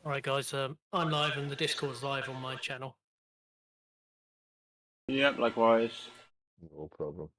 Alright guys, I'm live and the Discord's live on my channel. Yep, likewise. No problem.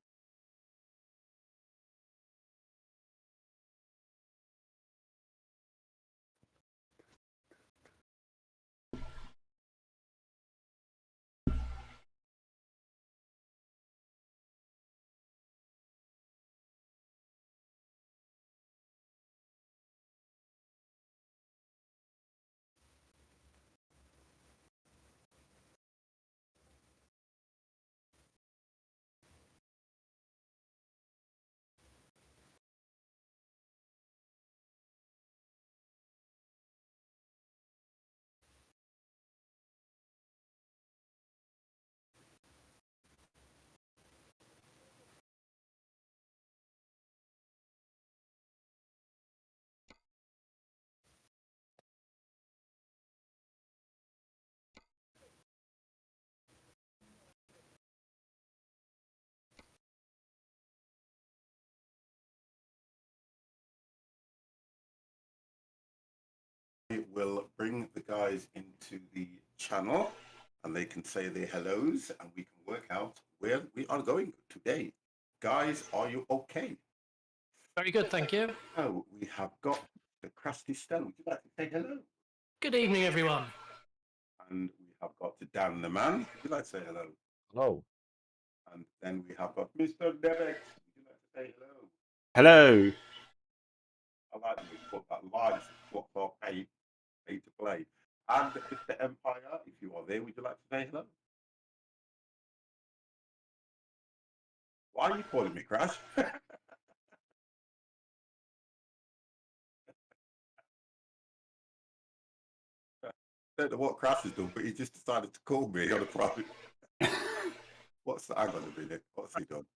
It will bring the guys into the channel and they can say their hellos and we can work out where we are going today. Guys, are you okay? Very good, thank you. Oh, we have got the Crusty Stone. Would you like to say hello? Good evening, everyone. And we have got Dan the Man. Would you like to say hello? Hello. And then we have got Mr. Debex. Would you like to say hello? Hello. I like that we put that live what's our pay to play. And Mr. Empire, if you are there, would you like to say hello? Why are you calling me Crash? I don't know what Crash has done, but he just decided to call me on a private. What's that? Hang on a minute. What's he done?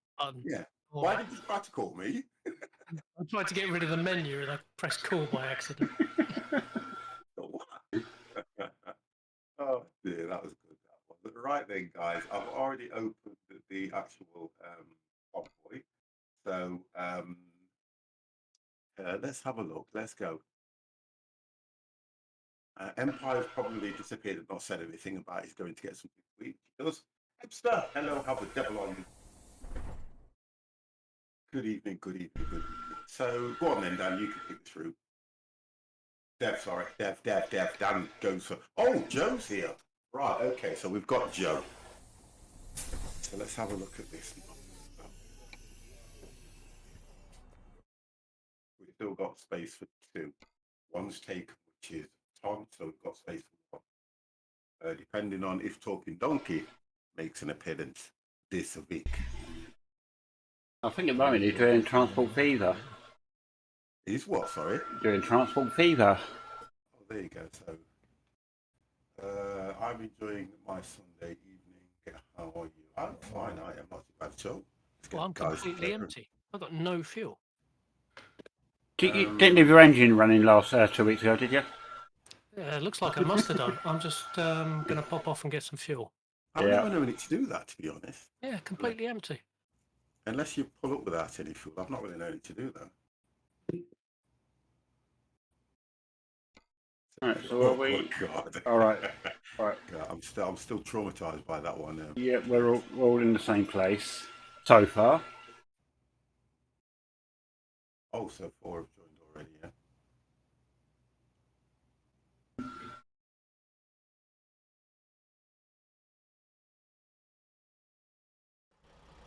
Yeah. Why did you try to call me? I tried to get rid of the menu and I pressed call by accident. Oh dear, that was good. That one. But right then, guys, I've already opened the actual convoy. So let's have a look. Let's go. Empire's probably disappeared and not said anything about he's going to get something to eat. He does. Hipster, hello, how the devil are you? Good evening, good evening, good evening. So go on then, Dan, you can pick through. Dev, Dan goes for. Oh, Joe's here. Right, okay, so we've got Joe. So let's have a look at this. We've still got space for two. One's taken, which is Tom, so we've got space for one. Depending on if Talking Donkey makes an appearance this week. I think at the moment he's doing Transport Fever. Is what, sorry? Doing Transport Fever. Oh, there you go. So I'm enjoying my Sunday evening. How are you? I'm fine, I am not too bad. So Well, I'm completely empty. I've got no fuel. You didn't leave your engine running last 2 weeks ago, did you? Yeah, it looks like I must have done. I'm just going to pop off and get some fuel. I've never known it to do that, to be honest. Yeah, completely empty. Unless you pull up without any fuel, I've not really known it to do that. Right, so are we? God. All right. Right. God, I'm still traumatized by that one. Yeah, we're all in the same place so far. Oh, so 4 have joined already, yeah.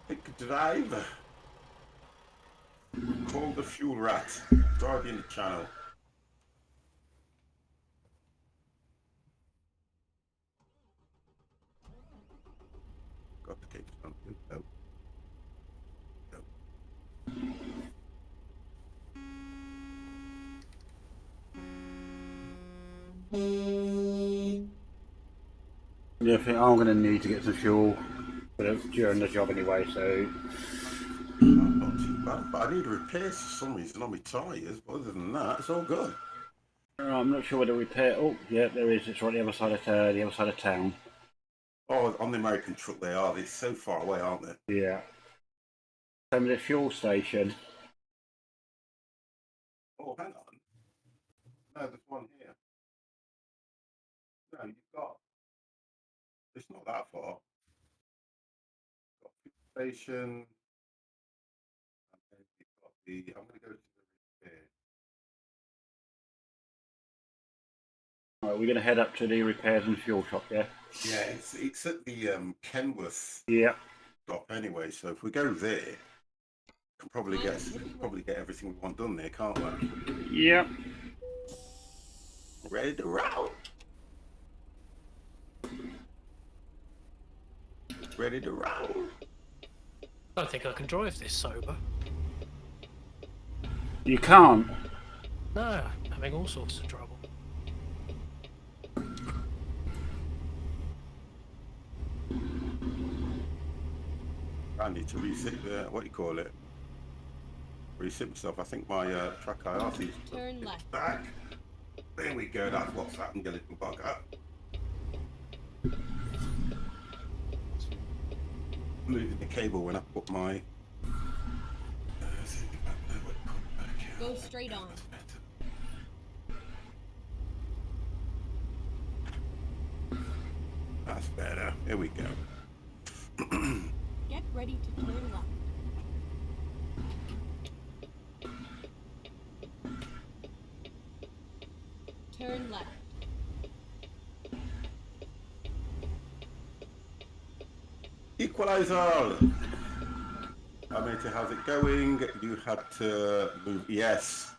Pick a driver. Call the fuel rat. Drive in the channel. Got to keep something. No. Yeah, I think I'm going to need to get some fuel during the job anyway, so. Not too bad, but I need repairs for some reason on my tyres, but other than that, it's all good. I'm not sure whether we repair. Oh, yeah, there is. It's right the other side of town. Oh, on the American truck they are. They're so far away, aren't they? Yeah. Same with the fuel station. Oh, hang on. No, there's one here. It's not that far. Got the station. And then you've got the. I'm going to go to the repair. Right, we're going to head up to the repairs and fuel shop, yeah? Yeah, it's at the Kenworth Yeah. shop anyway. So if we go there, can probably get everything we want done there, can't we? Yeah. Ready to roll. Ready to roll. I don't think I can drive this sober. You can't. No, having all sorts of trouble. I need to reset what do you call it? Reset myself. I think my track IR is Turn left. back. There we go. That's what's happened, you little bugger. Moving the cable when I put my. Go straight on. That's better. Here we go. Get ready to turn left. Turn left. Equalizer! Matey, how's it going? You had to move. Yes,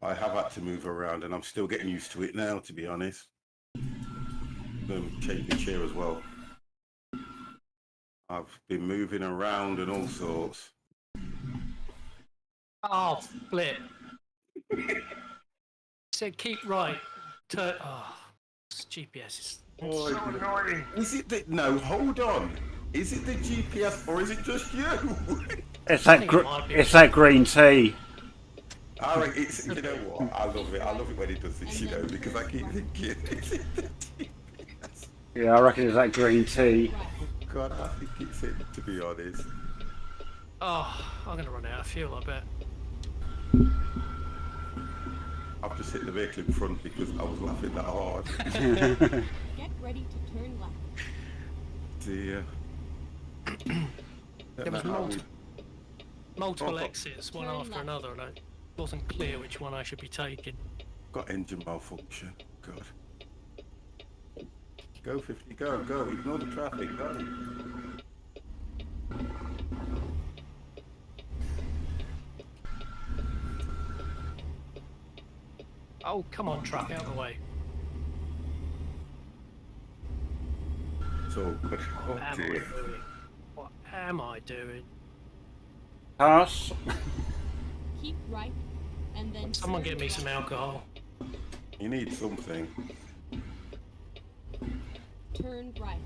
I have had to move around and I'm still getting used to it now, to be honest. Change the chair as well. I've been moving around and all sorts. Oh, flip. Said keep right. Turn. Oh, this GPS is so annoying. Is it the, no, hold on. Is it the GPS or is it just you? It's I that think it might be. it's that green tea. All right, it's, you know what? I love it. I love it when he does this, you know, because I keep thinking, is it the GPS? Yeah, I reckon it's that green tea. Right. God, I think it's it, to be honest. Oh, I'm going to run out of fuel, I bet. I've just hit the vehicle in front because I was laughing that hard. Get ready to turn left. Dear. There was multiple Oh, exits, one turn after left. another, and it wasn't clear which one I should be taking. Got engine malfunction. God. Go 50, go, go. Ignore the traffic, go. Oh, come on, truck, out of the way. So, but, oh What am I dear. doing? What am I doing? Pass. Keep right, and then Someone turn get me left. some alcohol. You need something. Turn right.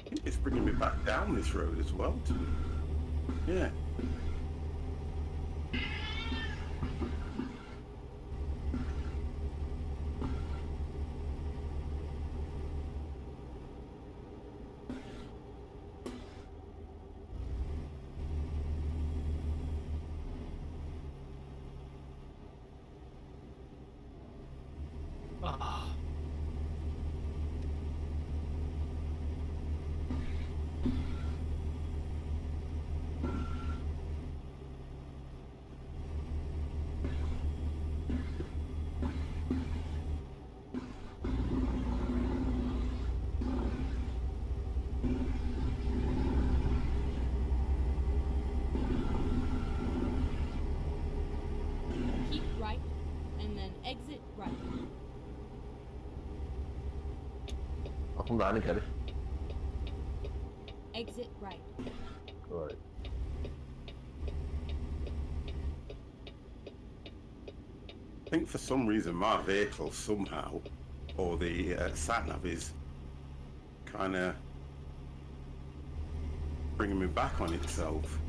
I think it's bringing me back down this road as well. Yeah. Oh. Keep right, and then exit right. Không ra nữa kìa đi. Exit right. Rồi. I think for some reason my vehicle somehow, or the sat-nav is kind of bringing me back on itself.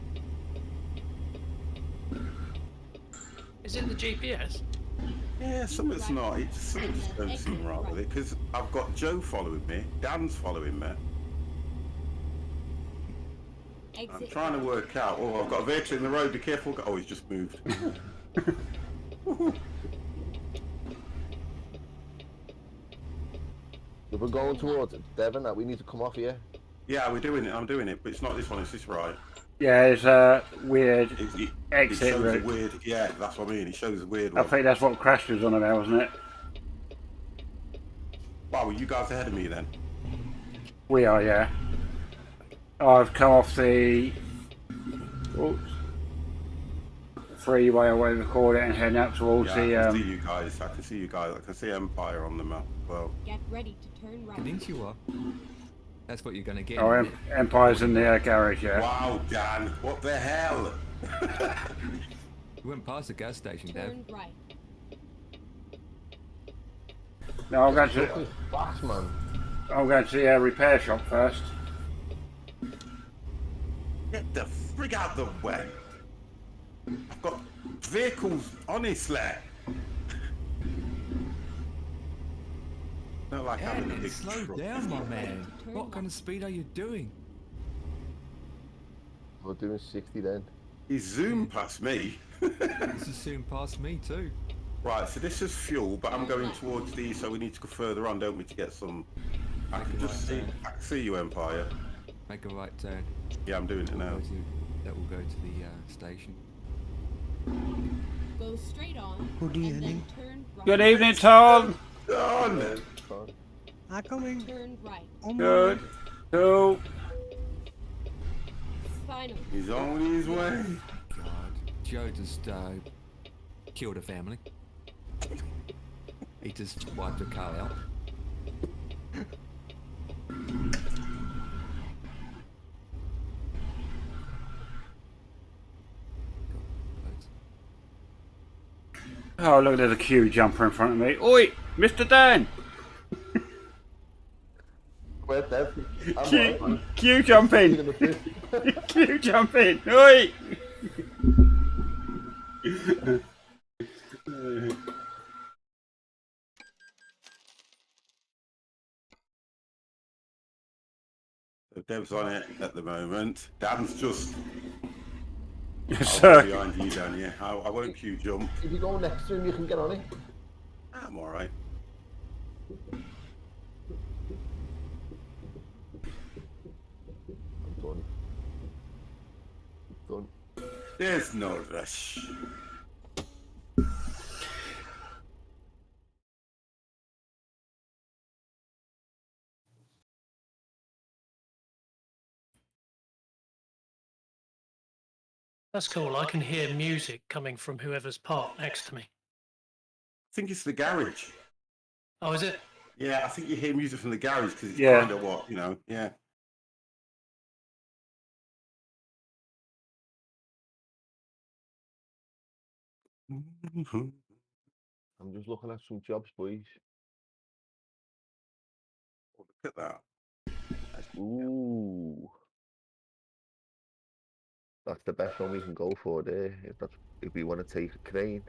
Is it the GPS? Yeah, something's not. It just something just don't seem right with it because I've got Joe following me, Dan's following me. I'm Exit trying to right. work out. Oh, I've got a vehicle in the road. Be careful. Oh, he's just moved. If we're going towards Devon, that we need to come off here. Yeah, we're doing it. I'm doing it, but it's not this one. It's this right. Yeah, it's a weird It exit shows route. a weird. Yeah, that's what I mean. It shows a weird I one. think that's what crashed was on about, wasn't it? Wow, were you guys ahead of me then? We are, yeah. I've come off the freeway or whatever you call it and heading out towards Yeah, I can see you guys. I can see you guys. I can see Empire on the map as well. Get ready to turn right. Didn't you are? That's what you're going to get. Oh, isn't it? Empire's in the garage, yeah. Wow, Dan, what the hell? We went past the gas station, Dev. Turn right. No, I'm going to Fast, man. the repair shop first. Get the frig out the way. I've got vehicles, honestly. Not like having a Yeah, big slow truck. down, my man. Turn What kind of speed are you doing? We're doing 60 then. He's zoomed past me. This is soon past me too. Right, so this is fuel, but I'm going towards the, so we need to go further on, don't we, to get some... I can just see, I can see you, Empire. Make a right turn. Yeah, I'm doing it now. That will go to the station. Go straight on. Good and evening. then turn right. Good evening, Tom. Done! I'm coming. Turn right. On Good. Cool. Finally. He's on his way. God, Joe just killed a family. He just wiped the car out. Oh, look, there's a queue jumper in front of me. Oi, Mr. Dan. Where, Dev? I'm right, man. Queue jumping. Queue jumping. Oi. So Dev's on it at the moment. Dan's just Sir. behind you, Dan, yeah. I won't queue jump. If you go next to him, you can get on it. I'm alright. I'm done. Done. There's no rush. That's cool. I can hear music coming from whoever's parked next to me. I think it's the garage. Oh, is it? Yeah, I think you hear music from the garage because it's Yeah. kind of what, you know, yeah. I'm just looking at some jobs, boys. Look at that. Ooh. That's the best one we can go for there, if we want to take a crane.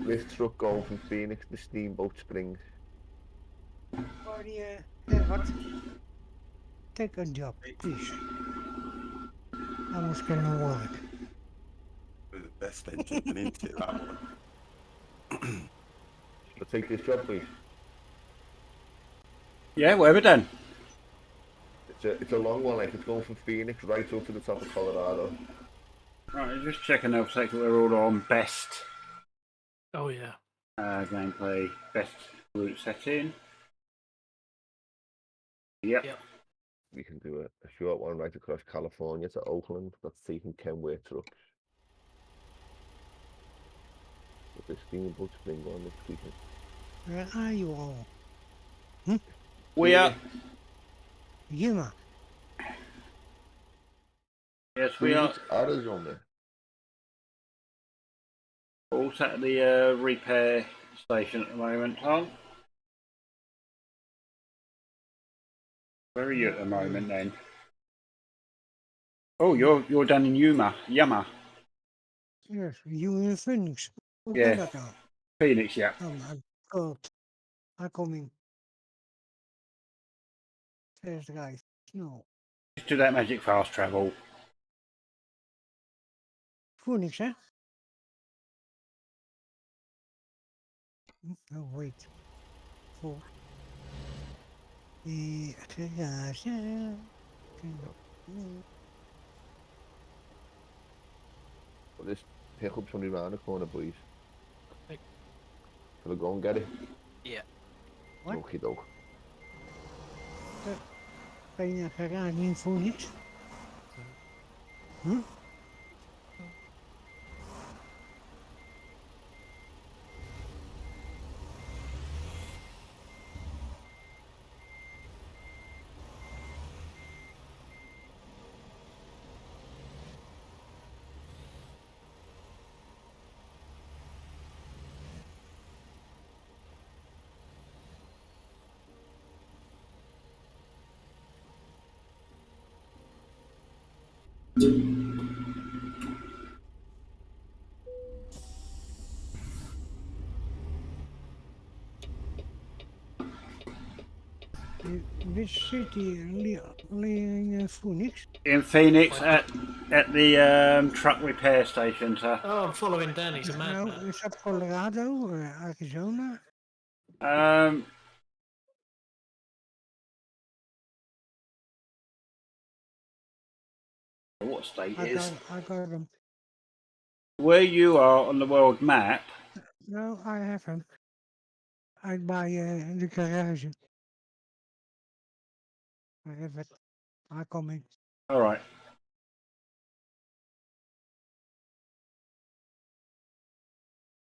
Lift truck going from Phoenix to Steamboat Springs. Or what? Take a job, please. Anders gonna work. With the best engine into it, that one. Let's take this job, please. Yeah, whatever, Dan. It's a long one, like it's going from Phoenix right up to the top of Colorado. Right, just checking out that we're all on best Oh, yeah. gameplay, best route setting. Yep. Yep. We can do a short one right across California to Oakland. That's taking Convoy trucks. With the Steamboat Spring on this weekend. Where are you all? We are. Yuma. Yes, we are. Arizona. All sat at the repair station at the moment, Tom. Where are you at the moment then? Oh, you're down in Yuma. Yes, you in Phoenix. Hoe Yeah. kan dat nou? Phoenix, yeah. Oh my god. I'm coming. Test drive. No. Just do that magic fast travel. Phoenix, hè? Oh, wait. For the garage. Well, this pickup's only round the corner, boys. Hey. Shall we go and get it? Yeah. What? Okie doke. Ben je naar garage in Phoenix? Hm? Which city in Phoenix? In Phoenix at the truck repair station, sir. Oh, I'm following Dan. He's a No, madman. is that Colorado or Arizona? What state I is? got them. Where you are on the world map, No, I have them. I buy in the garage. I have it. I coming. alright.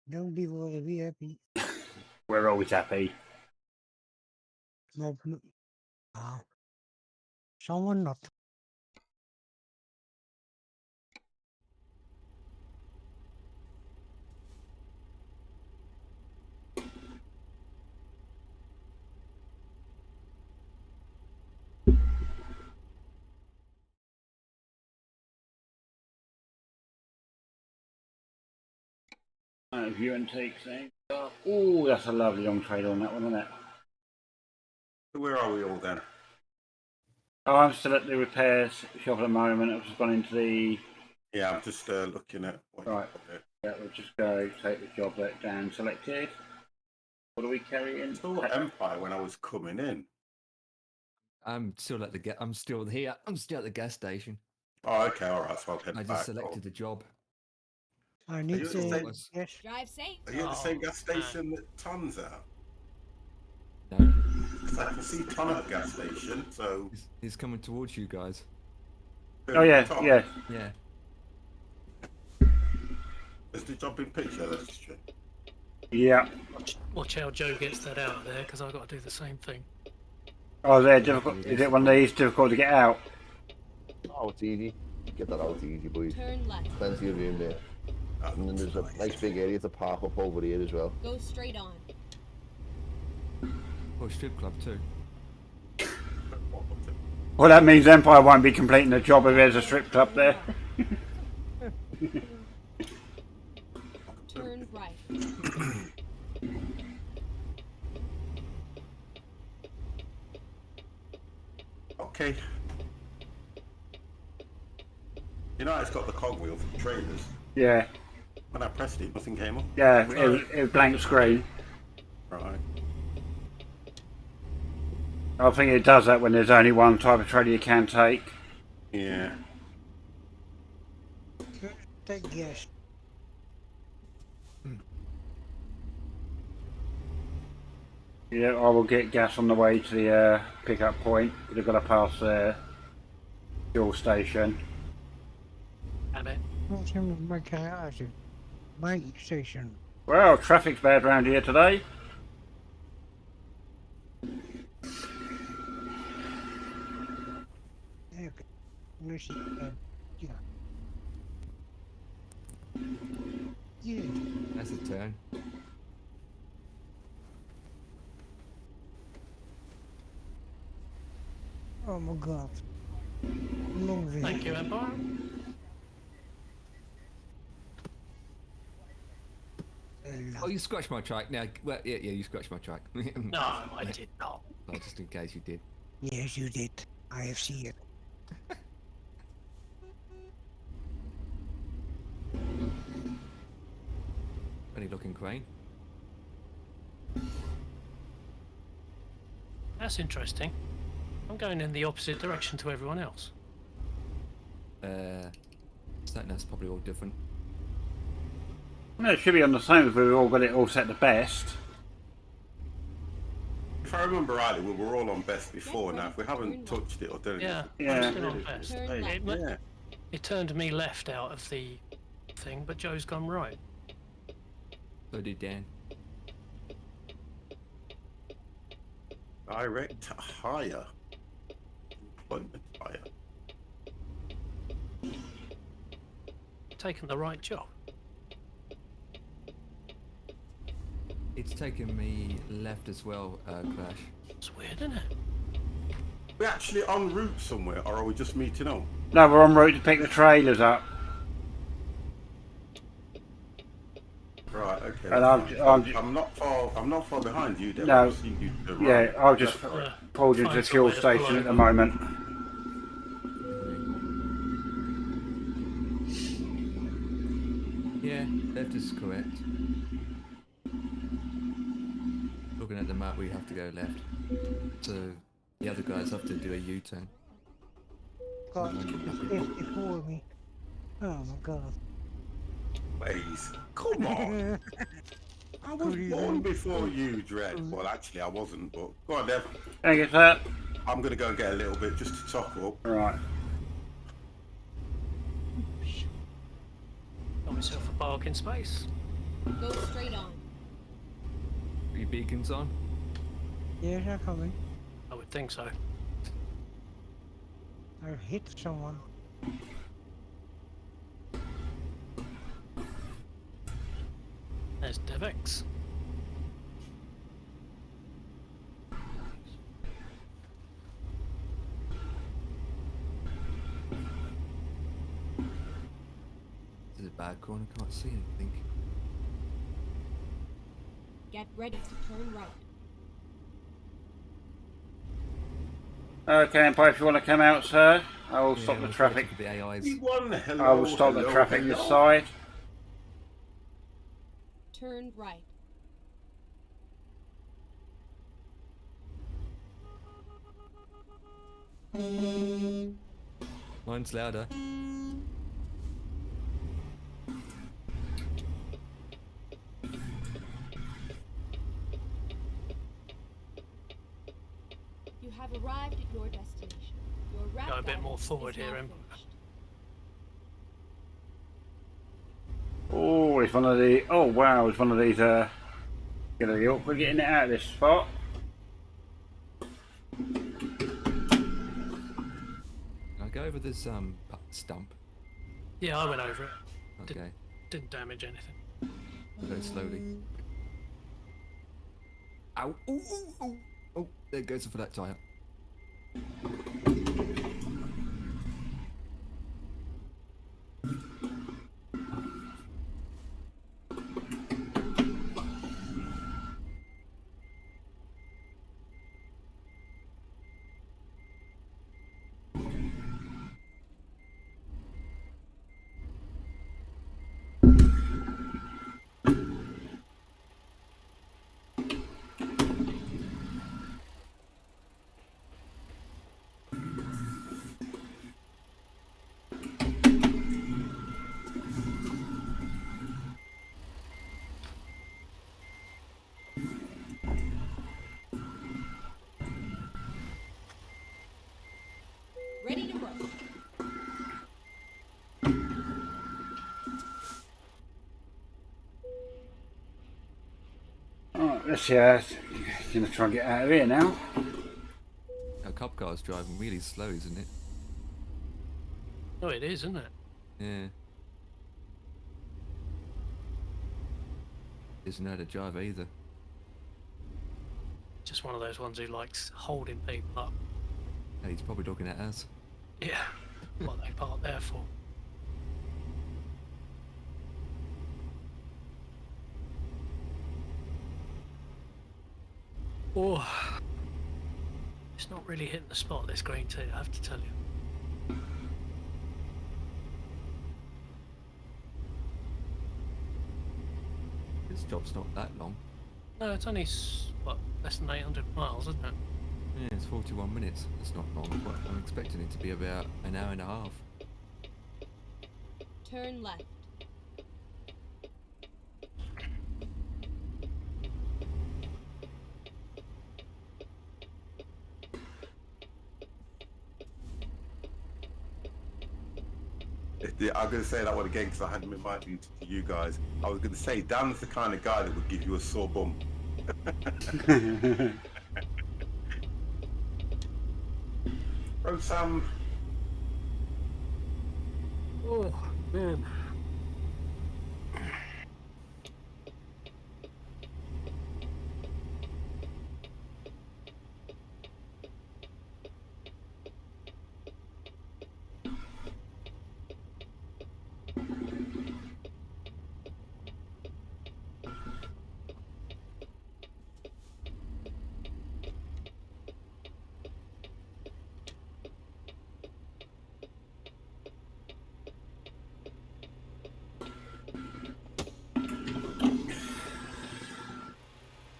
Don't be worried, be happy. We're always happy. No, someone not. View and take thing. Oh, that's a lovely long trailer on that one, isn't it? Where are we all then? Oh, I'm still at the repairs shop at the moment. I've just gone into the... Yeah, I'm just looking at what Right. Yeah, we'll just go take the job that Dan selected. What do we carry in? I saw Empire when I was coming in. I'm still at the I'm still here. I'm still at the gas station. Oh, okay, all right. So I'll head I back. just selected the job. I need you to. saying- Yes. Drive safe. Are you at the same Oh, gas station that Ton's at? No, 'Cause I can see Ton at the gas station, so... he's coming towards you guys. Oh, yeah, Tom, yeah. Yeah. Is the job in picture? That's true. Yeah. Watch how Joe gets that out of there, because I've got to do the same thing. Oh, they're difficult. Is it one of these difficult to get out? Oh, it's easy. Get that out easy, boys. Turn left. Plenty of room there. And then there's a nice big area to park up over here as well. Go straight on. Oh, strip club too. Well, that means Empire won't be completing the job if there's a strip club there. Turn right. Okay. You know, it's got the cogwheel for the trailers. Yeah. When I pressed it, nothing came up. Yeah, it was blank screen. Right. I think it does that when there's only one type of trailer you can take. Yeah. Take gas. Yeah, I will get gas on the way to the pickup point. We've got to pass the fuel station. Damn it. What's in my garage? My station. Well, traffic's bad round here today. Okay. Let's see. Yeah. Yeah. That's a turn. Oh my god. Long way. Thank you, Empire. Oh, you scratched my track. Now, well, yeah, you scratched my track. No, I did not. Oh, just in case you did. Yes, you did. I have seen it. Funny looking crane. That's interesting. I'm going in the opposite direction to everyone else. So that's probably all different. No, it should be on the same if we've all got it all set to best. If I remember rightly, we were all on best before. Now, if we haven't touched it or done Yeah, it, Yeah. I'm still on best. Turn left. yeah. It turned me left out of the thing, but Joe's gone right. So did Dan. Direct hire. Employment hire. Taken the right job. It's taken me left as well, Crash. It's weird, isn't it? We actually en route somewhere, or are we just meeting up? No, we're en route to pick the trailers up. Right. Okay. And I'm not far behind you, Deb. No. I've seen you to the Yeah, right. I'll just pulled into the Find fuel somewhere to pull station at the over. moment. Yeah, left is correct. Looking at the map, we have to go left. So the other guys have to do a U-turn. God, it's before me. Oh my God. Please, come on. I was born before you, Dread. Well, actually, I wasn't, but go on, Dev. Thank you, sir. I'm going to go and get a little bit just to top up. Right. Got myself a parking space. Go straight on. Are your beacons on? Yes, I'm coming. I would think so. I hit someone. There's DevX. This is a bad corner, can't see anything. Get ready to turn right. Okay, Empire, if you want to come out, sir, I will stop Yeah, the we're traffic. waiting for the AIs. One, hello, I will stop the hello, traffic this hello. side. Turn right. Mine's louder. You have arrived at your destination. Your route Go a bit guidance more is forward now here, Em. finished. Oh, it's one of the. Oh wow, it's one of these. Gonna be awkward getting it out of this spot. Can I go over this stump? Yeah, I went over it. Okay, Didn't damage anything. go slowly. Ow! Ooh, ooh, ooh. Oh, there goes for that tyre. Ready to roll. Alright, let's see. Gonna try and get out of here now. A cop car's driving really slow, isn't it? Oh, it is, isn't it? Yeah. Doesn't know how to drive either. Just one of those ones who likes holding people up. Hey, he's probably looking at us. Yeah, what they park there for. Oh, it's not really hitting the spot, this green tea, I have to tell you. This job's not that long. No, it's only, what, less than 800 miles, isn't it? Yeah, it's 41 minutes. It's not long, but I'm expecting it to be about an hour and a half. Turn left. I'm going to say that one again because I hadn't reminded you guys. I was going to say Dan's the kind of guy that would give you a sore bum. Bro, Sam. Oh, man.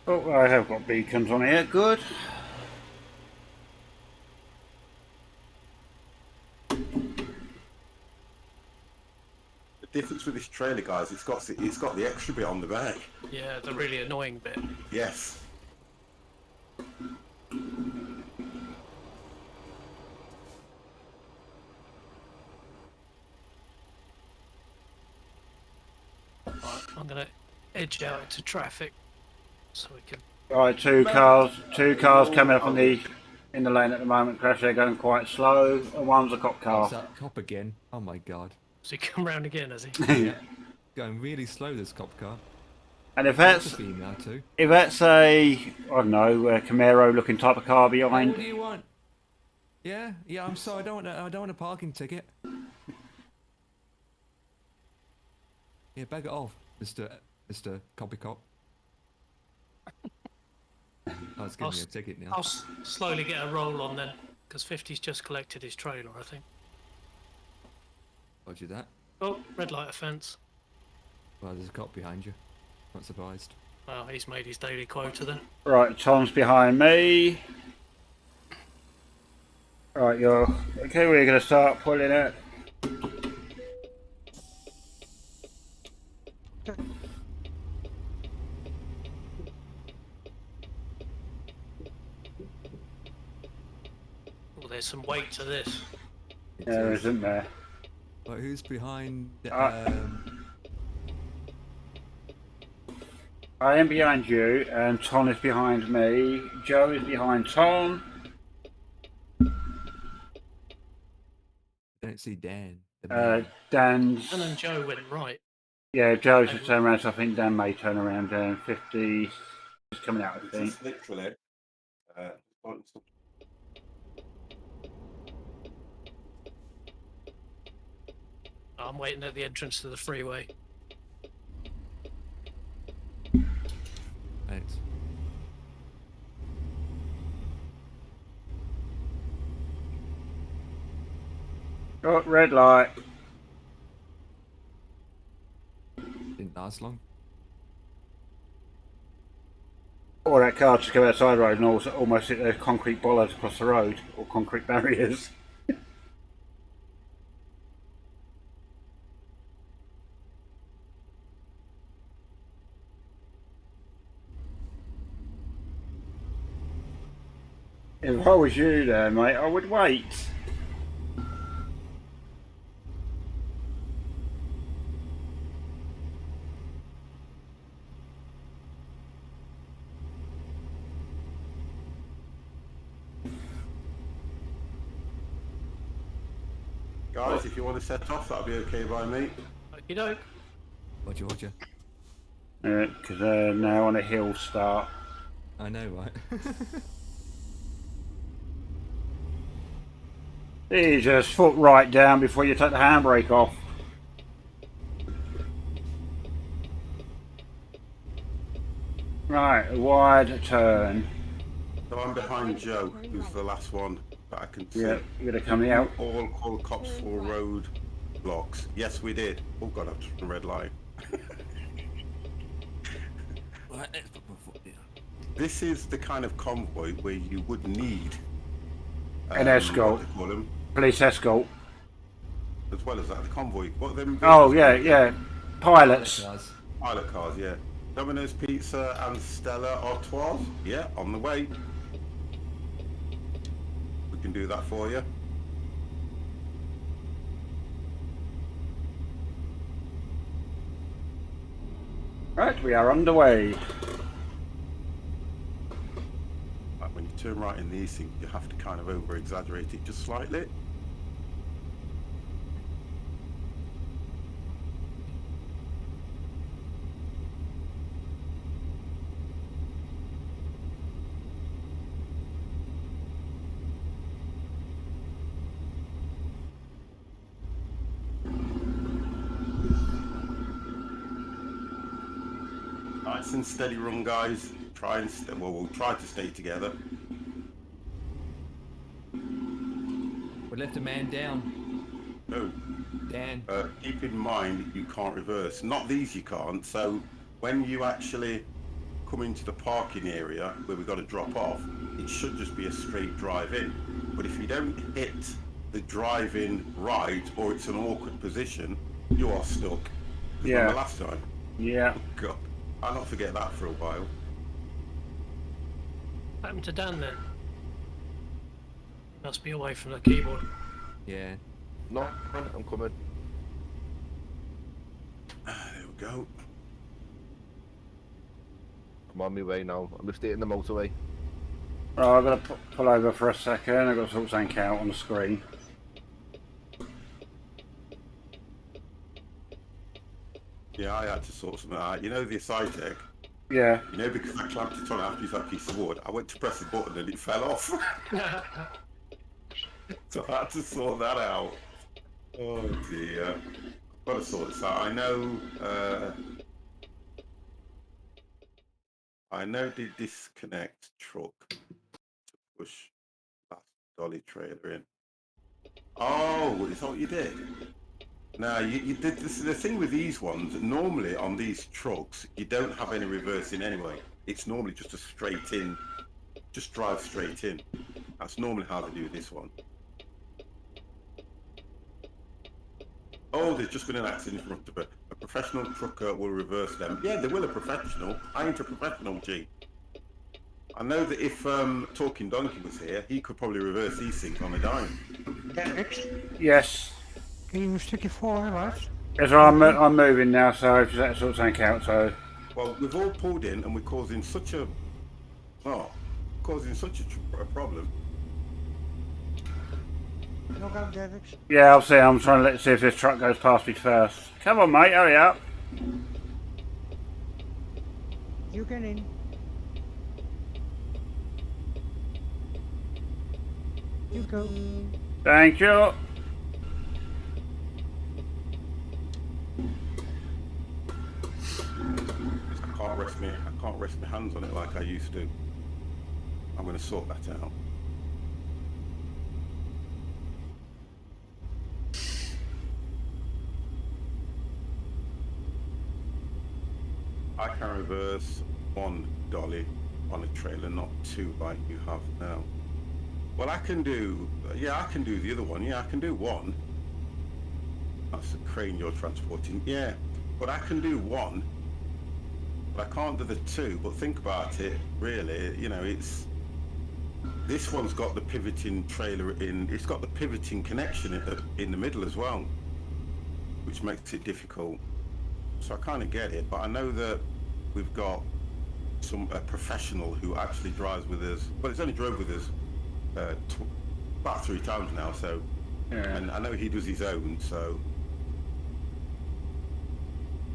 Oh, I have got beacons on here. Good. The difference with this trailer, guys, it's got the extra bit on the back. Yeah, the really annoying bit. Yes. Right, I'm going to edge out into traffic so we can... Right, two cars coming up in the lane at the moment. Crash, they're going quite slow, and one's a cop car. It's that cop again. Oh my god. So he come round again, has he? Yeah. Going really slow, this cop car. And if That's that's a female too. a I don't know, a Camaro looking type of car What behind. do you want? Yeah, I'm sorry. I don't want a parking ticket. Yeah, bag it off, Mr. Copy Cop. I was giving you a ticket now. I'll slowly get a roll on then, because 50's just collected his trailer, I think. Roger that. Oh, red light offence. Well, there's a cop behind you. Not surprised. Well, he's made his daily quota then. Right, Tom's behind me. Right, you're okay. We're going to start pulling it. Oh, there's some weight to this. There isn't there? But who's behind? I am behind you, and Tom is behind me. Joe is behind Tom. I don't see Dan. the man. Dan's. Dan and Joe went right. Yeah, Joe should turn around, so I think Dan may turn around. 50 is coming out, I think. It's literally. I'm waiting at the entrance to the freeway. Thanks. Oh, red light. Didn't last long. Oh, that car just came outside the road and almost hit those concrete bollards across the road, or concrete barriers. If I was you there, mate, I would wait. Guys, if you want to set off, that'll be okay by me. Okey doke. Roger, Roger. Because they're now on a hill start. I know, right? You just foot right down before you take the handbrake off. Right, a wide turn. So I'm behind Joe, who's the last one that I can see. Yeah, you're gonna come out. All call cops for road blocks. Yes, we did. Oh God, I've just a red light. Right, let's put my foot down. This is the kind of convoy where you would need An escort. what do they call them? Police escort. As well as that, the convoy. What are them? Oh, yeah, vehicles yeah. Pilots. Guys, Pilot cars, yeah. Domino's Pizza and Stella Artois. Yeah, on the way. We can do that for you. Right, we are underway. Like when you turn right in these things, you have to kind of over-exaggerate it just slightly. Nice and steady run, guys. Try and we'll try to stay together. we left a man down. No. Dan. Keep in mind you can't reverse. Not these you can't. So when you actually come into the parking area where we've got to drop off, it should just be a straight drive in. But if you don't hit the drive in right, or it's an awkward position, you are stuck. Yeah. Remember last time? Yeah. God, I'll not forget that for a while. What happened to Dan then? Must be away from the keyboard. Yeah. No, I'm coming. There we go. I'm on my way now. I'm just hitting the motorway. Right, I've got to pull over for a second. I've got to sort something out on the screen. Yeah, I had to sort something out. You know the Cytec? Yeah. You know, because I clamped it on after that piece of wood, I went to press the button and it fell off. So I had to sort that out. Oh dear. Got to sort this out. I know the disconnect truck to push that dolly trailer in. Oh, is that what you did? No, you did this. The thing with these ones, normally on these trucks, you don't have any reversing anyway. It's normally just a straight in, just drive straight in. That's normally how they do this one. Oh, there's just been an accident in front of a professional trucker will reverse them. Yeah, they will, a professional. I ain't a professional, G. I know that if Talking Donkey was here, he could probably reverse these things on a dime. Yes. Can you stick it forward, right? Yes, I'm moving now, so if that sort something out, so... Well, we've all pulled in and we're causing such a... Oh, causing such a problem. Look out, David. Yeah, I'll see. I'm trying to see if this truck goes past me first. Come on, mate, hurry up. You get in. You go. Thank you. I can't rest my hands on it like I used to. I'm going to sort that out. I can reverse one dolly on a trailer, not two like you have now. Well, I can do, yeah, I can do the other one. Yeah, I can do one. That's the crane you're transporting. Yeah, but I can do one. But I can't do the two. But think about it, really, you know, it's... This one's got the pivoting trailer in, it's got the pivoting connection in the middle as well, which makes it difficult. So I kind of get it, but I know that we've got a professional who actually drives with us. Well, he's only drove with us about 3 times now, so yeah. And I know he does his own, so.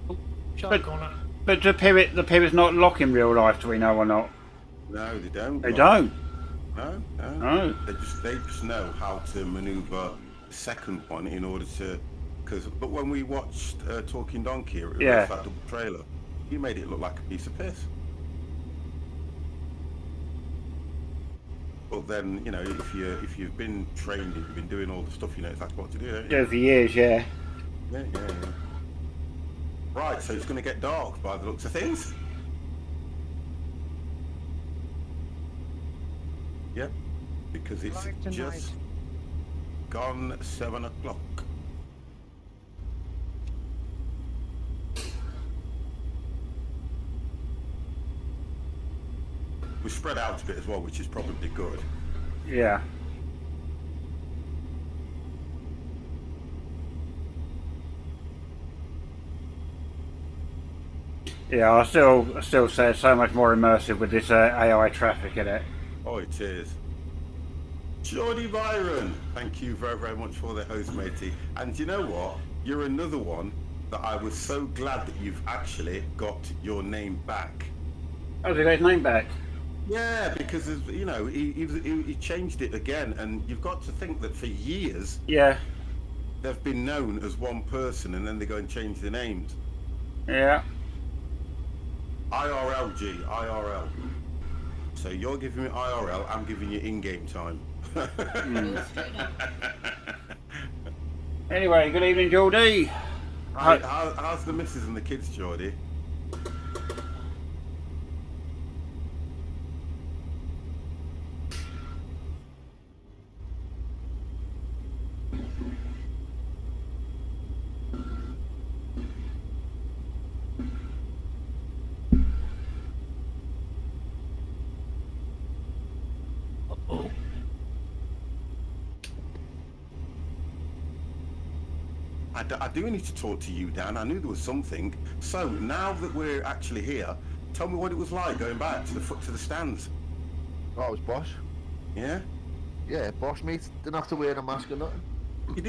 Oh, sharp corner. But the pivot's not lock in real life, do we know or not? No, they don't. They don't. No. They just know how to manoeuvre the second one in order to. But when we watched Talking Donkey, it was that double trailer. He made it look like a piece of piss. But then, you know, if you've been trained and you've been doing all the stuff, you know exactly what to do, don't you? Do for years, yeah. Yeah. Right, so it's going to get dark by the looks of things. Yep, because it's Light tonight. just gone 7 o'clock. We're spread out a bit as well, which is probably good. Yeah. Yeah, I still say it's so much more immersive with this AI traffic in it. Oh, it is. Geordie Byron, thank you very, very much for the host, matey. And you know what? You're another one that I was so glad that you've actually got your name back. Oh, they got his name back? Yeah, because you know he changed it again, and you've got to think that for years, Yeah. they've been known as one person, and then they go and change their names. Yeah. IRL, IRL. So you're giving me IRL, I'm giving you in-game time. Go straight up. Anyway, good evening, Geordie. How's the missus and the kids, Geordie? Oh, I do need to talk to you, Dan. I knew there was something. So now that we're actually here, tell me what it was like going back to the stands. Oh, it was boss. Yeah? Yeah, boss, mate. Didn't have to wear a mask or nothing. You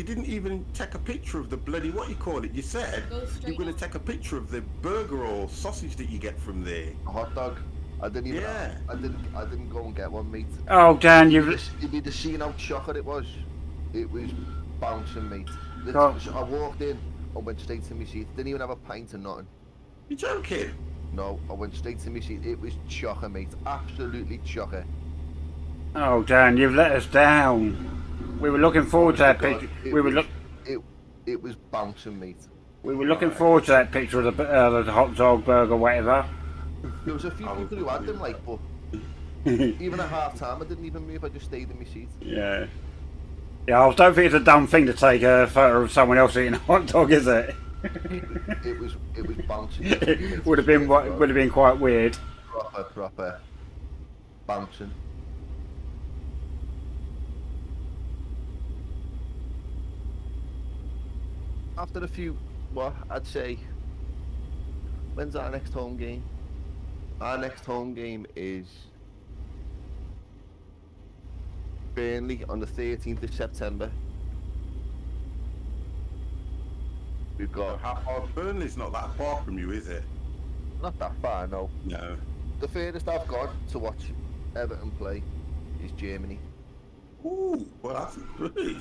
didn't even take a picture of the bloody, what you call it. You said Go you straight were going up. to take a picture of the burger or sausage that you get from there. A hot dog. I didn't even. Yeah. I didn't go and get one, mate. Oh, Dan, You'd you've... be just seeing how chocolate it was. It was bouncing, mate. God. I walked in, I went straight to my seat. Didn't even have a pint or nothing. You're joking? No, I went straight to my seat. It was chocker, mate. Absolutely chocker. Oh, Dan, you've let us down. We were looking forward to that picture. It was bouncing, mate. We were looking forward to that picture of the hot dog burger, whatever. There was a few people who had them, like, but even at half time, I didn't even move. I just stayed in my seat. Yeah. Yeah, I don't think it's a dumb thing to take a photo of someone else eating a hot dog, is it? It was bouncing. would have been quite weird. Proper bouncing. After a few, what I'd say, when's our next home game? Our next home game is Burnley on the 13th of September. We've got How far? Burnley's not that far from you, is it? not that far, no. No. The furthest I've got to watch Everton play is Germany. Ooh, well that's great.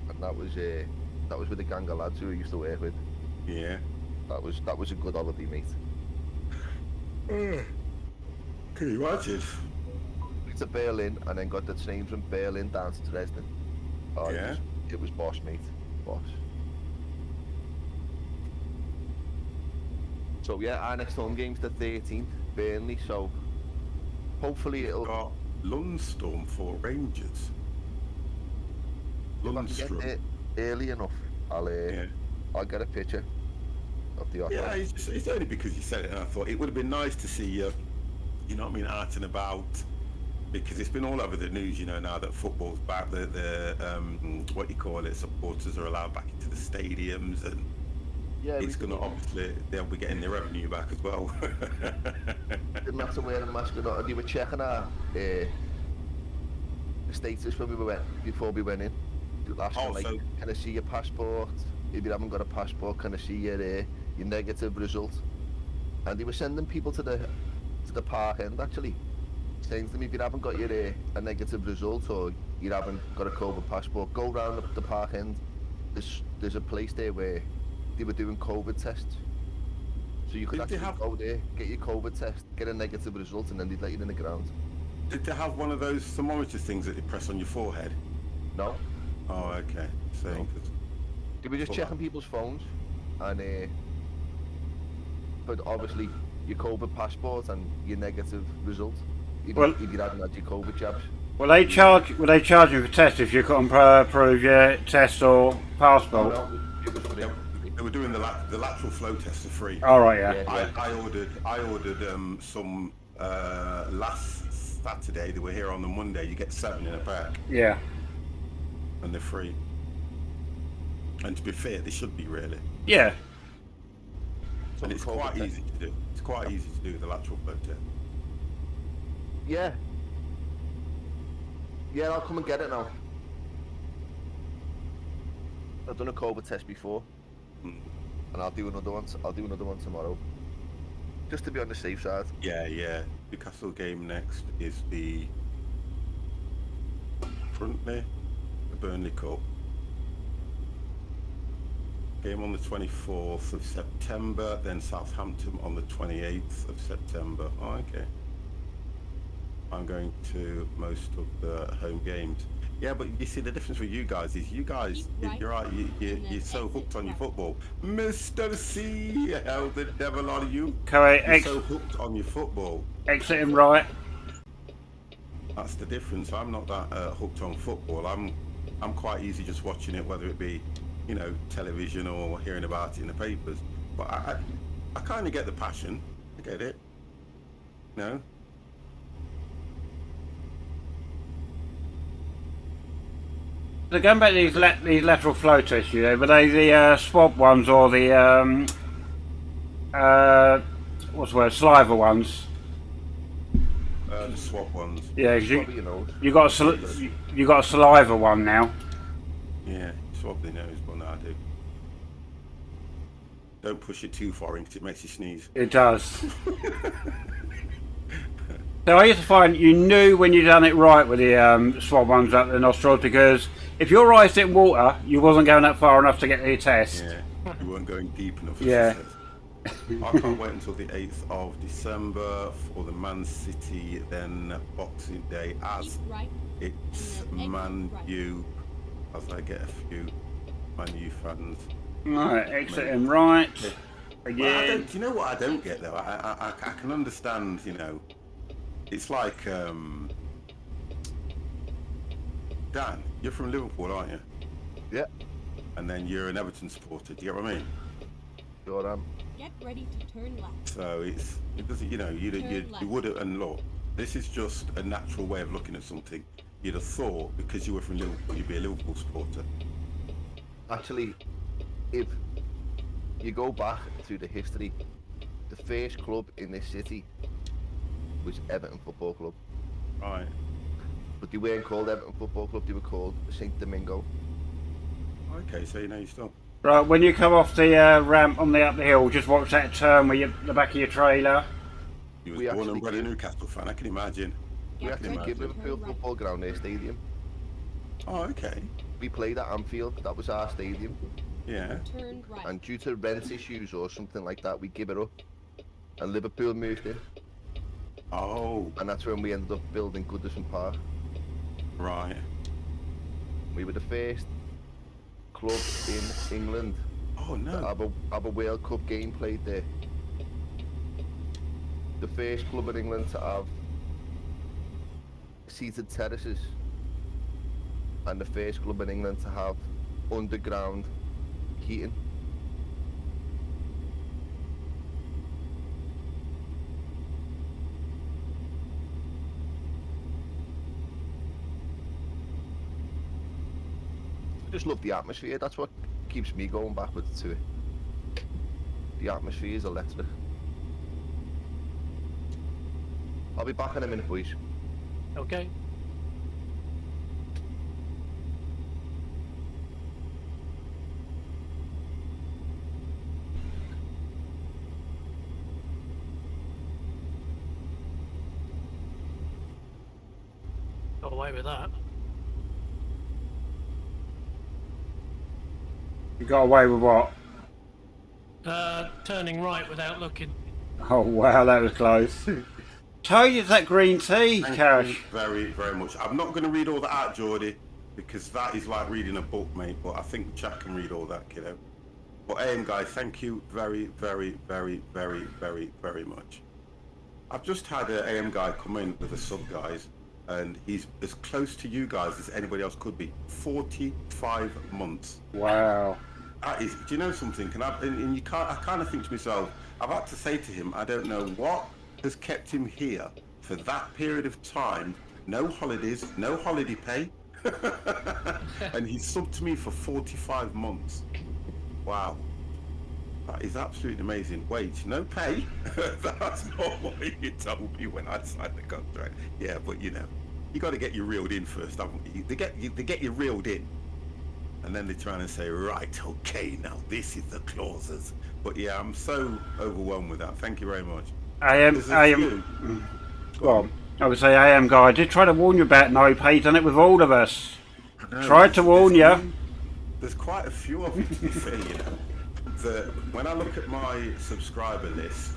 And that was with a gang of lads who I used to work with. Yeah. That was a good holiday, mate. Can you imagine? To Berlin and then got the train from Berlin down to Dresden. Oh, Yeah. It was boss, mate. Boss. So yeah, our next home game's the 13th, Burnley, so hopefully it'll Got Lundstorm for Rangers. if I can get Lundstrom. there early enough, I'll get a picture of the offer. Yeah, it's only because you said it, and I thought it would have been nice to see you. You know what I mean, out and about, because it's been all over the news. You know, now that football's back, the what you call it, supporters are allowed back into the stadiums, and Yeah, it's going to obviously they'll be getting their revenue back as well. didn't have to wear a mask or not. And they were checking our status when we went before we went in. Asking, Oh, like, so- can I see your passport? If you haven't got a passport, can I see your negative result? And they were sending people to the park end actually, saying to them, if you haven't got your a negative result or you haven't got a COVID passport, go round the park end. There's a place there where they were doing COVID tests. So So you could Did they actually have- go there, get your COVID test, get a negative result, and then they'd let you in the ground. Did they have one of those thermometer things that you press on your forehead? No, Oh, okay. So, No. they were just Well, checking people's phones, and but obviously your COVID passport and your negative result. If Well- you hadn't had your COVID jabs. Will they charge you for tests if you couldn't prove your test or passport? No, it was free. they were doing the lateral flow test for free. All right, yeah. Yeah. I ordered some last Saturday. They were here on the Monday. You get 7 in a pack, Yeah. and they're free. And to be fair, they should be really. Yeah. So And the it's COVID quite test- easy to do. It's quite easy to do the lateral flow test. Yeah. Yeah, I'll come and get it now. I've done a COVID test before, Mm. and I'll do another one. I'll do another one tomorrow, just to be on the safe side. Yeah. Newcastle game next is the Burnley, the Burnley Cup. Game on the 24th of September, then Southampton on the 28th of September. Oh, okay. I'm going to most of the home games. Yeah, but you see the difference with you guys is you guys, you're right, you're so hooked on your football. Mr. C, how the devil are you? Correct. You're so hooked on your football. Exiting right. That's the difference. I'm not that hooked on football. I'm quite easy just watching it, whether it be, you know, television or hearing about it in the papers. But I kind of get the passion. I get it. No. So going back to these lateral flow tests, you know, were they the swab ones or the what's the word, saliva ones? The swap ones. Yeah, 'cause Probably, you know. you got you got a saliva one now. Yeah, swab the nose, but no, I do. Don't push it too far in because it makes you sneeze. It does. So I used to find you knew when you done it right with the swab ones up the nostrils, because if your eyes didn't water, you wasn't going that far enough to get the test. Yeah, you weren't going deep enough. Yeah. I can't wait until the 8th of December for the Man City, then Boxing Day, as Keep right. it's And then exit Man right. U, as I get a few Man U fans. Right, exiting right. Well, I Again. don't, do you know what I don't get though? I can understand, you know, it's like, Dan, you're from Liverpool, aren't you? Yeah, And then you're an Everton supporter, do you get what I mean? sure am. Get ready to turn left. So it doesn't, you know, you would have, and look, this is just a natural way of looking at something. You'd have thought, because you were from Liverpool, you'd be a Liverpool supporter. Actually, if you go back through the history, the first club in this city was Everton Football Club. Right. But they weren't called Everton Football Club, they were called St Domingo. Okay, so you know your stuff. Right, when you come off the ramp on the up the hill, just watch that turn with the back of your trailer. You was We born actually and bred a give- Newcastle fan, I can imagine. We Get actually ready give to Liverpool turn right. Football Ground their stadium. Oh, okay. We played at Anfield, that was our stadium. Yeah. Turn right. And due to rent issues or something like that, we give it up. And Liverpool moved in. Oh, And that's when we ended up building Goodison Park. right. We were the first club in England Oh, to no. have a World Cup game played there. The first club in England to have seated terraces. And the first club in England to have underground heating. I just love the atmosphere, that's what keeps me going backwards to it. The atmosphere is electric. I'll be back in a minute, boys. Okay. Got away with that. You got away with what? Turning right without looking. Oh wow, that was close. Told you it's that green tea, Thank Cash. you very, very much. I'm not going to read all that out, Geordie, because that is like reading a book, mate. But I think the chat can read all that, kiddo. But AM guys, thank you very, very, very, very, very, very much. I've just had an AM guy come in with a sub, guys, and he's as close to you guys as anybody else could be. 45 months. Wow. That is, do you know something? And you can't. I kind of think to myself, I've had to say to him, I don't know what has kept him here for that period of time. No holidays, no holiday pay, and he's subbed to me for 45 months. Wow, that is absolutely amazing. Wait, no pay? That's not what you told me when I signed the contract. Yeah, but you know, you got to get you reeled in first, haven't you? They get you reeled in. And then they're trying to say, right, okay, now this is the clauses. But yeah, I'm so overwhelmed with that. Thank you very much. I would say AM guy. I did try to warn you about no pay. Done it with all of us. Tried to warn you. There's quite a few of them, to be fair, you know. That when I look at my subscriber list,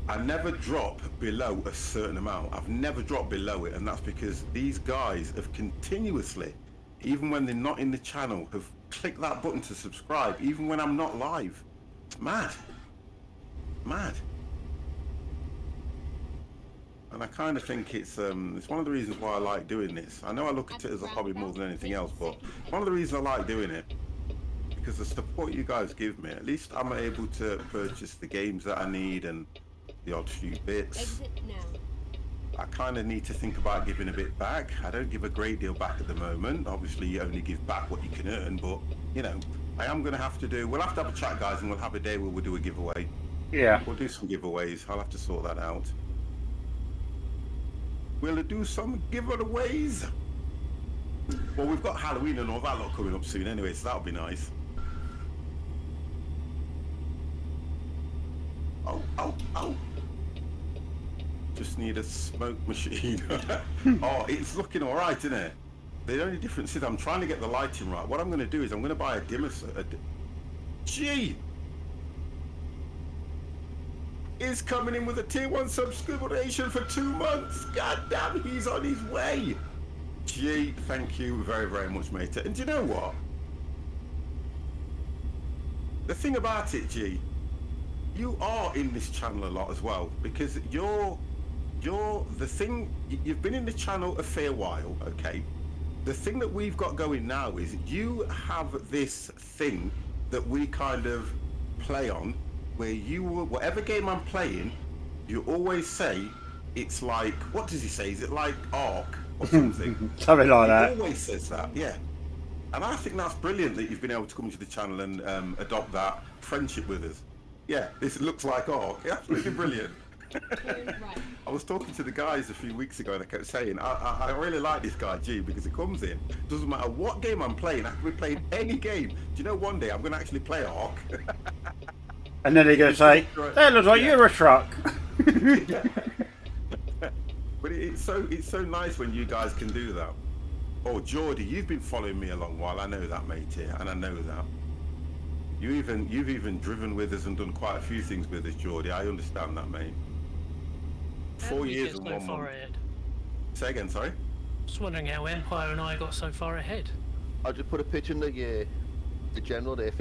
I never drop below a certain amount. I've never dropped below it, and that's because these guys have continuously, even when they're not in the channel, have clicked that button to subscribe, even when I'm not live. It's mad. Mad. And I kind of think it's one of the reasons why I like doing this. I know I look at it as a hobby more than anything else, but one of the reasons I like doing it, because the support you guys give me, at least I'm able to purchase the games that I need and the odd few bits. Exit now. I kind of need to think about giving a bit back. I don't give a great deal back at the moment. Obviously, you only give back what you can earn, but, you know, I am going to have to do... We'll have to have a chat, guys, and we'll have a day where we'll do a giveaway. Yeah. We'll do some giveaways. I'll have to sort that out. We'll do some giveaways. Well, we've got Halloween and all that lot coming up soon anyway, so that'll be nice. Oh, oh, oh. Just need a smoke machine. Oh, it's looking all right, isn't it? The only difference is I'm trying to get the lighting right. What I'm going to do is I'm going to buy a dimmer. Gee! Is coming in with a tier 1 subscription for 2 months. God damn, he's on his way. Gee, thank you very, very much, mate. And do you know what? The thing about it, G, you are in this channel a lot as well, because you're the thing. You've been in the channel a fair while, okay? The thing that we've got going now is you have this thing that we kind of play on, where you will, whatever game I'm playing, you always say it's like, what does he say? Is it like Ark or something? Something like that. He always says that, yeah. And I think that's brilliant that you've been able to come to the channel and adopt that friendship with us. Yeah, this looks like Ark. Absolutely brilliant. I was talking to the guys a few weeks ago and I kept saying, I really like this guy, G, because it comes in. Doesn't matter what game I'm playing, I can be playing any game. Do you know one day I'm going to actually play Ark? And then they're going to say, that looks like you're a truck. But it's so nice when you guys can do that. Oh, Geordie, you've been following me a long while. I know that, mate, here, and I know that. You've even driven with us and done quite a few things with us, Geordie. I understand that, mate. 4 years and 1 month. Say again, sorry? Just wondering how Empire and I got so far ahead. I'll just put a picture in the general there.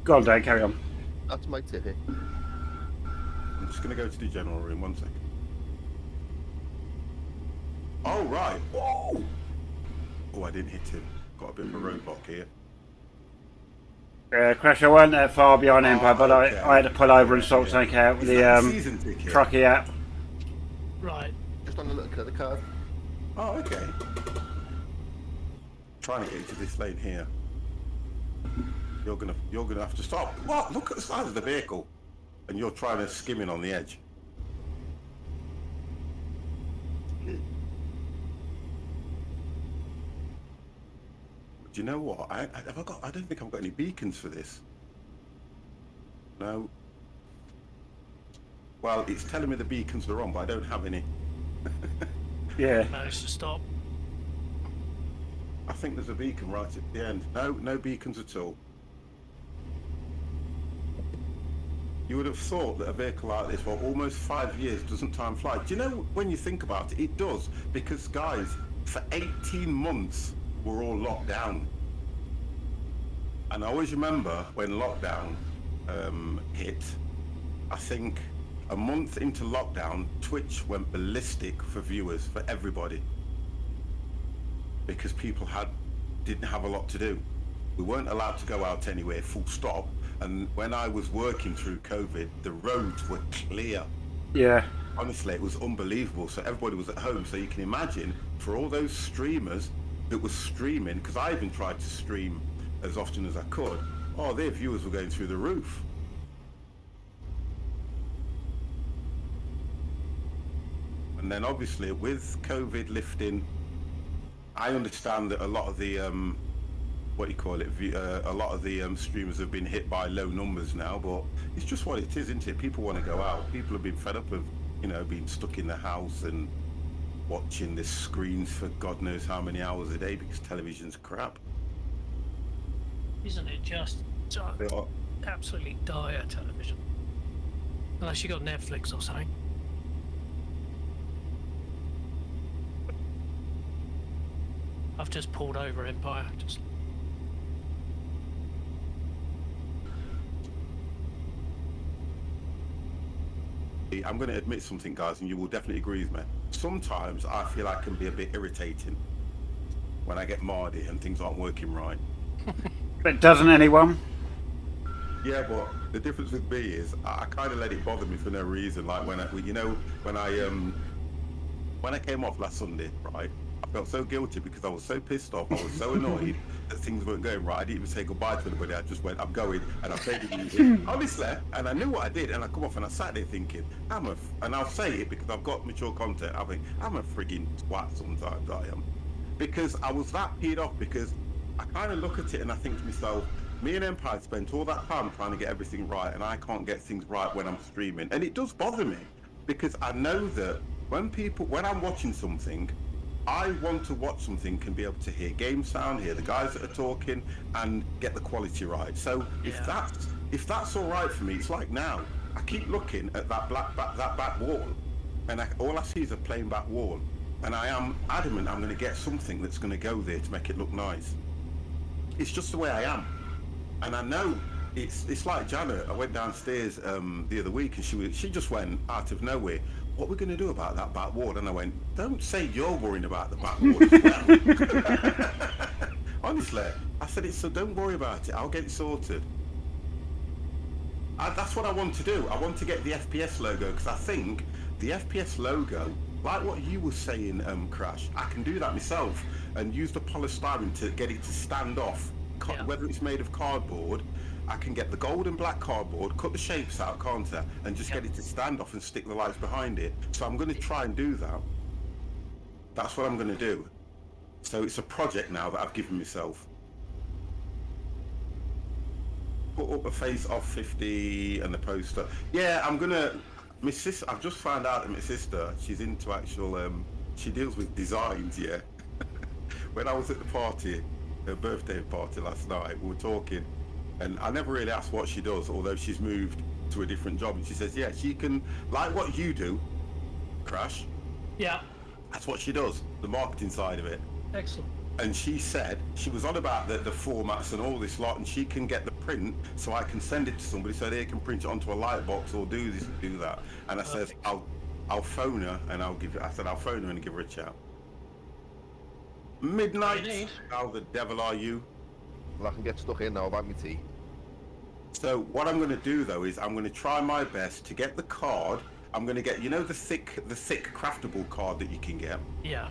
Go on, Dan, carry on. That's my tippy. I'm just going to go to the general room, 1 second. Oh, right. Whoa! Oh, I didn't hit him. Got a bit of a roadblock here. Crash, I weren't that far behind Empire, but okay. I had to pull over and sort something out with the season ticket? trucky app. Right. Just on a little credit card. Oh, okay. Trying to get into this lane here. You're gonna have to stop. What? Look at the size of the vehicle, and you're trying to skim in on the edge. Do you know what? I don't think I've got any beacons for this. No. Well, it's telling me the beacons are on, but I don't have any. Yeah. Managed to stop. I think there's a beacon right at the end. No beacons at all. you would have thought that a vehicle like this, for almost 5 years, doesn't time fly. Do you know, when you think about it, it does. Because, guys, for 18 months, we're all locked down. And I always remember when lockdown hit, I think a month into lockdown, Twitch went ballistic for viewers, for everybody. Because people didn't have a lot to do. We weren't allowed to go out anywhere, full stop. And when I was working through COVID, the roads were clear. Yeah. Honestly, it was unbelievable. So everybody was at home. So you can imagine, for all those streamers that were streaming, because I even tried to stream as often as I could, oh, their viewers were going through the roof. And then obviously with COVID lifting, I understand that a lot of the a lot of the streamers have been hit by low numbers now, but it's just what it is, isn't it? People want to go out. People have been fed up of, you know, being stuck in the house and watching the screens for God knows how many hours a day because television's crap. Isn't it just absolutely dire television? Unless you got Netflix or something. I've just pulled over Empire. I'm going to admit something, guys, and you will definitely agree with me. Sometimes I feel I can be a bit irritating when I get mardy and things aren't working right. But doesn't anyone? Yeah, but the difference with me is I kind of let it bother me for no reason. Like when I came off last Sunday, right? I felt so guilty because I was so pissed off. I was so annoyed that things weren't going right. I didn't even say goodbye to anybody. I just went, I'm going, and I played the music. Honestly, and I knew what I did, and I come off and I sat there thinking, and I'll say it because I've got mature content. I think I'm a frigging twat sometimes. I am, because I was that peed off because I kind of look at it and I think to myself, me and Empire spent all that time trying to get everything right, and I can't get things right when I'm streaming, and it does bother me because I know that when I'm watching something, I want to watch something and be able to hear game sound, hear the guys that are talking, and get the quality right. So if that's all right for me, it's like now I keep looking at that back wall, and all I see is a plain back wall, and I am adamant I'm going to get something that's going to go there to make it look nice. It's just the way I am, and I know it's like Janet. I went downstairs the other week, and she just went out of nowhere, what are we going to do about that back wall? And I went, don't say you're worrying about the back wall as well. Honestly, I said, so don't worry about it, I'll get it sorted. That's what I want to do. I want to get the FPS logo, because I think the FPS logo, like what you were saying, Crash, I can do that myself and use the polystyrene to get it to stand off. Whether it's made of cardboard, I can get the gold and black cardboard, cut the shapes out, can't I? And just get it to stand off and stick the lights behind it. So I'm going to try and do that. That's what I'm going to do. So it's a project now that I've given myself. Put up a face of 50 and the poster. Yeah, I'm going to... My sister, I've just found out that my sister, she's into actual... she deals with designs, yeah. When I was at the party, her birthday party last night, we were talking, and I never really asked what she does, although she's moved to a different job, and she says, yeah, she can, like what you do, Crash. Yeah. That's what she does, the marketing side of it. Excellent. And she said, she was on about the formats and all this lot, and she can get the print, so I can send it to somebody so they can print it onto a light box or do this, do that. And I says, I'll phone her, and I'll phone her and give her a chat. Midnight, how the devil are you? Well, I can get stuck in now about my tea. So what I'm going to do though is I'm going to try my best to get the card. I'm going to get, you know, the thick craftable card that you can get. Yeah.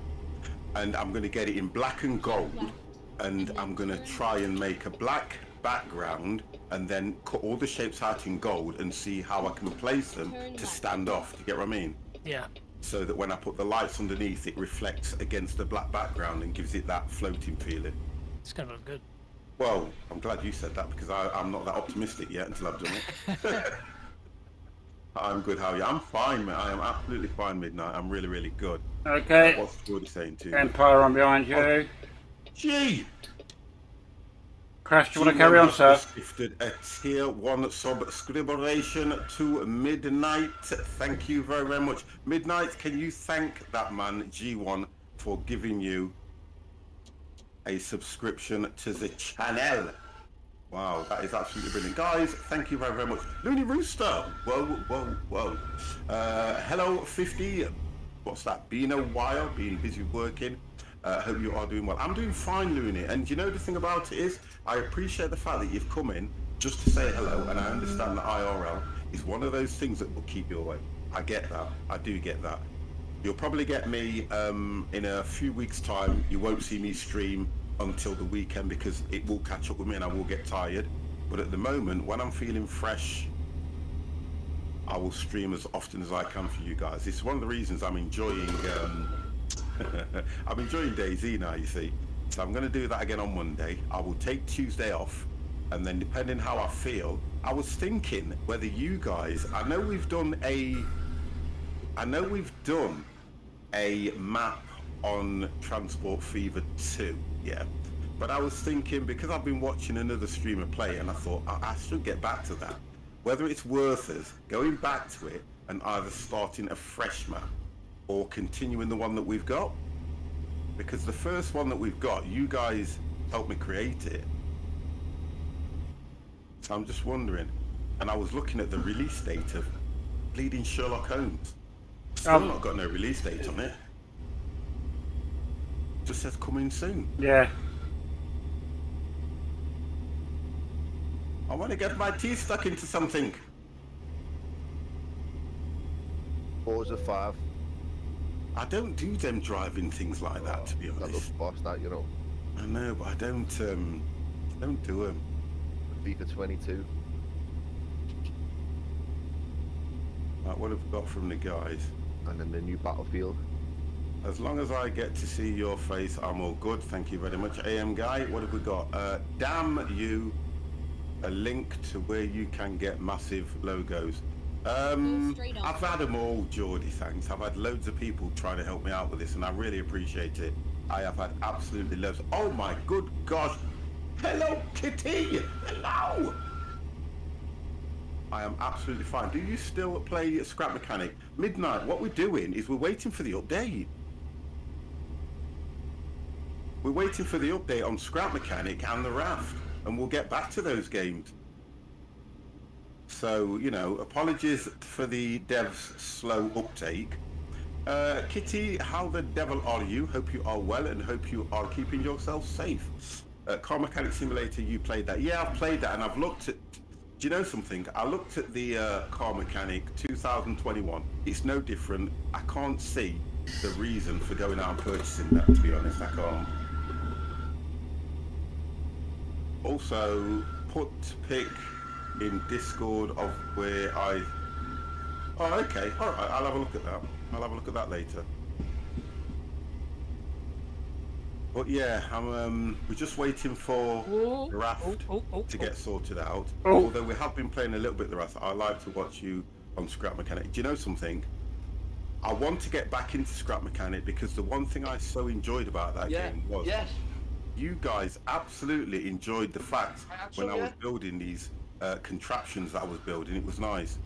And I'm going to get it in black and gold, and I'm going to try and make a black background and then cut all the shapes out in gold and see how I can place them to stand off. Do you get what I mean? Yeah. So that when I put the lights underneath, it reflects against the black background and gives it that floating feeling. It's going to look good. Well, I'm glad you said that, because I'm not that optimistic yet until I've done it. I'm good, how are you? I'm fine, mate. I am absolutely fine, Midnight. I'm really, really good. Okay. What's Jordy saying to you? Empire on behind you. Oh. Gee! Crash, do you want to carry on, sir? Just gifted a tier 1 subscription to Midnight. Thank you very, very much. Midnight, can you thank that man, G1, for giving you a subscription to the channel? Wow, that is absolutely brilliant. Guys, thank you very, very much. Looney Rooster, whoa, whoa, whoa. Hello, 50. What's that? Been a while, been busy working. Hope you are doing well. I'm doing fine, Looney. And you know the thing about it is, I appreciate the fact that you've come in just to say hello, and I understand that IRL is one of those things that will keep you away. I get that. I do get that. You'll probably get me in a few weeks' time. You won't see me stream until the weekend because it will catch up with me and I will get tired. But at the moment, when I'm feeling fresh, I will stream as often as I can for you guys. It's one of the reasons I'm enjoying I'm enjoying DayZ now, you see. So I'm going to do that again on Monday. I will take Tuesday off, and then depending how I feel, I was thinking whether you guys, I know we've done a map on Transport Fever 2, yeah. But I was thinking, because I've been watching another streamer play, and I thought I should get back to that. Whether it's worth us going back to it and either starting a fresh map or continuing the one that we've got. Because the first one that we've got, you guys helped me create it. So I'm just wondering. And I was looking at the release date of Bleeding Sherlock Holmes. Still not got no release date on it. Just says coming soon. Yeah. I want to get my teeth stuck into something. Forza 5. I don't do them driving things like that, to be honest. That looks boss, that, you know. I know, but I don't do them. FIFA 22. Like, what have we got from the guys? And then the new Battlefield. As long as I get to see your face, I'm all good. Thank you very much. AM Guy, what have we got? Damn you. A link to where you can get massive logos. I've had them all, Geordie, thanks. I've had loads of people trying to help me out with this, and I really appreciate it. I have had absolutely loads. Oh my good gosh. Hello, Kitty. Hello. I am absolutely fine. Do you still play Scrap Mechanic? Midnight, what we're doing is we're waiting for the update. We're waiting for the update on Scrap Mechanic and the Raft, and we'll get back to those games. So, you know, apologies for the devs' slow uptake. Kitty, how the devil are you? Hope you are well and hope you are keeping yourself safe. Car Mechanic Simulator, you played that? Yeah, I've played that, and I've looked at... Do you know something? I looked at the Car Mechanic 2021. It's no different. I can't see the reason for going out and purchasing that, to be honest. I can't. Also, put pic in Discord of where I... Oh, okay. All right. I'll have a look at that. I'll have a look at that later. But yeah, we're just waiting for the Raft to get sorted out. Although we have been playing a little bit of the Raft. I like to watch you on Scrap Mechanic. Do you know something? I want to get back into Scrap Mechanic because the one thing I so enjoyed about that game was you guys absolutely enjoyed the fact when I was building these contraptions that I was building. It was nice.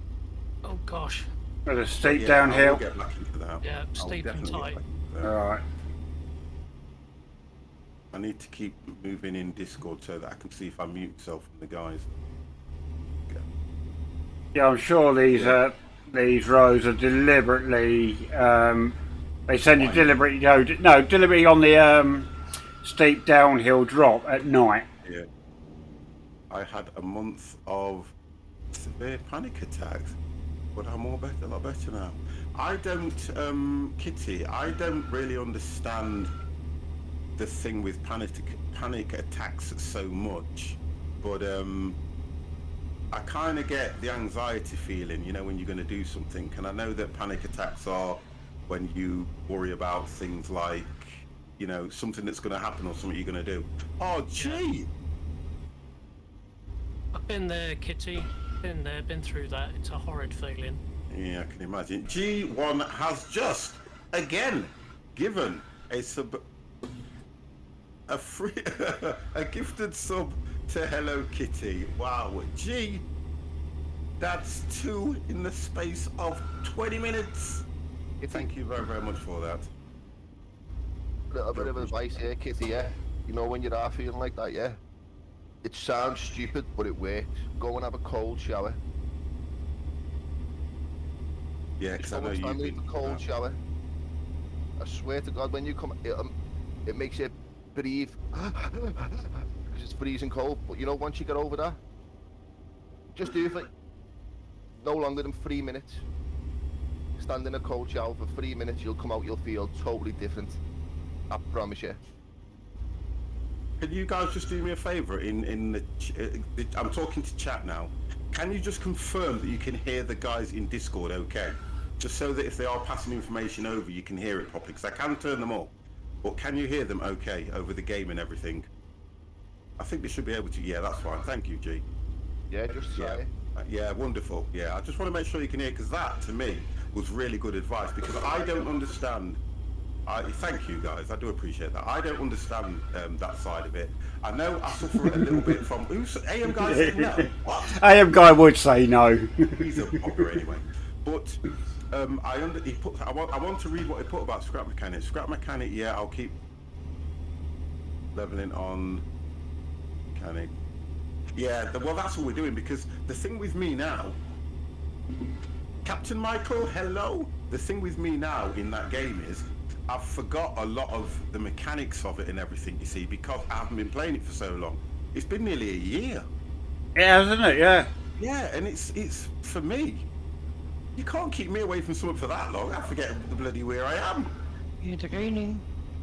Oh gosh. With a steep downhill. I'll get back into that. Yeah, steep and tight. Alright. I need to keep moving in Discord so that I can see if I mute myself from the guys. Okay. Yeah, I'm sure these rows are deliberately. They send you deliberately deliberately on the steep downhill drop at night. Yeah. I had a month of severe panic attacks, but I'm a lot better now. I don't, Kitty, I don't really understand the thing with panic attacks so much, but I kind of get the anxiety feeling, you know, when you're going to do something. And I know that panic attacks are when you worry about things like, you know, something that's going to happen or something you're going to do. Oh, gee! I've been there, Kitty. Been there, been through that. It's a horrid feeling. Yeah, I can imagine. G1 has just, again, given a gifted sub to Hello Kitty. Wow, gee, that's 2 in the space of 20 minutes. Thank you very, very much for that. A little bit of advice here, Kitty, yeah? You know when you are feeling like that, yeah? It sounds stupid, but it works. Go and have a cold shower. Yeah, because Just I go know and you've stand in been the cold shower. I swear to God, when you come, it makes you breathe. Because it's freezing cold. But you know, once you get over that, just do it for no longer than 3 minutes. Stand in a cold shower for 3 minutes, you'll come out, you'll feel totally different. I promise you. Can you guys just do me a favour? I'm talking to chat now. Can you just confirm that you can hear the guys in Discord okay? Just so that if they are passing information over, you can hear it properly. Because I can turn them up. But can you hear them okay over the game and everything? I think they should be able to. Yeah, that's fine. Thank you, G. Yeah, just try it. Yeah, wonderful. Yeah, I just want to make sure you can hear, because that, to me, was really good advice, because I don't understand. Thank you, guys. I do appreciate that. I don't understand that side of it. I know I suffer a little bit from... AM Guy said no? What? AM Guy would say no. He's a bugger anyway. But I want to read what he put about scrap mechanic. Scrap mechanic, yeah, I'll keep leveling on mechanic. Yeah, well, that's what we're doing, because the thing with me now, Captain Michael, hello. The thing with me now in that game is I've forgot a lot of the mechanics of it and everything, you see, because I haven't been playing it for so long. It's been nearly a year. Yeah, hasn't it? Yeah. Yeah, and it's for me. You can't keep me away from something for that long. I forget bloody where I am. It's raining.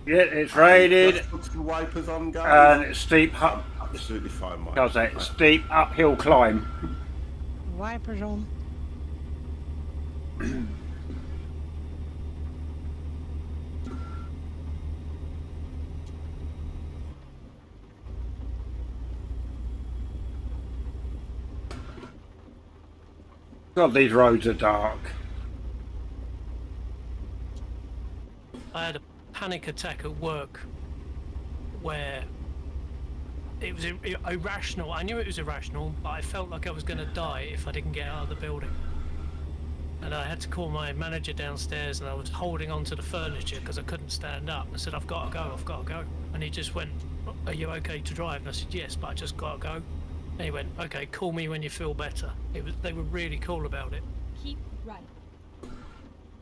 Yeah, it's raided. Just put some wipers on, guys. And it's steep up. Absolutely fine, Mike. How's that? Steep uphill climb. Wipers on. God, these roads are dark. I had a panic attack at work where it was irrational. I knew it was irrational, but I felt like I was going to die if I didn't get out of the building. And I had to call my manager downstairs, and I was holding on to the furniture because I couldn't stand up. I said, I've got to go, I've got to go. And he just went, are you okay to drive? And I said, yes, but I just got to go. And he went, okay, call me when you feel better. They were really cool about it. Keep running.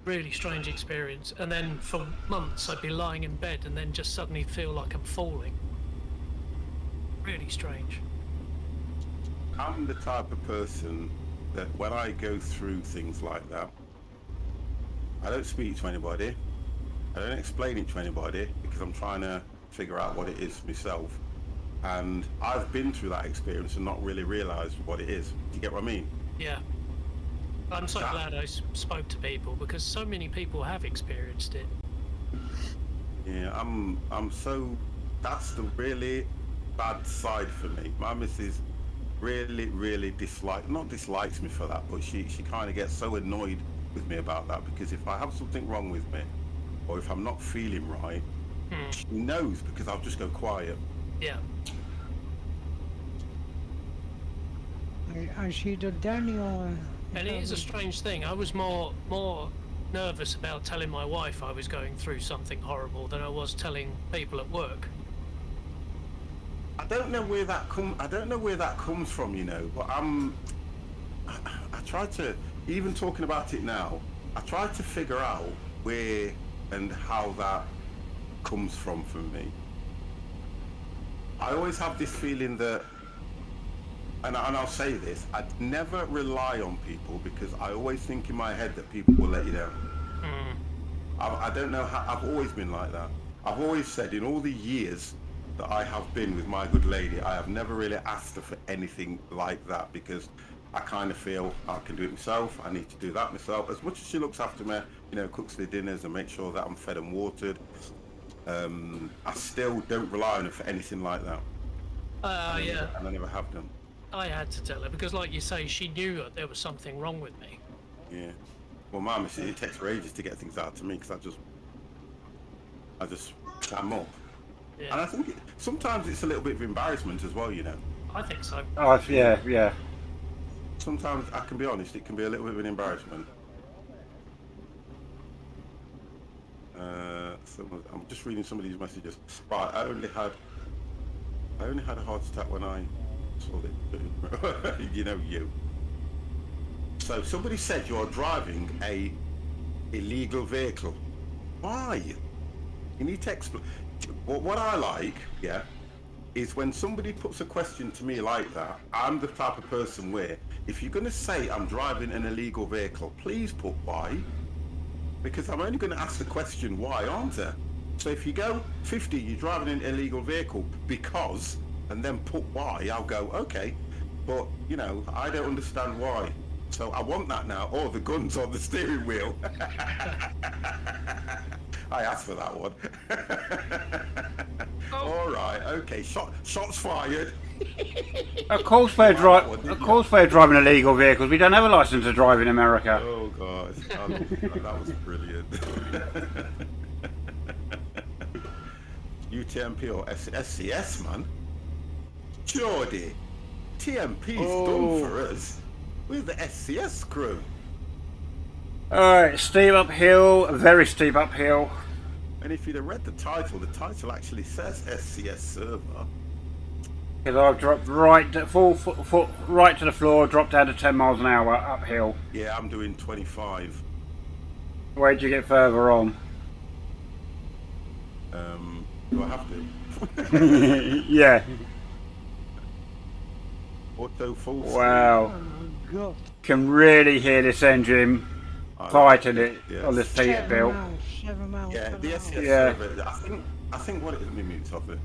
Really strange experience. And then for months I'd be lying in bed and then just suddenly feel like I'm falling. Really strange. I'm the type of person that when I go through things like that, I don't speak to anybody. I don't explain it to anybody, because I'm trying to figure out what it is myself. And I've been through that experience and not really realised what it is. Do you get what I mean? Yeah. I'm so glad I spoke to people, because so many people have experienced it. Yeah, I'm so... That's the really bad side for me. My missus really dislikes me for that, but she kind of gets so annoyed with me about that, because if I have something wrong with me, or if I'm not feeling right, she knows, because I'll just go quiet. Yeah. I see the Daniel. And it is a strange thing. I was more nervous about telling my wife I was going through something horrible than I was telling people at work. I don't know where that comes from, you know, but I try to, even talking about it now, I try to figure out where and how that comes from for me. I always have this feeling that, and I'll say this, I'd never rely on people, because I always think in my head that people will let you down. I don't know how, I've always been like that. I've always said in all the years that I have been with my good lady, I have never really asked her for anything like that, because I kind of feel I can do it myself. I need to do that myself. As much as she looks after me, you know, cooks the dinners and makes sure that I'm fed and watered, I still don't rely on her for anything like that. Yeah. And I never have done. I had to tell her, because like you say, she knew that there was something wrong with me. Yeah. Well, Mum, it takes her ages to get things out to me, because I just clam up. Yeah. And I think sometimes it's a little bit of embarrassment as well, you know. I think so. Oh, yeah, yeah. Sometimes, I can be honest, it can be a little bit of an embarrassment. I'm just reading some of these messages. Right, I only had a heart attack when I saw it. You know you. So somebody said you're driving a illegal vehicle. Why? You need to explain. What I like, yeah, is when somebody puts a question to me like that. I'm the type of person where if you're going to say I'm driving an illegal vehicle, please put why. Because I'm only going to ask the question why, aren't I? So if you go 50, you're driving an illegal vehicle because, and then put why, I'll go, okay. But, you know, I don't understand why. So I want that now. Oh, the gun's on the steering wheel. I asked for that one. All right, okay. Shots fired. Of course we're driving illegal vehicles. We don't have a license to drive in America. Oh God, that was brilliant. UTMP or SCS, man. Geordie, TMP's done for us. We're the SCS crew. Alright, steep uphill, very steep uphill. And if you'd have read the title actually says SCS server. Because I've dropped right to, full foot right to the floor, dropped down to 10 miles an hour uphill. Yeah, I'm doing 25. Where'd you get further on? Do I have to? Yeah. Auto full speed. Wow. Oh, God. Can really hear this engine fighting it yes. on this Peterbilt. 7 miles Yeah, per the hour. SCS Yeah. server. I think what it is. Let me mute off it.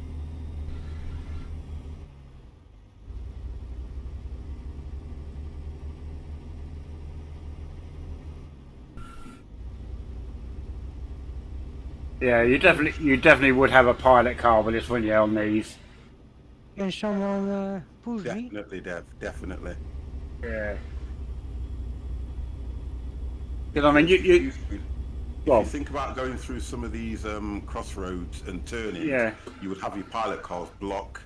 Yeah, you definitely would have a pilot car with this, wouldn't you, on these? Can someone push me? Definitely, Dev. Definitely. Yeah. Because I mean, If well, you think about going through some of these crossroads and turning, Yeah. you would have your pilot cars block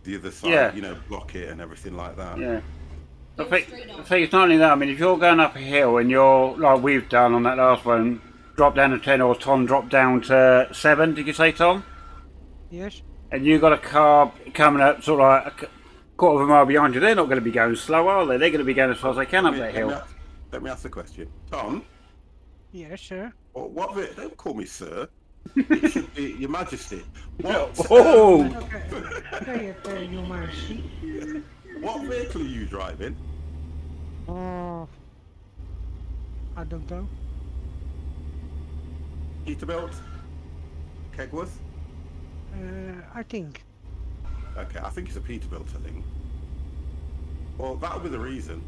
the other side, Yeah. you know, block it and everything like that. yeah. Go The straight on. thing is not only that. I mean, if you're going up a hill and you're like we've done on that last one, drop down to 10, or Tom dropped down to 7. Did you say, Tom? Yes. And you got a car coming up sort of like a quarter of a mile behind you. They're not going to be going slow, are they? They're going to be going as fast as they can up that hill. Let me ask the question. Tom, Yes, sir. don't call me sir. It should be Your Majesty. Oh! Okay. Okay, you might see. What vehicle are you driving? Oh, I don't know. Peterbilt? Kegworth? I think. Okay, I think it's a Peterbilt, I think. Well, that'll be the reason.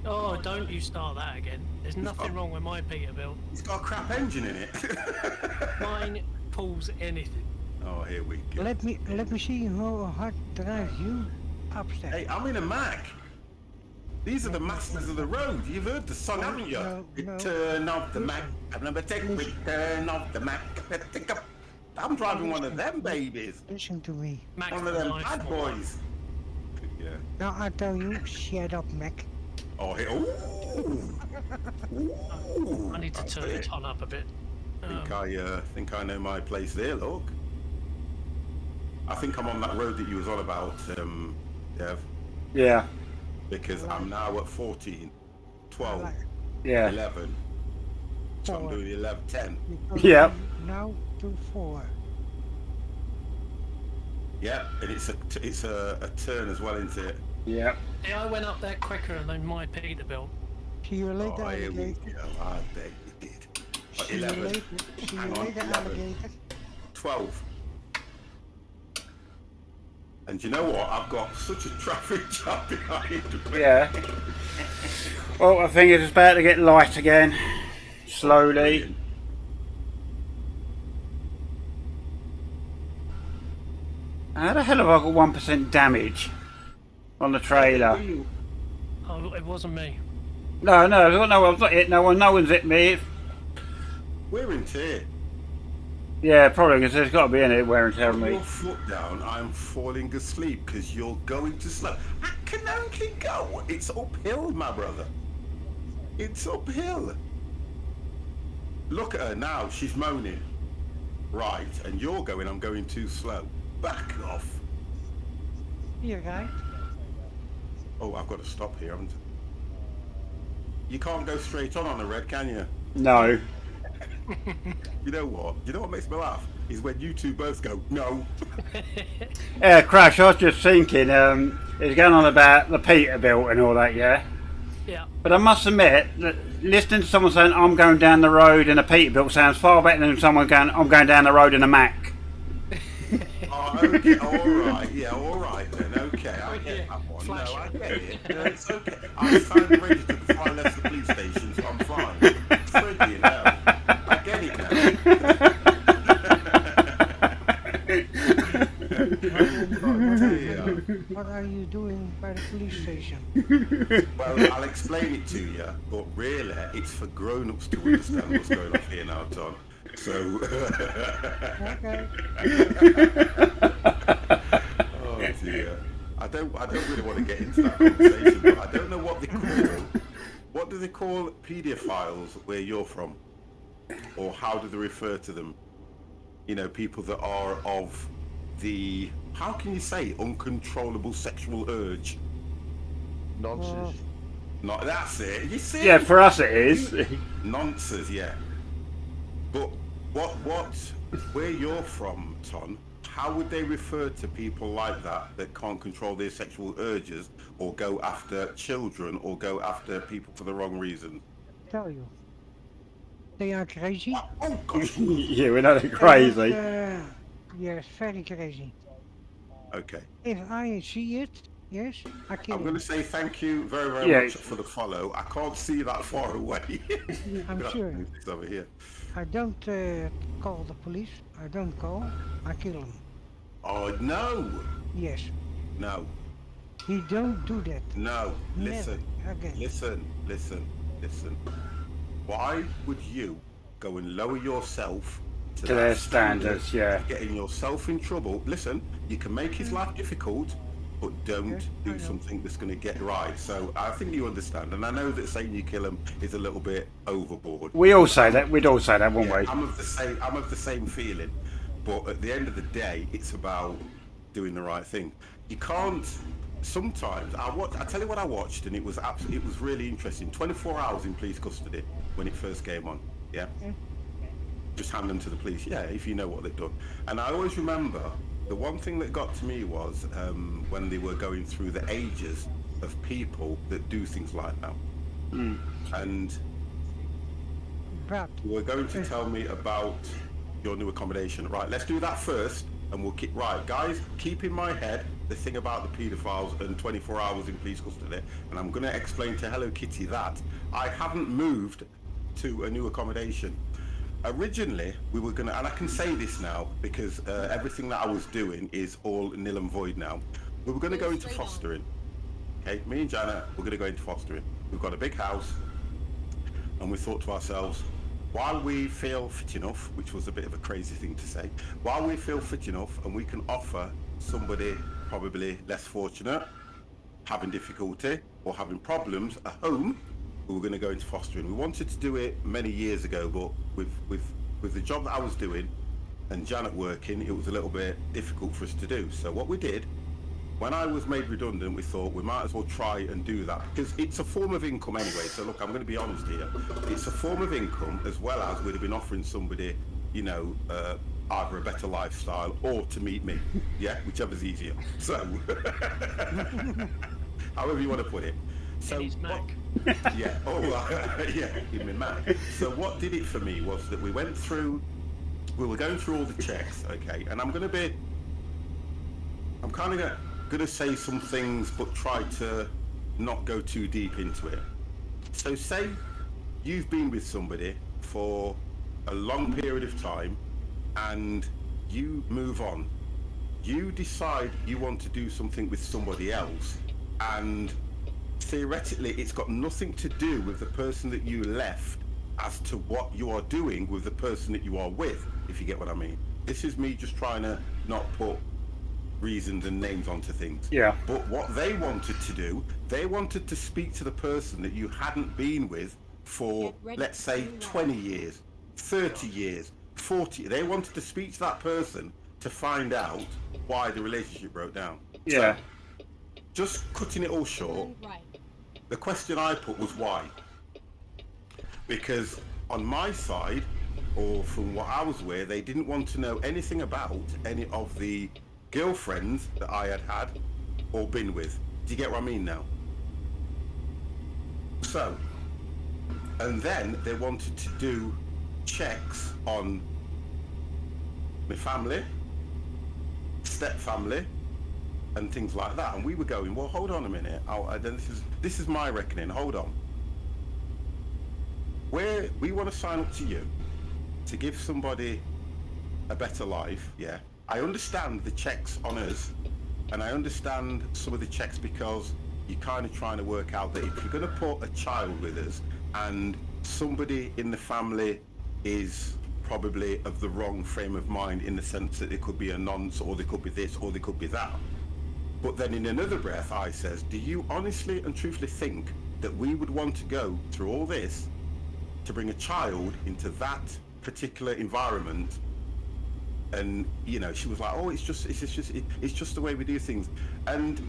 Oh, don't you start that again. There's nothing wrong with my Peterbilt. It's got a crap engine in it. Mine pulls anything. Oh, here we go. Let me see how hard drive you upstairs. Hey, I'm in a Mac. These are the masters of the road. You've heard the song, haven't you? No. Return of the Mac. Number 10, return of the Mac. I'm driving one of them babies. Listen to me. Mac One of them life. bad boys. Yeah. Now I tell you, shut up, Mac. Oh, hey, ooh. I need to turn the ton up a bit. I think I know my place there, look. I think I'm on that road that you was on about, Dev. Yeah, Because I'm now at 14, 12, Like, yeah, 11. So I'm doing 11, 10. because Yeah. Now to 4. Yeah, and it's a turn as well, isn't it? yeah. Yeah, I went up there quicker than my Peterbilt. See you later, Oh, here we alligator. go. I bet you did. See you 11, later. See you Hang on, later, 11. alligator. 12. And you know what? I've got such a traffic jam behind me. Yeah. Well, I think it's about to get light again. Slowly. Brilliant. How the hell have I got 1% damage on the trailer? Oh, it wasn't me. No, I've not hit no one. No one's hit me. We're in tier. Yeah, probably because there's got to be in it wear and tear on Put me. your foot down. I'm falling asleep because you're going to slow. I can only go. It's uphill, my brother. It's uphill. Look at her now. She's moaning. Right, and you're going. I'm going too slow. Back off. Here, guy. Oh, I've got to stop here, haven't I? You can't go straight on a red, can you? No. You know what? You know what makes me laugh? Is when you two both go, no. Yeah, Crash, I was just thinking, it's going on about the Peterbilt and all that, yeah? Yeah. But I must admit, that listening to someone saying, I'm going down the road in a Peterbilt sounds far better than someone going, I'm going down the road in a Mac. Oh, okay, alright, yeah, alright then, okay, I get that one. Flash. No, I get it. No, it's okay. I signed registered before I left the police station, so I'm fine. Freaking hell. I get it now. What are you doing by the police station? Well, I'll explain it to you, but really, it's for grown-ups to understand what's going on here now, Tom. So, Okay. oh dear, I don't really want to get into that conversation, but I don't know what they call. What do they call paedophiles where you're from, or how do they refer to them? You know, people that are of the, how can you say, uncontrollable sexual urge? Nonsense. Not that's it. You see? Yeah, for us it is. Nonsense, yeah. But where you're from, Ton, how would they refer to people like that can't control their sexual urges or go after children or go after people for the wrong reasons? Tell you. They are crazy. Oh gosh. Yeah, we're not crazy. Yes, very crazy. Okay. If I see it, yes, I kill I'm going him. to say thank you very, very Yeah. much for the follow. I can't see that far away. I'm sure. Move this over here. I don't call the police. I don't call. I kill him. Oh no, Yes. no, He don't do that. no. Never Listen, again. listen. Why would you go and lower yourself To that their standard, standards, yeah. getting yourself in trouble? Listen, you can make his life difficult, but don't Yes, I do know. something that's going to get right. So I think you understand, and I know that saying you kill him is a little bit overboard. We all say that. We'd all say that, wouldn't Yeah, we? I'm of the same feeling, but at the end of the day, it's about doing the right thing. You can't. Sometimes I tell you what I watched, and it was really interesting. 24 hours in police custody when it first came on. Yeah. Just hand them to the police. Yeah, if you know what they've done. And I always remember the one thing that got to me was when they were going through the ages of people that do things like that. And But you were going to tell me about your new accommodation. Right, let's do that first, and we'll keep... Right, guys, keep in my head the thing about the paedophiles and 24 hours in police custody, and I'm going to explain to Hello Kitty that I haven't moved to a new accommodation. Originally, we were going to... And I can say this now, because everything that I was doing is all nil and void now. We were going to go into fostering. Okay, me and Jana, we're going to go into fostering. We've got a big house, and we thought to ourselves, while we feel fit enough, which was a bit of a crazy thing to say, while we feel fit enough and we can offer somebody probably less fortunate, having difficulty or having problems, a home, we were going to go into fostering. We wanted to do it many years ago, but with the job that I was doing and Janet working, it was a little bit difficult for us to do. So what we did, when I was made redundant, we thought we might as well try and do that, because it's a form of income anyway. So look, I'm going to be honest here. It's a form of income, as well as we'd have been offering somebody, you know, either a better lifestyle or to meet me. Yeah, whichever's easier. So, however you want to put it. So, In his Mac. yeah, yeah, in my Mac. So what did it for me was that we were going through all the checks, okay, and I'm kind of going to say some things, but try to not go too deep into it. So say you've been with somebody for a long period of time and you move on. You decide you want to do something with somebody else, and theoretically it's got nothing to do with the person that you left as to what you are doing with the person that you are with, if you get what I mean. This is me just trying to not put reasons and names onto things. Yeah. But what they wanted to do, they wanted to speak to the person that you hadn't been with for, let's say, 20 years, 30 years, 40. They wanted to speak to that person to find out why the relationship broke down. Yeah. So, just cutting it all short, Turn right. the question I put was why? Because on my side, or from what I was aware, they didn't want to know anything about any of the girlfriends that I had or been with. Do you get what I mean now? So, and then they wanted to do checks on my family, step-family, and things like that. And we were going, well, hold on a minute. This is my reckoning. Hold on. We want to sign up to you to give somebody a better life. Yeah, I understand the checks on us, and I understand some of the checks because you're kind of trying to work out that if you're going to put a child with us and somebody in the family is probably of the wrong frame of mind, in the sense that it could be a nonce, or they could be this, or they could be that. But then in another breath, I says, do you honestly and truthfully think that we would want to go through all this to bring a child into that particular environment? And you know, she was like, oh, it's just the way we do things. And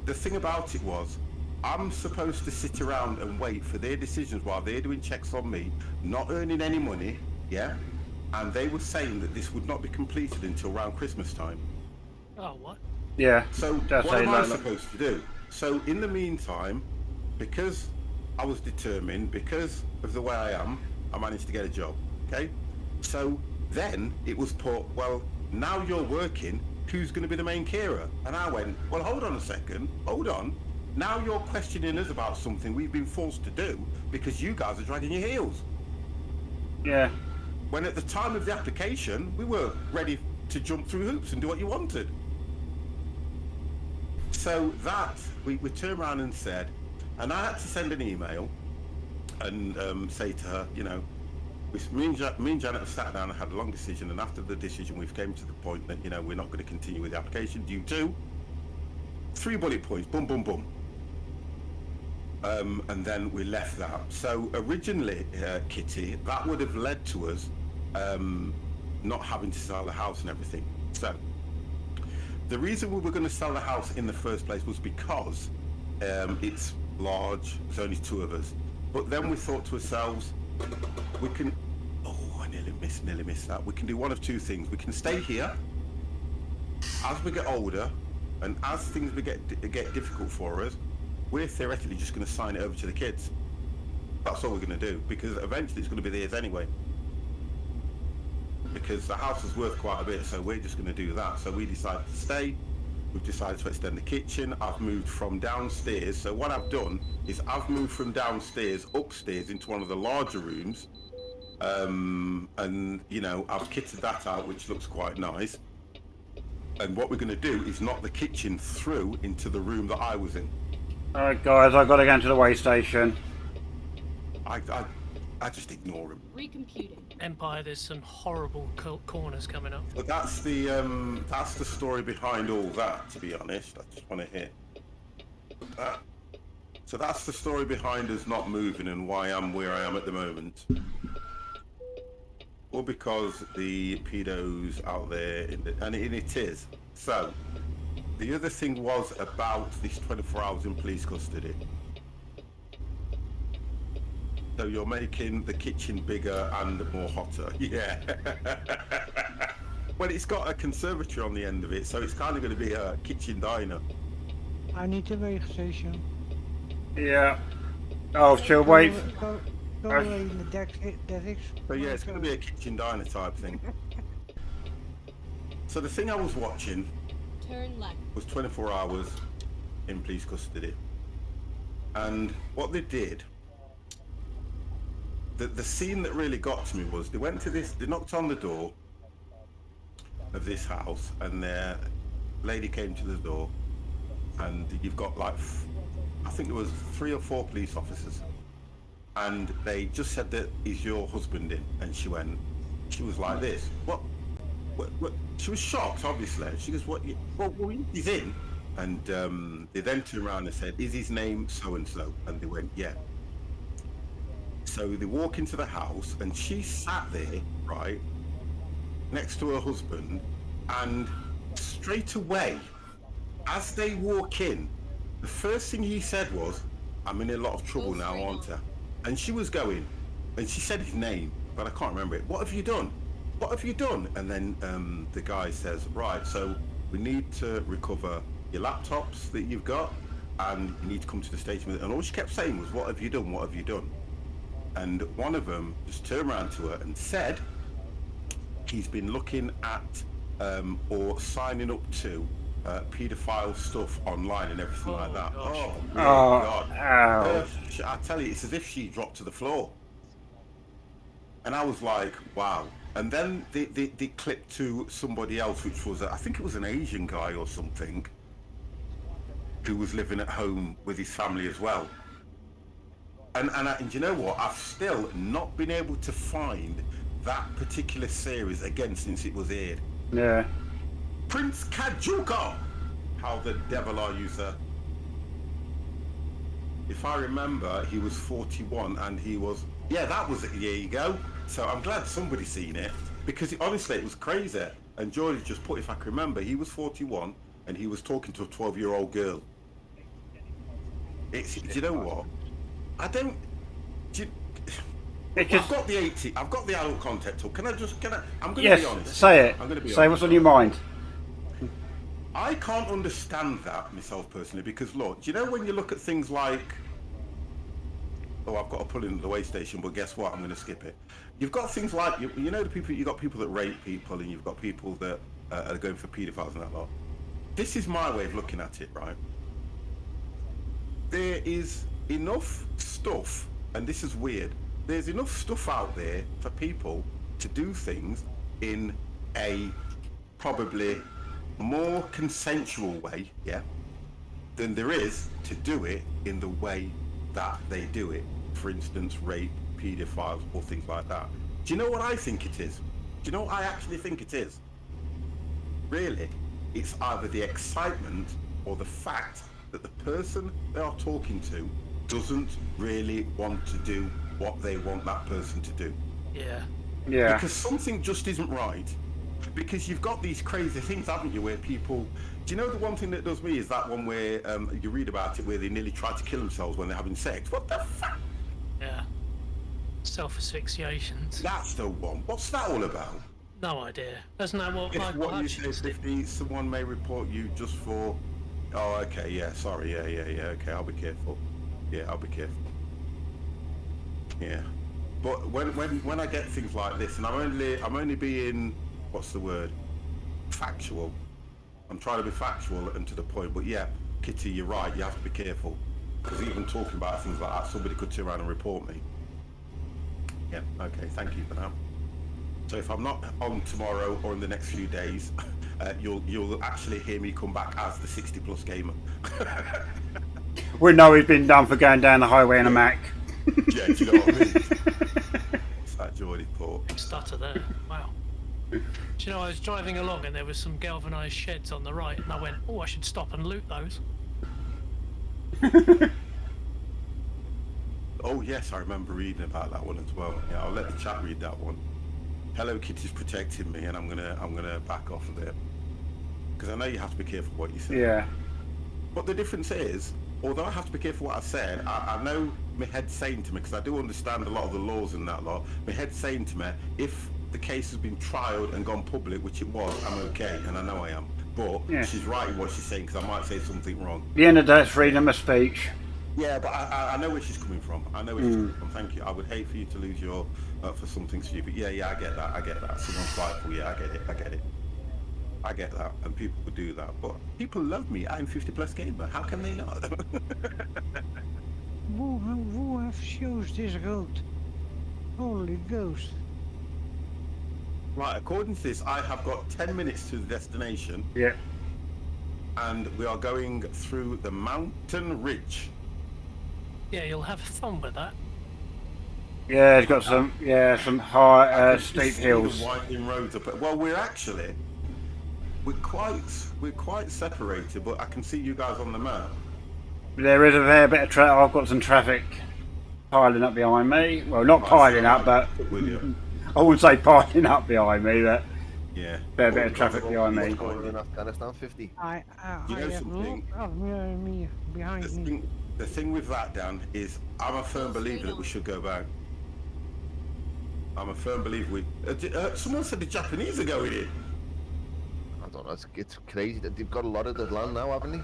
the thing about it was, I'm supposed to sit around and wait for their decisions while they're doing checks on me, not earning any money. Yeah, and they were saying that this would not be completed until around Christmas time. Oh, what? Yeah. So That's what am I like- supposed to do? So in the meantime, because I was determined, because of the way I am, I managed to get a job. Okay, so then it was put, well, now you're working, who's going to be the main carer? And I went, well, hold on a second, hold on. Now you're questioning us about something we've been forced to do because you guys are dragging your heels. Yeah. When at the time of the application, we were ready to jump through hoops and do what you wanted. So that, we turned around and said, and I had to send an email and say to her, you know, me and Janet have sat down and had a long decision, and after the decision we've came to the point that, you know, we're not going to continue with the application due to 3 bullet points, boom, boom, boom. And then we left that. So originally, Kitty, that would have led to us not having to sell the house and everything. So the reason we were going to sell the house in the first place was because it's large, there's only 2 of us. But then we thought to ourselves, we can, oh, I nearly missed that. We can do one of 2 things. We can stay here as we get older, and as things get difficult for us, we're theoretically just going to sign it over to the kids. That's all we're going to do, because eventually it's going to be theirs anyway. Because the house is worth quite a bit, so we're just going to do that. So we decided to stay. We've decided to extend the kitchen. I've moved from downstairs. So what I've done is I've moved from downstairs upstairs into one of the larger rooms. And, you know, I've kitted that out, which looks quite nice. And what we're going to do is knock the kitchen through into the room that I was in. Alright guys, I've got to go into the way station. I just ignore him. Recomputing. Empire, there's some horrible corners coming up. But that's the story behind all that, to be honest. I just want to hear that. So that's the story behind us not moving and why I'm where I am at the moment. Or because the pedos out there, and it is. So, the other thing was about this 24 hours in police custody. So you're making the kitchen bigger and more hotter. Yeah. Well, it's got a conservatory on the end of it, so it's kind of going to be a kitchen diner. I need the way station. Yeah. Oh, she'll wait. Go away in the deck. So yeah, it's going to be a kitchen diner type thing. So the thing I was watching Turn left. was 24 hours in police custody. And what they did, the scene that really got to me was they went to this, they knocked on the door of this house, and the lady came to the door, and you've got like, I think there was 3 or 4 police officers. and they just said that is your husband in, and she was like this. What? She was shocked, obviously. She goes, what? Well, he's in. And they then turned around and said, is his name so and so? And they went, yeah. So they walk into the house, and she sat there, right, next to her husband, and straight away, as they walk in, the first thing he said was, I'm in a lot of trouble now, aren't I? And she was going, and she said his name, but I can't remember it. What have you done? What have you done? And then the guy says, right, so we need to recover your laptops that you've got, and you need to come to the station with it. And all she kept saying was, what have you done? What have you done? And one of them just turned around to her and said, he's been looking at or signing up to paedophile stuff online and everything like that. Gosh. Oh, God. Ow. I tell you, it's as if she dropped to the floor. And I was like, wow. And then they clipped to somebody else, which was, I think it was an Asian guy or something, who was living at home with his family as well. And you know what? I've still not been able to find that particular series again since it was aired. Yeah. Prince Kajuka! How the devil are you, sir? If I remember, he was 41 and he was... Yeah, that was it. There you go. So I'm glad somebody's seen it, because honestly, it was crazy. And George just put, if I can remember, he was 41 and he was talking to a 12-year-old girl. Do you know what? I don't... I've got the 80. I've got the adult content talk. I'm going to be honest. Say it. I'm going to be Say honest. what's on your mind. I can't understand that myself personally, because look, do you know when you look at things like, oh, I've got to pull into the way station, but guess what? I'm going to skip it. You've got things like, you know, you've got people that rape people, and you've got people that are going for paedophiles and that lot. This is my way of looking at it, right? There is enough stuff, and this is weird, there's enough stuff out there for people to do things in a probably more consensual way, yeah, than there is to do it in the way that they do it. For instance, rape, paedophiles, or things like that. Do you know what I think it is? Do you know what I actually think it is? Really, it's either the excitement or the fact that the person they are talking to doesn't really want to do what they want that person to do. Yeah. Yeah. Because something just isn't right. Because you've got these crazy things, haven't you, where people... Do you know the one thing that does me is that one where you read about it, where they nearly try to kill themselves when they're having sex? What the fuck? Yeah. Self-asphyxiations. That's the one. What's that all about? No idea. Isn't that what If Michael what you say, Hutchins did? 50, someone may report you just for... Oh, okay, yeah, sorry, yeah, okay, I'll be careful. Yeah, I'll be careful. Yeah. But when I get things like this, and I'm only being, what's the word? Factual. I'm trying to be factual and to the point, but yeah, Kitty, you're right, you have to be careful. Because even talking about things like that, somebody could turn around and report me. Yeah, okay, thank you for that. So if I'm not on tomorrow or in the next few days, you'll actually hear me come back as the 60+ gamer. We know he's been done for going down the highway in a Mac. Yeah, do you know what I mean? It's that Geordie port. Stutter there. Wow. Do you know, I was driving along and there was some galvanised sheds on the right, and I went, oh, I should stop and loot those. Oh yes, I remember reading about that one as well. Yeah, I'll let the chat read that one. Hello Kitty's protecting me, and I'm gonna back off of it. Because I know you have to be careful what you say. Yeah. But the difference is, although I have to be careful what I said, I know my head's saying to me, because I do understand a lot of the laws and that lot, my head's saying to me, if the case has been trialed and gone public, which it was, I'm okay, and I know I am. But Yeah. she's right in what she's saying, because I might say something wrong. At the end of the day, it's freedom of speech. Yeah, but I know where she's coming from. I know where she's coming from. Thank you. I would hate for you to lose your for something stupid. Yeah, I get that. Someone's spiteful. Yeah, I get that. And people would do that. But people love me. I'm 50+ gamer. How can they not? Who have chose this road? Holy Ghost. Right, according to this, I have got 10 minutes to the destination. Yeah. And we are going through the mountain ridge. Yeah, you'll have fun with that. Yeah, it's got some high, I can steep just see hills. the winding roads up. Well, we're quite separated, but I can see you guys on the map. There is a fair bit of traffic. I've got some traffic piling up behind me. Well, not Right, so piling up, but with you. I wouldn't say piling up behind me, but Yeah. fair bit Well, of we've got traffic the behind What's me. going on in Afghanistan? 50. I You know have something? lots of me behind me. The thing with that, Dan, is I'm a firm Go believer straight that we on. should go back. I'm a firm believer we. Someone said the Japanese are going in. I don't know. It's crazy that they've got a lot of the land now, haven't they?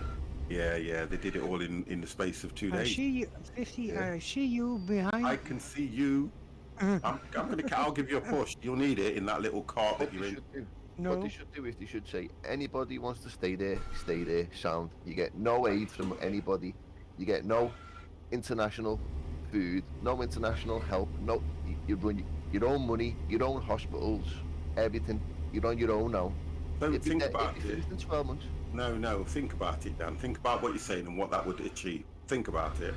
Yeah, they did it all in the space of 2 I days. see you, 50. Yeah. I see you behind. I can see you. I'll give you a push. You'll need it in that little cart that What you're they in. should do. What No. they should do is they should say anybody wants to stay there, stay there. Sound. You get no aid from anybody. You get no international food, no international help. No, you run your own money, your own hospitals, everything. You're on your own now. So It'd be, think it'd about be it. finished in 12 months. No, think about it, Dan. Think about what you're saying and what that would achieve. Think about it.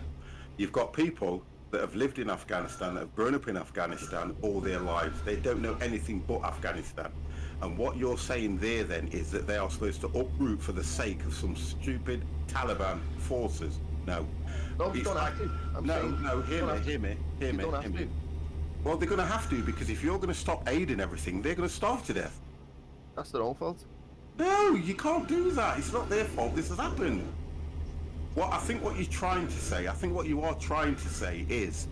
You've got people that have lived in Afghanistan, that have grown up in Afghanistan all their lives. They don't know anything but Afghanistan. And what you're saying there then is that they are supposed to uproot for the sake of some stupid Taliban forces. No. No, you It's don't like, have to. I'm saying. hear me. You don't have to. Well, they're going to have to, because if you're going to stop aiding everything, they're going to starve to death. That's their own fault. No, you can't do that. It's not their fault. This has happened. I think what you're trying to say, I think what you are trying to say is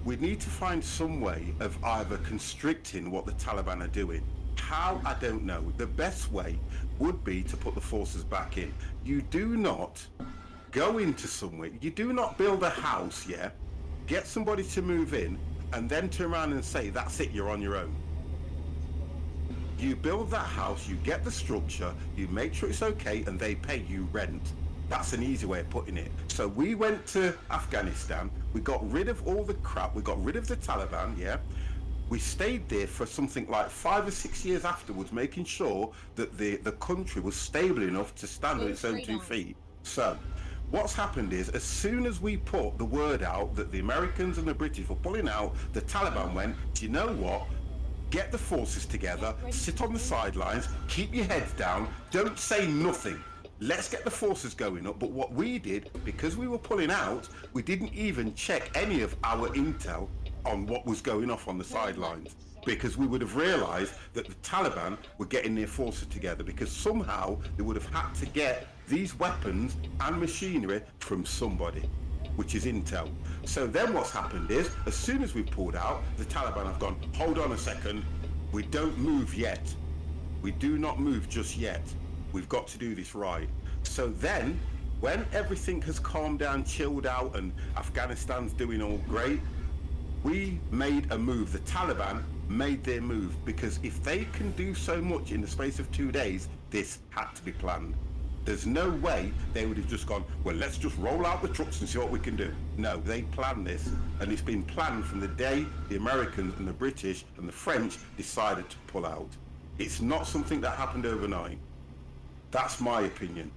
we need to find some way of either constricting what the Taliban are doing. How, I don't know. The best way would be to put the forces back in. You do not go into somewhere, you do not build a house, yeah, get somebody to move in, and then turn around and say, that's it, you're on your own. You build that house, you get the structure, you make sure it's okay, and they pay you rent. That's an easy way of putting it. So we went to Afghanistan, we got rid of all the crap, we got rid of the Taliban, yeah? We stayed there for something like 5 or 6 years afterwards, making sure that the country was stable enough to stand on its own 2 feet. So what's happened is, as soon as we put the word out that the Americans and the British were pulling out, the Taliban went, do you know what? Get the forces together, sit on the sidelines, keep your heads down, don't say nothing. Let's get the forces going up. But what we did, because we were pulling out, we didn't even check any of our intel on what was going off on the sidelines, because we would have realized that the Taliban were getting their forces together, because somehow they would have had to get these weapons and machinery from somebody, which is intel. So then what's happened is, as soon as we pulled out, the Taliban have gone, hold on a second, we don't move yet. We do not move just yet. We've got to do this right. So then, when everything has calmed down, chilled out, and Afghanistan's doing all great, we made a move. The Taliban made their move, because if they can do so much in the space of 2 days, this had to be planned. There's no way they would have just gone, well, let's just roll out the trucks and see what we can do. No, they planned this, and it's been planned from the day the Americans and the British and the French decided to pull out. It's not something that happened overnight. That's my opinion.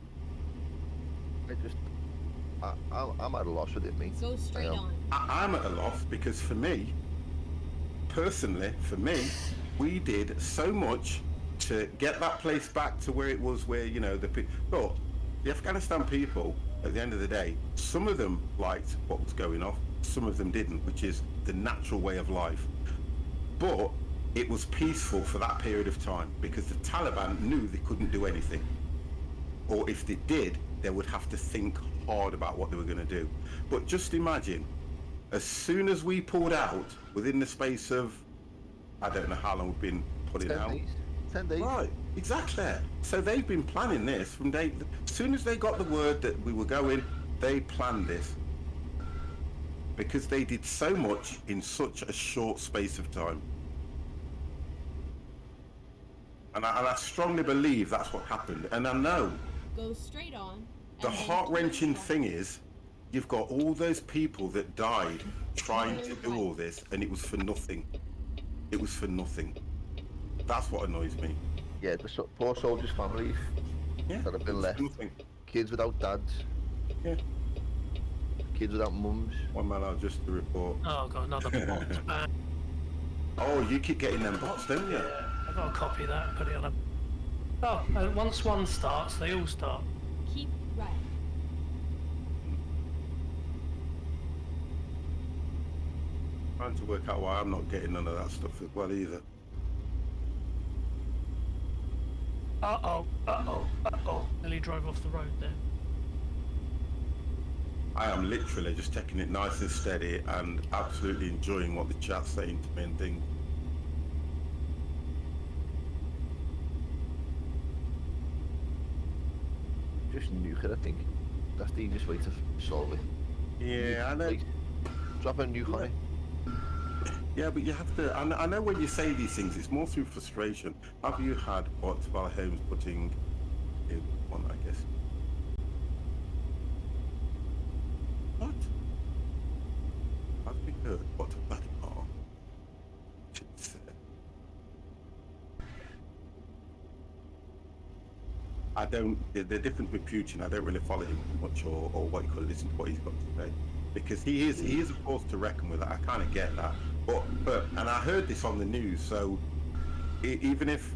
I'm at a loss with it, mate. Go straight on. I'm at a loss, because for me, personally, we did so much to get that place back to where it was, where, you know, look, the Afghanistan people, at the end of the day, some of them liked what was going off, some of them didn't, which is the natural way of life. But it was peaceful for that period of time, because the Taliban knew they couldn't do anything. Or if they did, they would have to think hard about what they were going to do. But just imagine, as soon as we pulled out, within the space of, I don't know how long we've been putting 10 out. days. 10 days. Right, exactly. So they've been planning this from day. As soon as they got the word that we were going, they planned this, because they did so much in such a short space of time. And I strongly believe that's what happened. And I know Go straight on. the and then heart-wrenching turn left. thing is, you've got all those people that died trying to do all this, and it was for nothing. It was for nothing. That's what annoys me. Yeah, the poor soldiers' families Yeah, that have been it was left. nothing. Kids without dads. Yeah. kids without mums. One man out just to report. Oh, I've got another bot. Oh, you keep getting them bots, don't you? Yeah, I've got to copy that and put it on a... Oh, and once one starts, they all start. Keep right. Trying to work out why I'm not getting none of that stuff as well either. Uh-oh, uh-oh, uh-oh. Nearly drove off the road there. I am literally just taking it nice and steady and absolutely enjoying what the chat's saying to me and things. Just nuke it, I think. That's the easiest way to solve it. Yeah, I know. Like, drop a nuke on it. Yeah, but you have to. I know when you say these things, it's more through frustration. Have you had what Valheim's putting in one? I guess. What? Have we heard what that are? I don't. The difference with Putin, I don't really follow him much, or what you call listen to what he's got to say, because he is a force to reckon with. I kind of get that. But and I heard this on the news, so even if,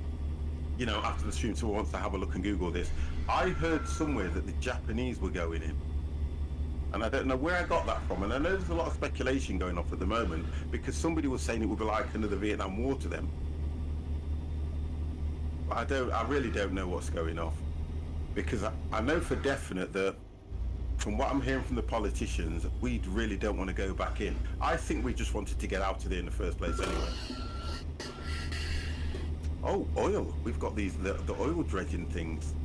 you know, after the stream someone wants to have a look and Google this, I heard somewhere that the Japanese were going in. And I don't know where I got that from, and I know there's a lot of speculation going off at the moment, because somebody was saying it would be like another Vietnam War to them. But I really don't know what's going off, because I know for definite that from what I'm hearing from the politicians, we really don't want to go back in. I think we just wanted to get out of there in the first place anyway. Oh, oil. We've got the oil dredging things.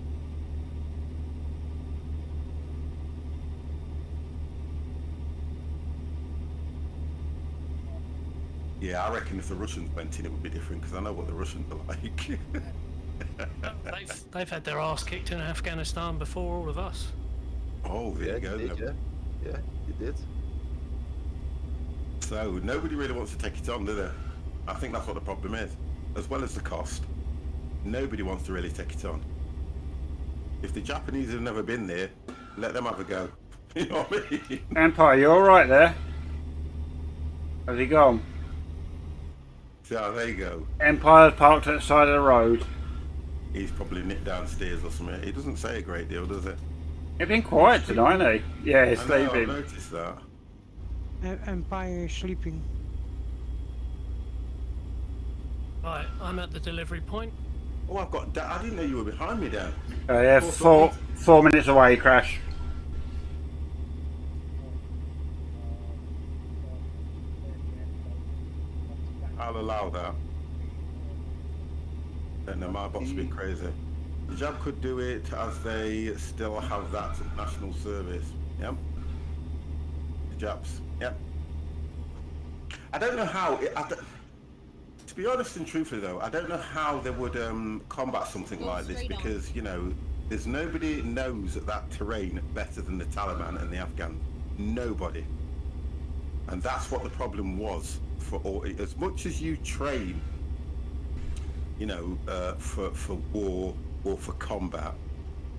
Yeah, I reckon if the Russians went in, it would be different, because I know what the Russians are like. They've had their arse kicked in Afghanistan before all of us. Oh, there you go. Did, yeah, you did. So nobody really wants to take it on, do they? I think that's what the problem is, as well as the cost. Nobody wants to really take it on. If the Japanese have never been there, let them have a go. You know what I mean? Empire, you all right there? Has he gone? So there you go. Empire's parked at the side of the road. He's probably nipped downstairs or something. He doesn't say a great deal, does he? He's been quiet tonight, hasn't he? Yeah, he's I know, I've sleeping. noticed that. Empire is sleeping. Right, I'm at the delivery point. Oh, I've got. I didn't know you were behind me, Dan. Yeah, 4 minutes away, Crash. I'll allow that. Don't know, my boss being crazy. The Jab could do it as they still have that national service. Yep. The Jabs. Yep. I don't know how. To be honest and truthfully, though, I don't know how they would combat something like this, because, you know, there's nobody knows that terrain better than the Taliban and the Afghans. Nobody. And that's what the problem was for all. As much as you train, you know, for war or for combat,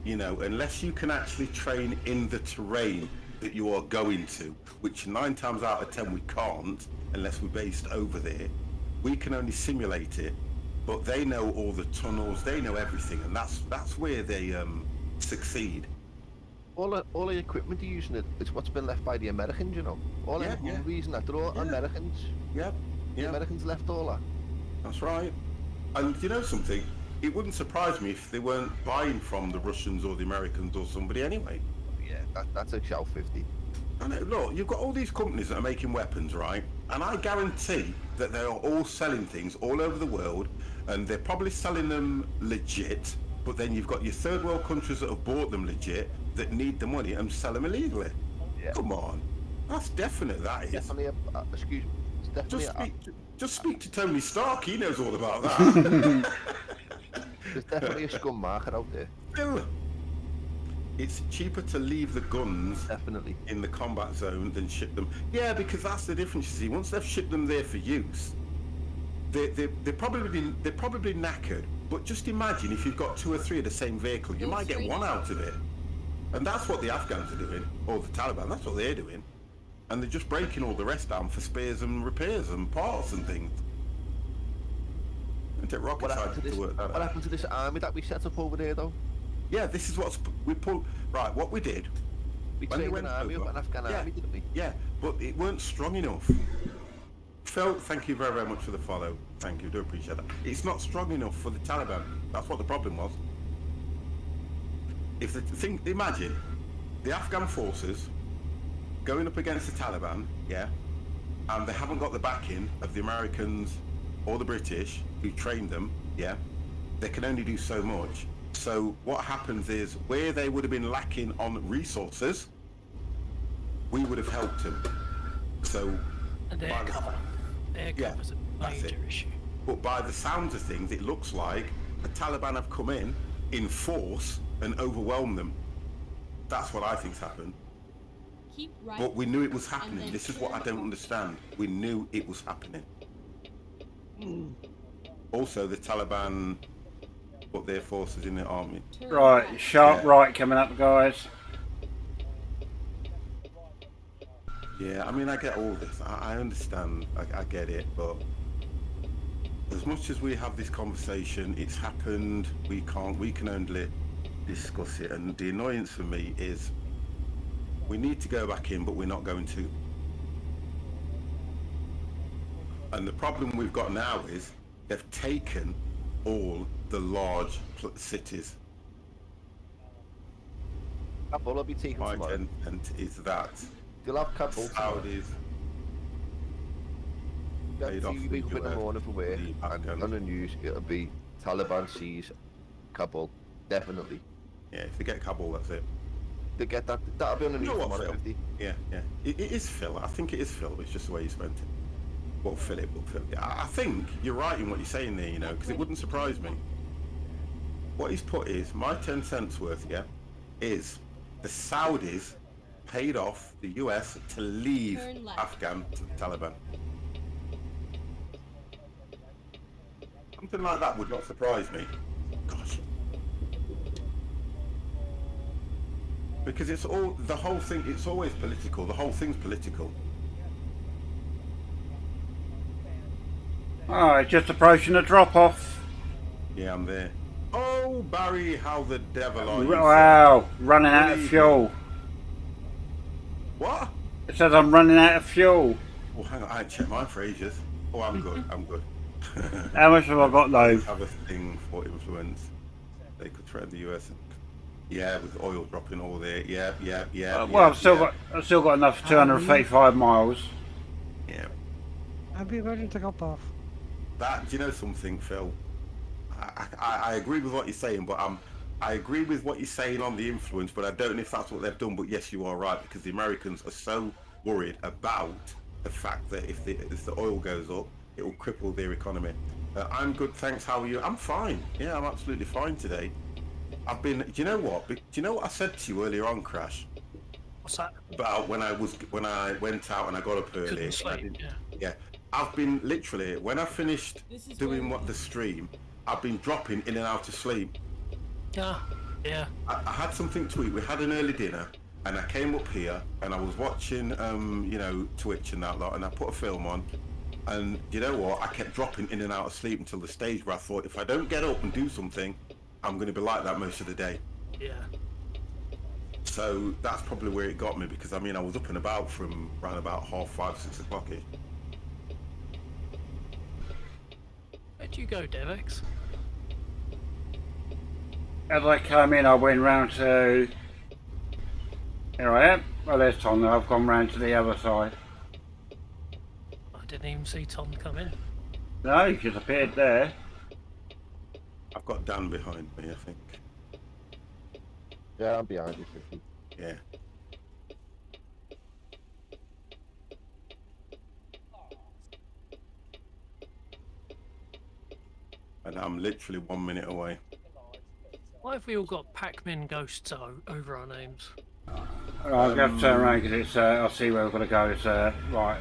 you know, unless you can actually train in the terrain that you are going to, which 9 times out of 10 we can't, unless we're based over there. We can only simulate it, but they know all the tunnels, they know everything, and that's where they succeed. All the equipment they're using is what's been left by the Americans, you know. All the reason that they're all Americans. Yep. The Americans left all that. That's right. And you know something? It wouldn't surprise me if they weren't buying from the Russians or the Americans or somebody anyway. Yeah, that's a shout 50. I know, look, you've got all these companies that are making weapons, right? And I guarantee that they are all selling things all over the world, and they're probably selling them legit, but then you've got your third world countries that have bought them legit, that need the money and sell them illegally. Yeah. Come on. That's definite, that is. Definitely excuse me. It's definitely just speak to Tony Stark, he knows all about that. There's definitely a scum market out there. Still, it's cheaper to leave the guns definitely in the combat zone than ship them. Yeah, because that's the difference, you see. Once they've shipped them there for use, they're probably knackered. But just imagine if you've got 2 or 3 of the same vehicle, you might get one out of it. And that's what the Afghans are doing, or the Taliban, that's what they're doing. and they're just breaking all the rest down for spares and repairs and parts and things. And take rocket What happened to scientists this? to work that What out. happened to this army that we set up over there, though? Yeah, this is what's we pulled. Right, what we did. We When they trained an went army over- up, an Afghan yeah. army, didn't we? Yeah, but it weren't strong enough. Phil, thank you very, very much for the follow. Thank you, do appreciate that. It's not strong enough for the Taliban. That's what the problem was. If the thing, imagine the Afghan forces going up against the Taliban, yeah, and they haven't got the backing of the Americans or the British who trained them, yeah, they can only do so much. So what happens is, where they would have been lacking on resources, we would have helped them. So, And air by the- cover. Air Yeah, cover's a that's major it. issue. but by the sounds of things, it looks like the Taliban have come in force and overwhelmed them. That's what I think's happened. Keep right. But we knew it was and happening. then This is what I turn don't left. understand. We knew it was happening. Also, the Taliban put their forces in the army. Turn Right, right. sharp Yeah. right coming up, guys. Yeah, I mean, I get all this. I understand. I get it. But as much as we have this conversation, it's happened. We can only discuss it. And the annoyance for me is we need to go back in, but we're not going to. And the problem we've got now is they've taken all the large cities. Kabul will be taken My tomorrow. intent is that You'll have Kabul tomorrow. Saudis You paid see, off you the wake up in the US, morning for work, the and Afghans. on the news it'll be Taliban seize Kabul. Definitely. Yeah, if they get Kabul, that's it. They get that. That'll be on the You news know what, tomorrow. Phil? 50. Yeah. It is Phil. I think it is Phil. It's just the way you spent it. Well, Philip. Yeah, I think you're right in what you're saying there, you know, because it wouldn't surprise me. What he's put is, my 10 cents worth, yeah, is the Saudis paid off the US to leave Turn left. Afghan to the Taliban. Something like that would not surprise me. Gosh. Because it's all, the whole thing, it's always political. The whole thing's political. Alright, just approaching the drop off. Yeah, I'm there. Oh, Barry, how the devil are you? sir? Wow, running out of Believe fuel. What? It says I'm running out of fuel. Oh, hang on, I ain't checked mine for ages. Oh, I'm good, I'm good. How much have I got though? Have a thing for influence. They could threaten the US. Yeah, with oil dropping all there. Yeah. Well, I've still got enough 235 miles. Yeah. I'll be ready to hop off. That, do you know something, Phil? I agree with what you're saying, but I agree with what you're saying on the influence, but I don't know if that's what they've done. But yes, you are right, because the Americans are so worried about the fact that if the oil goes up, it will cripple their economy. I'm good, thanks. How are you? I'm fine. Yeah, I'm absolutely fine today. I've been. Do you know what? Do you know what I said to you earlier on, Crash? What's that? About when I went out and I got up early. Couldn't and I sleep. didn't- Yeah. Yeah, I've been literally, when I finished This is doing where- what the stream, I've been dropping in and out of sleep. Yeah. I had something to eat. We had an early dinner, and I came up here and I was watching, you know, Twitch and that lot, and I put a film on. And you know what? I kept dropping in and out of sleep until the stage where I thought, if I don't get up and do something, I'm going to be like that most of the day. Yeah. So that's probably where it got me, because I mean, I was up and about from around about 5:30, 6 o'clock. Where'd you go, Devex? As I come in, I went round to. Here I am. Well, there's Tom now. I've gone round to the other side. I didn't even see Tom come in. No, he just appeared there. I've got Dan behind me, I think. Yeah, I'm behind you, 50. Yeah. And I'm literally 1 minute away. Why have we all got Pac-Man ghosts over our names? I'll have to turn around because it's. I'll see where we're going to go. It's right.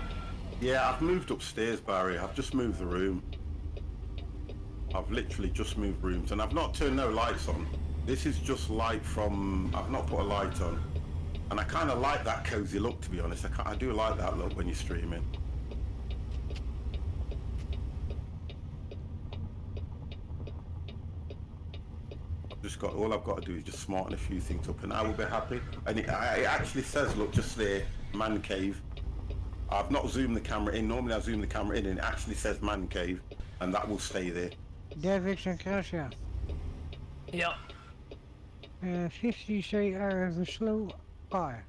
Yeah, I've moved upstairs, Barry. I've just moved the room. I've literally just moved rooms, and I've not turned no lights on. This is just light from. I've not put a light on. And I kind of like that cozy look, to be honest. I do like that look when you're streaming. All I've got to do is just smarten a few things up, and I will be happy. And it actually says, look, just there, man cave. I've not zoomed the camera in. Normally I zoom the camera in, and it actually says man cave, and that will stay there. David and Kasia. Yeah, 50 say I have a slow car.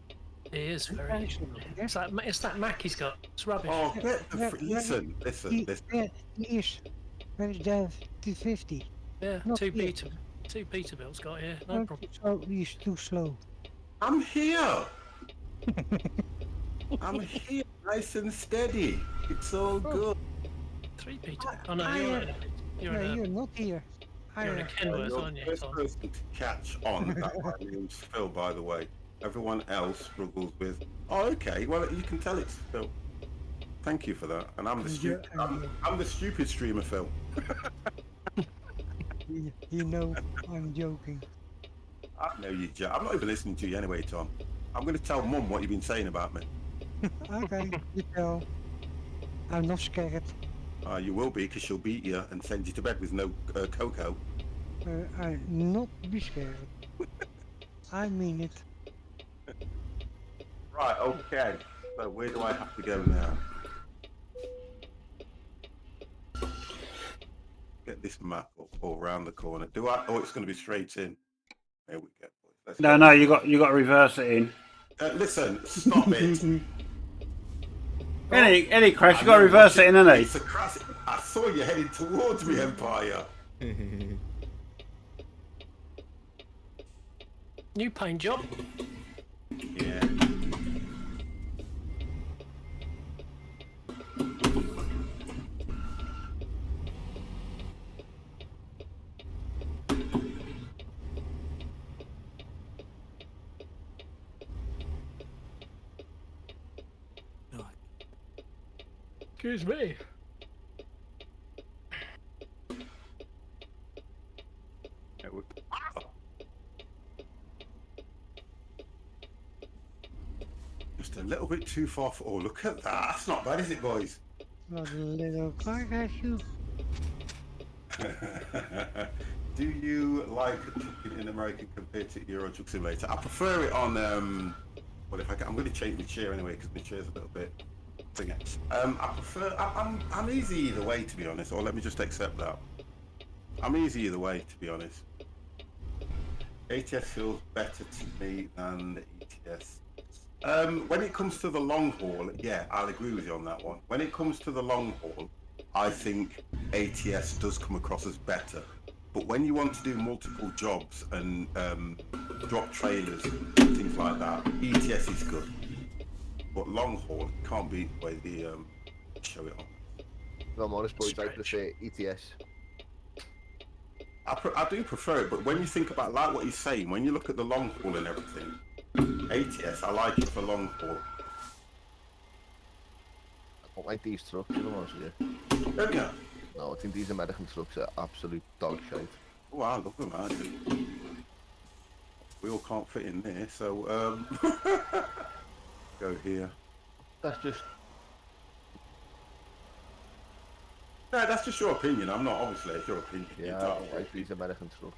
it is very. Excellent, yeah? It's that Mac he's got. It's rubbish. Oh, get the listen. Yeah, he is. That is the 50. Yeah, not two yet. Peterbilt's got here. No Not problem. so he's too slow. I'm here. I'm here, nice and steady. It's all good. Three Peter. Oh no, you're Not here. in a Kenworth, You're aren't the you? first Tom? person to catch on that my name's Phil, by the way. Everyone else struggles with, oh, okay, well, you can tell it's Phil. Thank you for that. And I'm the stupid, I'm the stupid streamer, Phil. You know, I'm joking. I know you, I'm not even listening to you anyway, Tom. I'm going to tell Mum what you've been saying about me. Okay, you tell. I'm not scared. You will be, because she'll beat you and send you to bed with no cocoa. I not be scared. I mean it. Right, okay. So where do I have to go now? Get this map up or round the corner. Do I? Oh, it's going to be straight in. There we go. Let's No, go. no, you got to reverse it in. Listen, stop it. Any crash, you got to reverse it in, innit? It's a crash. I saw you heading towards me, Empire. New paint job. Yeah. Excuse me. Just a little bit too far for. Oh, look at that. That's not bad, is it, boys? Not a little car has you. Do you like trucking in America compared to Euro Truck Simulator? I prefer it on. Well, if I'm going to change my chair anyway because my chair's a little bit. I prefer. I'm easy either way, to be honest. Or let me just accept that. I'm easy either way, to be honest. ATS feels better to me than the ETS. When it comes to the long haul, yeah, I'll agree with you on that one. When it comes to the long haul, I think ATS does come across as better. But when you want to do multiple jobs and drop trailers and things like that, ETS is good. But long haul can't be the way they show it on. If I'm honest, boys, I prefer ETS. I do prefer it, but when you think about like what he's saying, when you look at the long haul and everything, ATS, I like it for long haul. I don't like these trucks, if I'm honest with you. Don't you? No, I think these American trucks are absolute dog shit. Oh, I love them, I do. We all can't fit in there, so go here. That's just... No, that's just your opinion. I'm not, obviously, it's your opinion. Yeah, I don't like these American trucks.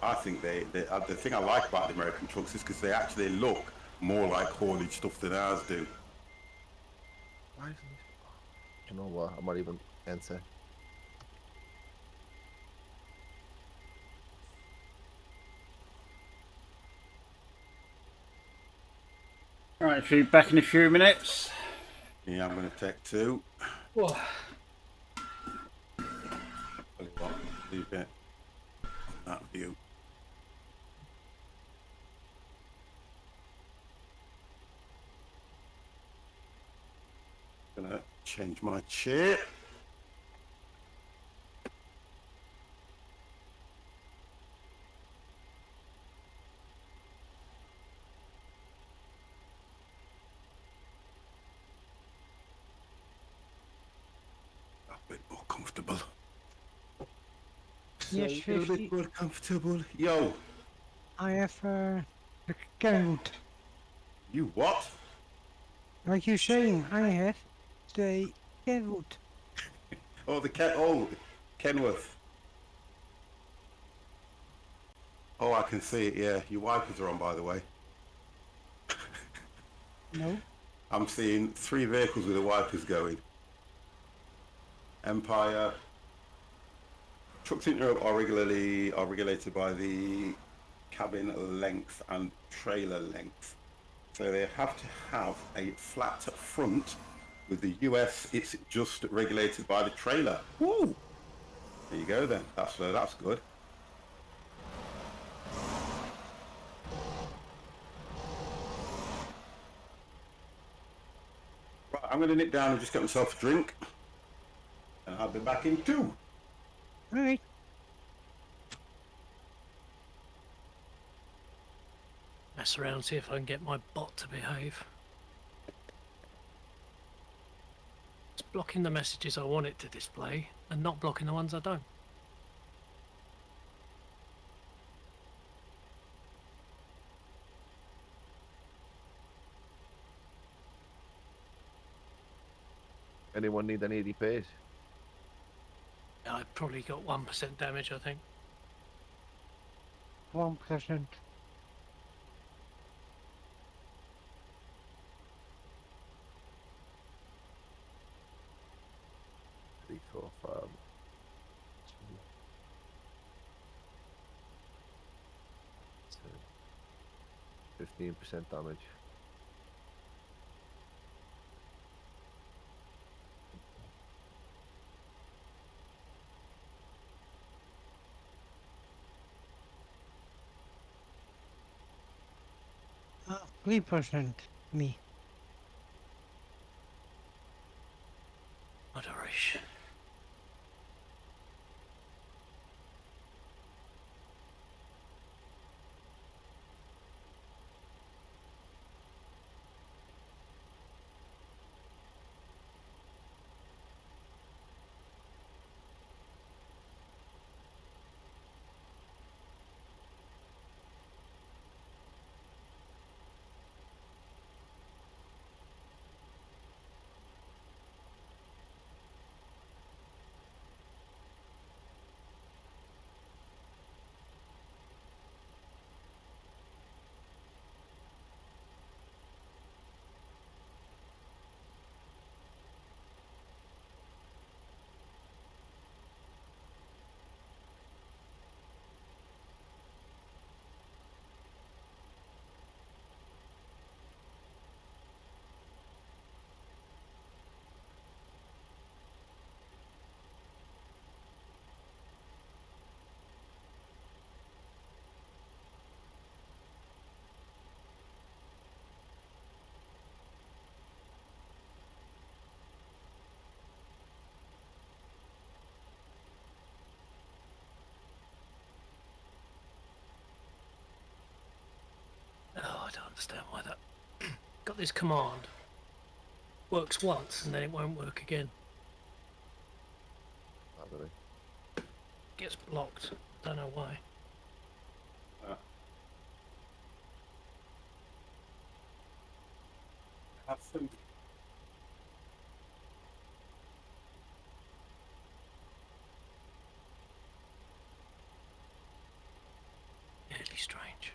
I think the thing I like about the American trucks is because they actually look more like haulage stuff than ours do. Why isn't this... Do you know what? I might even enter. Right, so back in a few minutes. Yeah, I'm going to take two. Whoa. Tell you what, leave it on that view. Gonna change my chair. A bit more comfortable. Yes, A little 50. bit more comfortable. Yo, I have the Kenwood. You what? Like you saying, I had the Kenwood. Oh, Kenworth. Oh, I can see it, yeah. Your wipers are on, by the way. No. I'm seeing 3 vehicles with the wipers going. Empire. Trucks in Europe are regulated by the cabin length and trailer length. So they have to have a flat front. With the US, it's just regulated by the trailer. Woo! There you go then. That's good. Right, I'm going to nip down and just get myself a drink. And I'll be back in 2. Alright. Mess around, see if I can get my bot to behave. It's blocking the messages I want it to display and not blocking the ones I don't. Anyone need any repairs? I probably got 1% damage, I think. 1%. 3, 4, 5. 15% damage. 3% me. Moderation. Oh, I don't understand why that... Got this command. Works once and then it won't work again. I don't know. Gets blocked. Don't know why. Have some. Really strange.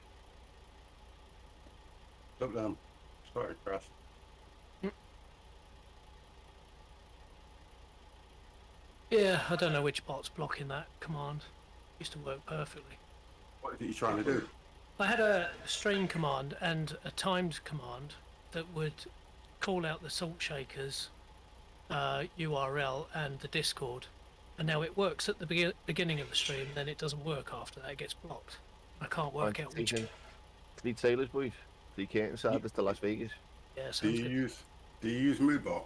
Look down. Started crash. Yeah, I don't know which bot's blocking that command. Used to work perfectly. What is it you're trying to do? I had a stream command and a timed command that would call out the salt shakers URL and the Discord, and now it works at the beginning of the stream, then it doesn't work after that, it gets blocked. I can't work out which. 3 sailors, boys. 3 Caton Sabbath to Las Vegas. Yeah, Do sounds you good. use Moobot?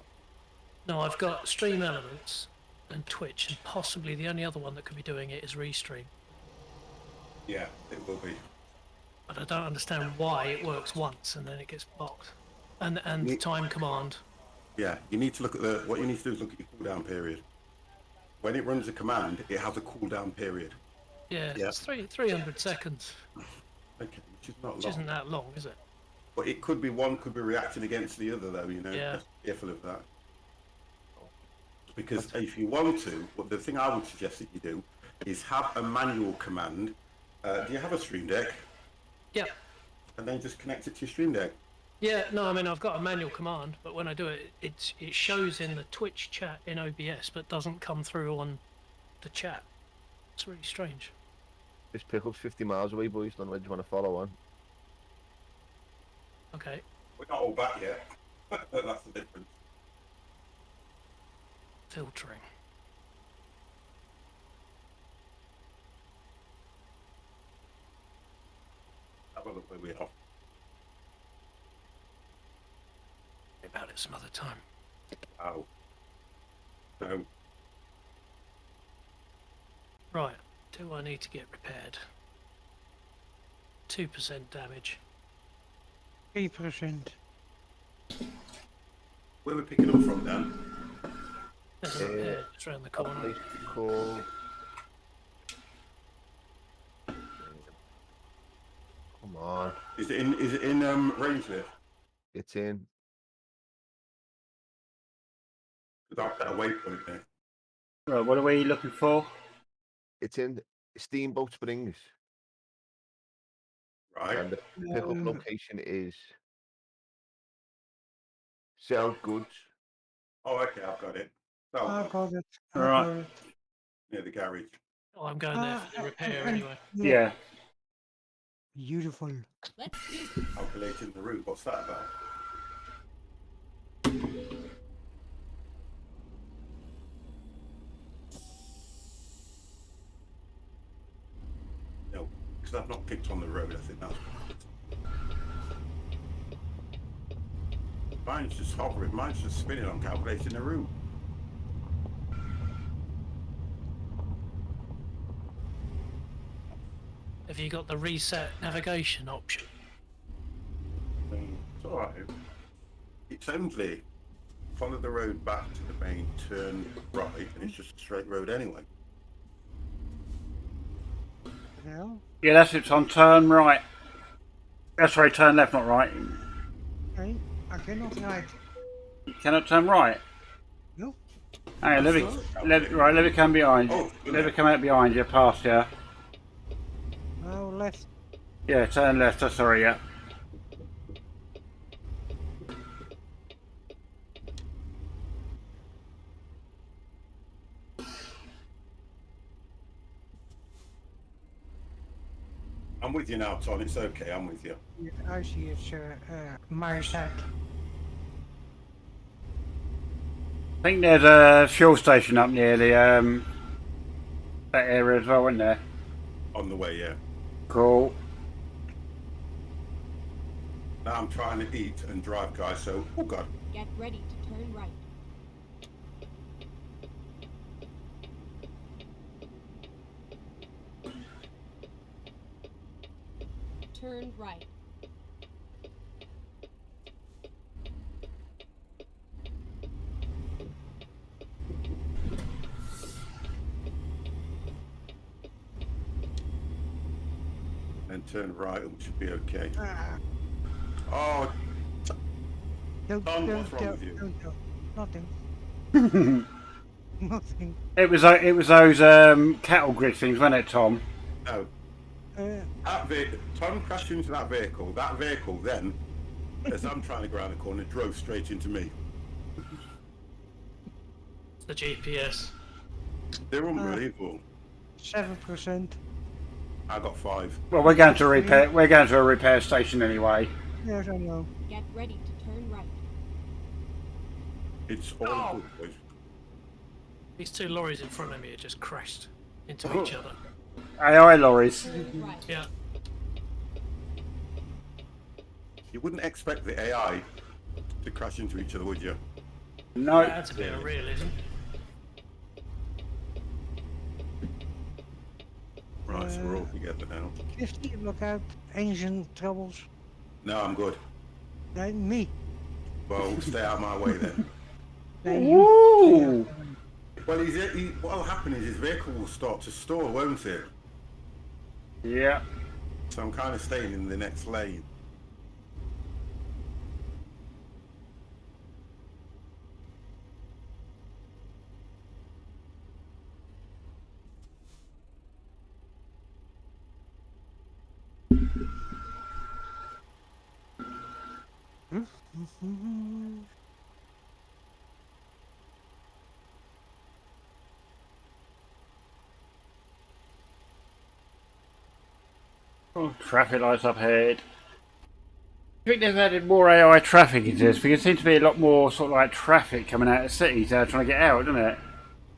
No, I've got Stream Elements and Twitch, and possibly the only other one that could be doing it is Restream. Yeah, it will be. But I don't understand why it works once and then it gets blocked. And the time command. Yeah, you need to look at what you need to do is look at your cooldown period. When it runs a command, it has a cooldown period. Yeah, Yeah. it's 300 seconds, Okay, which is not which long. isn't that long, is it? But it could be one could be reacting against the other, though. You know, Yeah. just be careful of that. Because if you want to, well, the thing I would suggest that you do is have a manual command. Do you have a Stream Deck? Yeah. And then just connect it to your Stream Deck. Yeah, no, I mean, I've got a manual command, but when I do it, it shows in the Twitch chat in OBS, but doesn't come through on the chat. It's really strange. This pickup's 50 miles away, boys. Don't know whether you want to follow on. Okay. We're not all back yet. That's the difference. Filtering. Have a look where we are. About it some other time. Oh. No. Right. Do I need to get repaired? 2% damage. 3%. Where are we picking up from, Dan? There's a repair just around the A corner. place called... Come on. Is it in Rangeley? It's in. Because I've got a waypoint there. Right, what are we looking for? It's in Steamboat Springs. Right. And the pickup Um, location is... Sell goods. Oh, okay, I've got it. Oh, I got it. I Right. got it. near the garage. Oh, I'm going there for the repair anyway. Yeah. Beautiful. Let's do Calculating the route. What's that about? No, because I've not picked on the road. I think that's. Mine's just hovering. Mine's just spinning on calculating the route. Have you got the reset navigation option? It's all right. It's only follow the road back to the main, turn right, and it's just a straight road anyway. Yeah. Yeah, that's it, on turn right. That's right, turn left, not right. Okay. I cannot ride. You cannot turn right. No. Hang on, let me come behind you. Oh, Let me come out behind you, past you. No, left. Yeah, turn left, sorry, yeah. I'm with you now, Tom. It's okay. I'm with you. Yeah, I see it's my side. I think there's a fuel station up near the that area as well, isn't there? On the way, yeah. Cool. Now I'm trying to eat and drive, guys. So, oh god. Get ready to turn right. Turn right. And turn right. It should be okay. Ah, Oh, don't, Tom, don't, what's wrong don't, with you? don't. Nothing. Nothing. It was those cattle grid things, wasn't it, Tom? no. Uh, That vehicle, Tom crashed into that vehicle. That vehicle then, as I'm trying to go around the corner, drove straight into me. It's the GPS. They're unbelievable. 7%. I got 5. Well, we're going to repair. We're going to a repair station anyway. Yes, I know. Get ready to turn right. It's all Oh. good, boys. These two lorries in front of me have just crashed into each other. AI lorries. Turn right. Yeah. You wouldn't expect the AI to crash into each other, would you? No. That's a bit of realism. Right, so we're all together now. 50, look out. Engine troubles. No, I'm good. Me. Well, stay out of my way then. Then Ooh. Well, what'll happen is his vehicle will start to stall, won't it? Yeah. So I'm kind of staying in the next lane. Oh, traffic lights up ahead. I think they've added more AI traffic into this because there seems to be a lot more sort of like traffic coming out of cities trying to get out, doesn't it?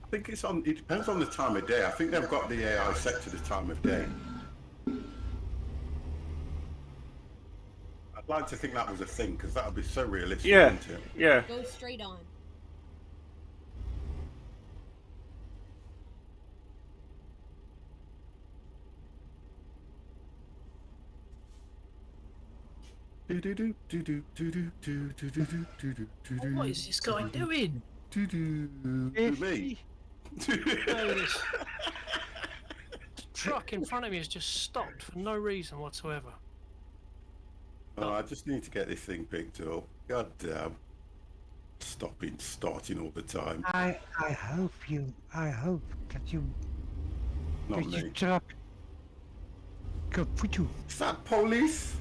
I think it's on. It depends on the time of day. I think they've got the AI set to the time of day. I'd like to think that was a thing because that would be so realistic, Yeah, wouldn't it? yeah. Go straight on. What is this guy doing? Me. No, this truck in front of me has just stopped for no reason whatsoever. Oh, I just need to get this thing picked up. God damn. Starting all the time. I hope that you Not me. drop. Go put you. Is that police?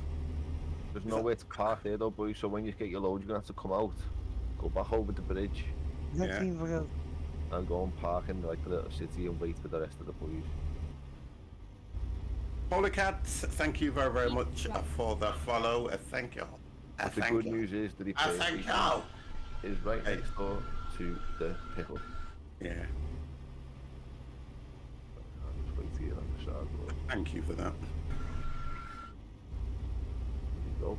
There's nowhere to park there though, boys, so when you get your load, you're gonna have to come out, go back over the bridge, Nothing will. and go and park in like the little city and wait for the rest of the boys. Polycats, thank you very, very much for the follow. Thank you. But the Thank good you. news is the repair Thank station you. is right Hey. next door to the pickle. Yeah, I'll just wait here on the side road. thank you for that. There you go.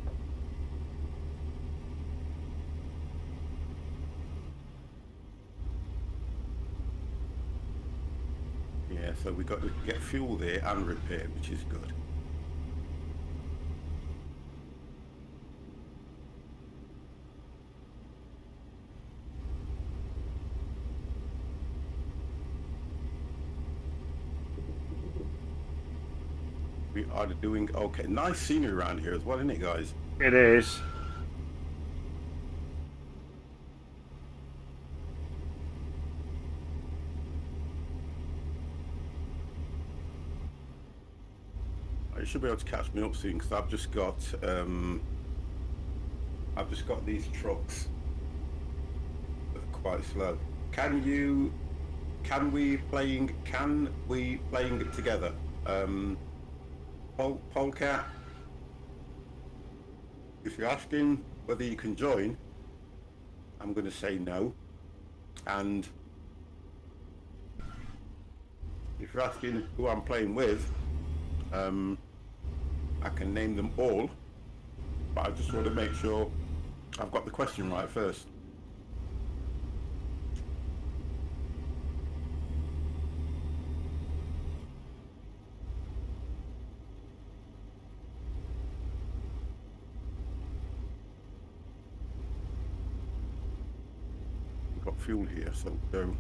Yeah, so we got to get fuel there and repair, which is good. We are doing okay. Nice scenery around here as well, isn't it, guys? It is. You should be able to catch me up soon because I've just got these trucks that are quite slow. Can we playing it together? Polcat, if you're asking whether you can join, I'm going to say no. And if you're asking who I'm playing with, I can name them all, but I just want to make sure I've got the question right first. We've got fuel here, so go.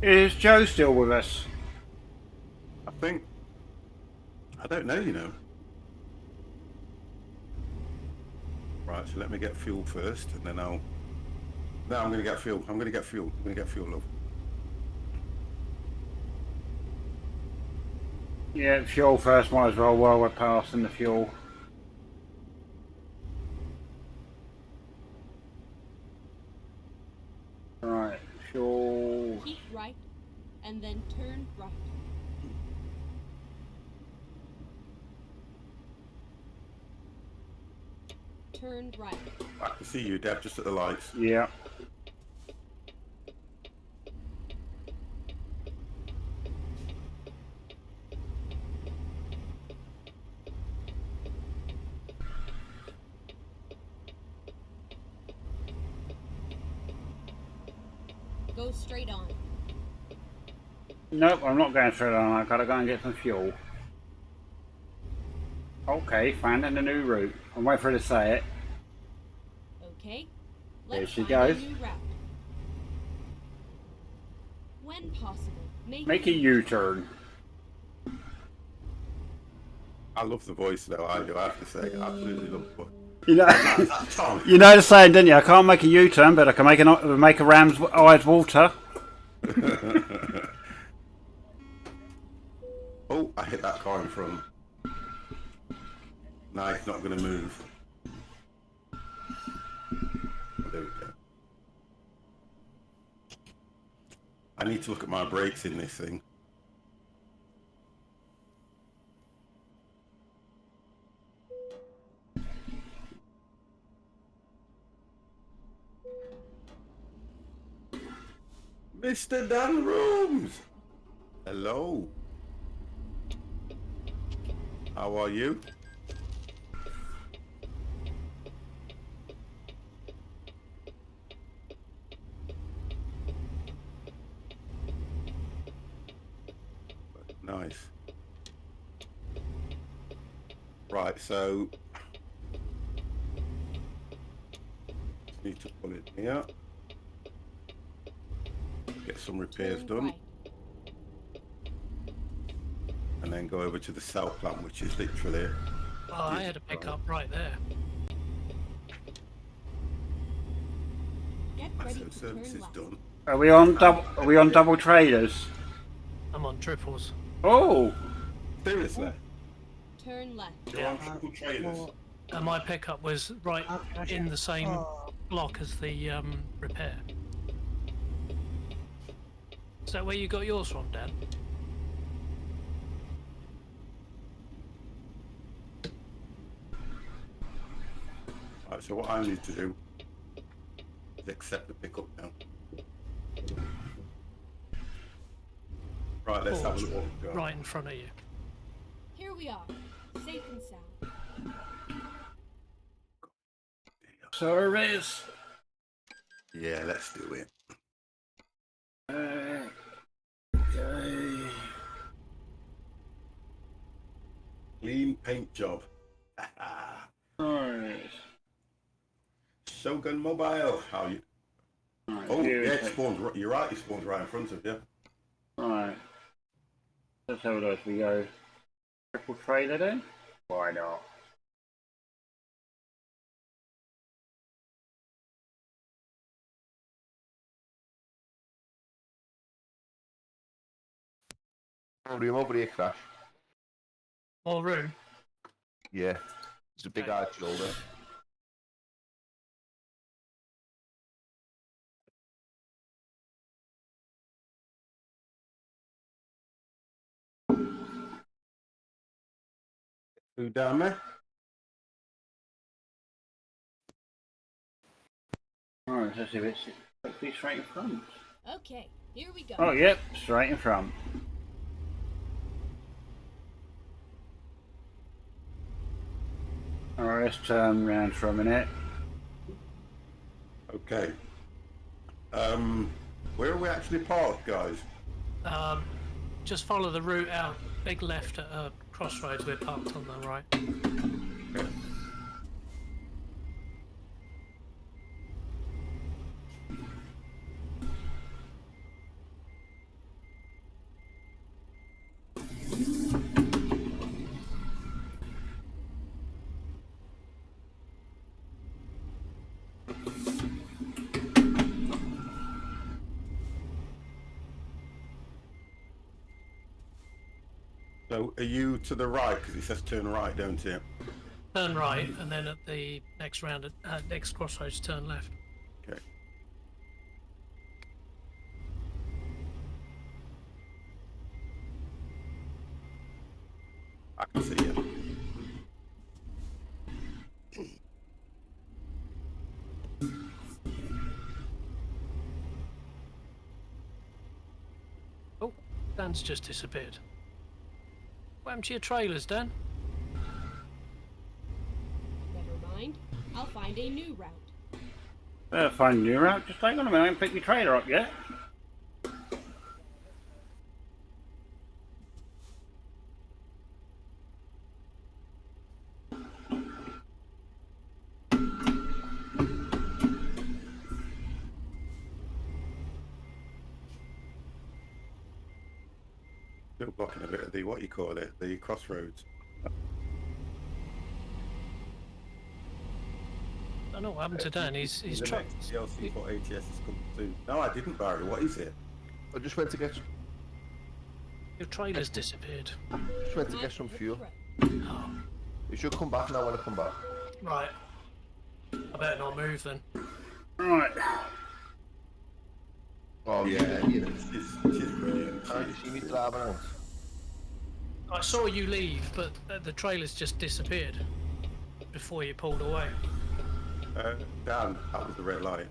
Is Joe still with us? I don't know, you know. Right, so let me get fuel first, and then I'm going to get fuel. I'm going to get fuel, love. Yeah, fuel first, might as well while we're passing the fuel. Right, fuel. Keep right, and then turn right. Turn right. I can see you, Deb, just at the lights. Yeah. Go straight on. Nope, I'm not going straight on. I've got to go and get some fuel. Okay, finding a new route. I'm waiting for her to say it. Okay. There Let's she find goes. a new route. When possible, Make a U-turn. I love the voice though, I do, I have to say. I absolutely love the voice. You know, That's Tom. you know the saying, didn't you? I can't make a U-turn, but I can make a ram's eyes water. Oh, I hit that car in front. No, it's not going to move. There we go. I need to look at my brakes in this thing. Mr. Dan Rooms! Hello. How are you? Nice. Right, so need to pull it here. Get some repairs Turn done. right. And then go over to the south plant, which is literally... Oh, I had a pickup right there. Get ready So to service turn is left. done. Are we on double? Are we on double trailers? I'm on triples. Oh, Seriously? Turn left. You're on triple trailers? And my pickup was right in the same Oh, block as the repair. Is that where you got yours from, Dan? Right, so what I need to do is accept the pickup now. Right, let's have a look. Right in front of you. Here we are. Safe and sound. service. Yeah, let's do it. Okay. Clean paint job. Alright. Shogun Mobile. How you? Alright, Oh, here yeah, we it go. spawns. You're right. It spawns right in front of you. Right. Let's have a look. We go triple trailer then? Why not? Room over here, Crash. More room. Yeah. It's a big Okay. arch shoulder. Who down there? Alright, let's see if it's hopefully straight in front. Okay, here we go. Oh, yep, straight in front. Alright, let's turn round for a minute. Okay. Where are we actually parked, guys? Just follow the route out. Big left at a crossroads. We're parked on the right. Okay. So, are you to the right? Because it says turn right, don't it? Turn right, and then at the next round, next crossroads, turn left. Okay. I can see you. Oh, Dan's just disappeared. What happened to your trailers, Dan? Never mind. I'll find a new route. Find a new route. Just hang on a minute, I haven't picked your trailer up yet. Still blocking a bit of the, what you call it, the crossroads. I don't know what happened to Dan. His The truck. next DLC for ATS is coming soon. No, I didn't, Barry. What is it? I just went to get... Your trailer's disappeared. Just went to get some fuel. Oh, You should come back now when I come back. right. I better not move then. Right. Oh, Yeah, yeah. she's brilliant. Can't you see me driving out? I saw you leave, but the trailer's just disappeared before you pulled away. Dan, that was the red light.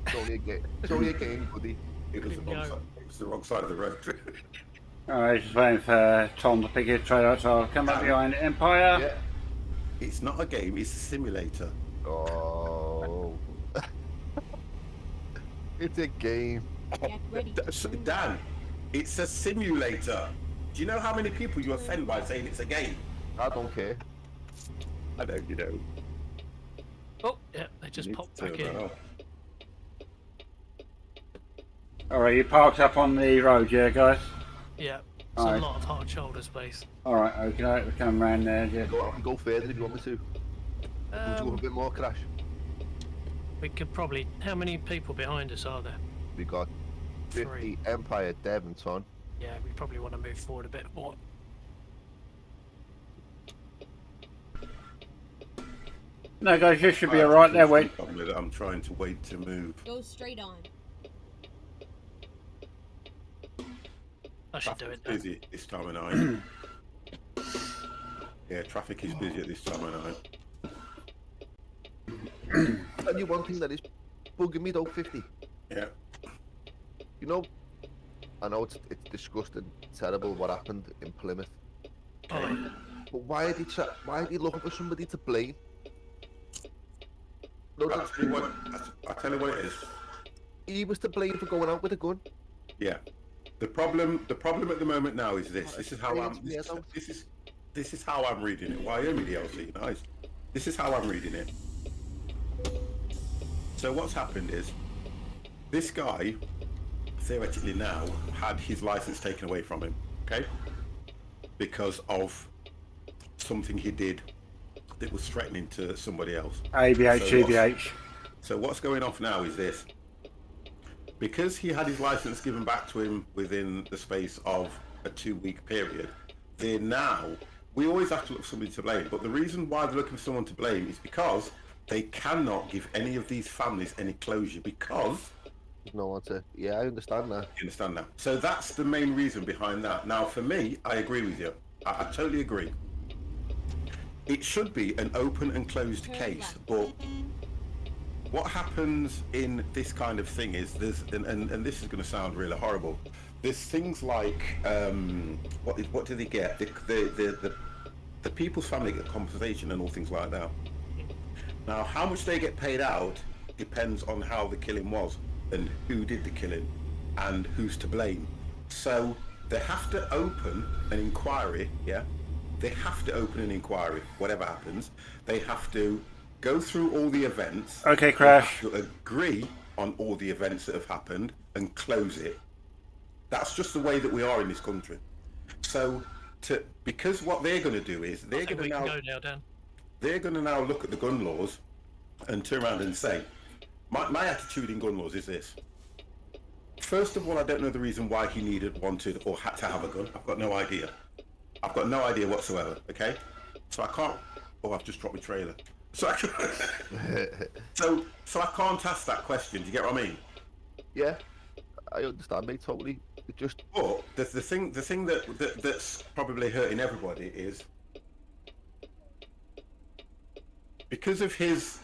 It's only a game. It's only a game, buddy. It was the wrong side of the road. Alright, just waiting for Tom to pick his trailer up, so I'll come up behind Empire. Yeah. It's not a game, it's a simulator. Oh. It's a game. Get ready. Dan, it's a simulator. Do you know how many people you offend by saying it's a game? I don't care. I know you know. Oh, yeah, they just popped back in. Alright, you parked up on the road, yeah, guys? Yeah, it's Alright. a lot of hard shoulder space. Alright, okay, we're coming round there, yeah. I can go further if you want me to. Would you go a bit more, Crash? We could probably. How many people behind us are there? We got 50, 3. Empire, Dev, and Ton. Yeah, we probably want to move forward a bit more. No, guys, you should be alright there, wait. I'm trying to wait to move. Go straight on. I should do it. Traffic's busy this time of night. Yeah, traffic is busy at this time of night. Tell you one thing that is bugging me though, 50. Yeah. You know, I know it's disgusting, terrible what happened in Plymouth. Oh, But why are they looking for somebody to blame? No, I'll tell you what it is. he was to blame for going out with a gun. Yeah. The problem at the moment now is this. This is how I'm. This is how I'm reading it. Wyoming DLC, nice. This is how I'm reading it. So what's happened is, this guy, theoretically now, had his license taken away from him. Okay. Because of something he did that was threatening to somebody else. ABH, GBH. So what's going off now is this. Because he had his license given back to him within the space of a 2-week period, they're now, we always have to look for somebody to blame, but the reason why they're looking for someone to blame is because they cannot give any of these families any closure because... There's no one to... Yeah, I understand that. You understand that? So that's the main reason behind that. Now, for me, I agree with you. I totally agree. It should be an open and closed case, but what happens in this kind of thing is there's, and this is going to sound really horrible. There's things like what do they get? The people's family get compensation and all things like that. Now, how much they get paid out depends on how the killing was and who did the killing and who's to blame. So they have to open an inquiry. Yeah, they have to open an inquiry. Whatever happens, they have to go through all the events. Okay, Crash. To agree on all the events that have happened and close it. That's just the way that we are in this country. So, because what they're going to do is they're going to now look at the gun laws and turn around and say, my attitude in gun laws is this. First of all, I don't know the reason why he wanted, or had to have a gun. I've got no idea. I've got no idea whatsoever. Okay, so I can't. Oh, I've just dropped my trailer. So so I can't ask that question. Do you get what I mean? Yeah, I understand, mate. Totally. It just. But the thing that's probably hurting everybody is because of his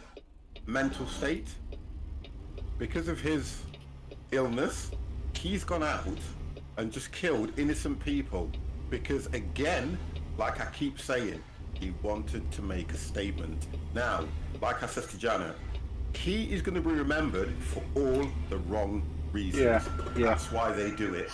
mental state, because of his illness, he's gone out and just killed innocent people. Because again, like I keep saying, he wanted to make a statement. Now, like I said to Jana, he is going to be remembered for all the wrong reasons. Yeah. That's why they do it.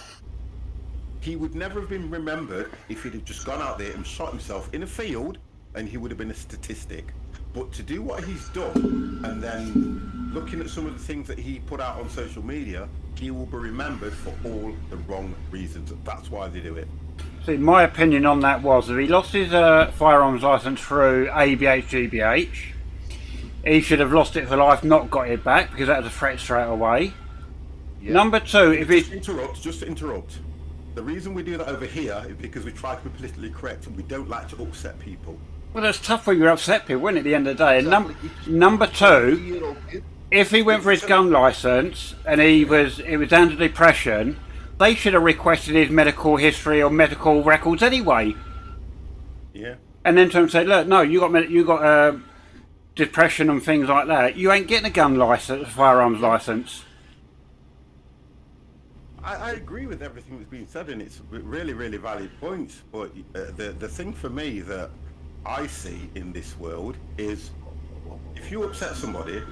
He would never have been remembered if he'd have just gone out there and shot himself in a field, and he would have been a statistic. But to do what he's done, and then looking at some of the things that he put out on social media, he will be remembered for all the wrong reasons. That's why they do it. See, my opinion on that was if he lost his firearms license through ABH, GBH, he should have lost it for life, not got it back, because that was a threat straight away. Yeah. Number two, if Just it's to interrupt. The reason we do that over here is because we try to be politically correct and we don't like to upset people. well, that's tough when you're upset people, wouldn't it? At the end of the day. And Exactly. number two, 20-year-old kid. if he went for his gun license and it was down to depression, they should have requested his medical history or medical records anyway. Yeah. And then to him say, look, no, you got depression and things like that. You ain't getting a gun license, a firearms license. I agree with everything that's been said, and it's really, really valid points. But the thing for me that I see in this world is, if you upset somebody,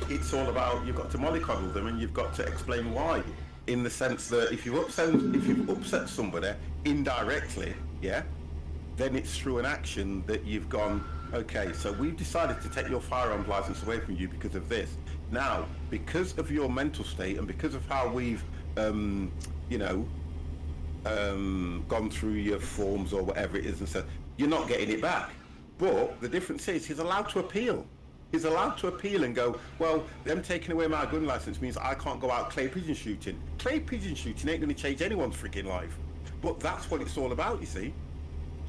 it's all about, you've got to mollycoddle them and you've got to explain why. In the sense that if you've upset somebody indirectly, yeah, then it's through an action that you've gone, okay, so we've decided to take your firearms license away from you because of this. Now, because of your mental state and because of how we've gone through your forms or whatever it is and said, you're not getting it back. But the difference is he's allowed to appeal. He's allowed to appeal and go, well, them taking away my gun license means I can't go out clay pigeon shooting. Clay pigeon shooting ain't going to change anyone's freaking life. But that's what it's all about, you see.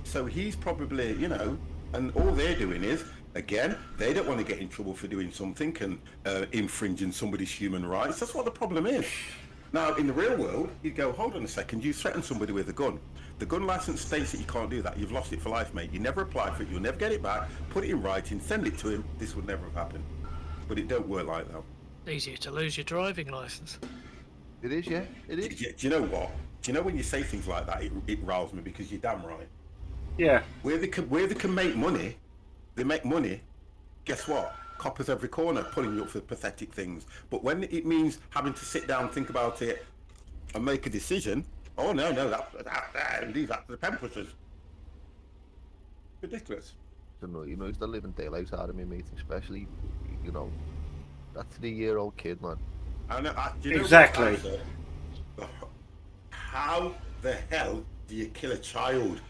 So he's probably, and all they're doing is, again, they don't want to get in trouble for doing something and infringing somebody's human rights. That's what the problem is. Now, in the real world, you go, hold on a second, you threaten somebody with a gun. The gun license states that you can't do that. You've lost it for life, mate. You never applied for it. You'll never get it back. Put it in writing, send it to him. This would never have happened. But it don't work like that. Easier to lose your driving license. It is, yeah. It is. Do you know what? Do you know when you say things like that, it riles me because you're damn right. Yeah. Where they can make money, they make money. Guess what? Coppers every corner pulling you up for pathetic things. But when it means having to sit down, think about it, and make a decision, oh no, leave that to the pen pushers. Ridiculous. He's the living daylights out of me, mate. Especially, that 3-year-old kid, man. Do you know Exactly. How the hell do you kill a child?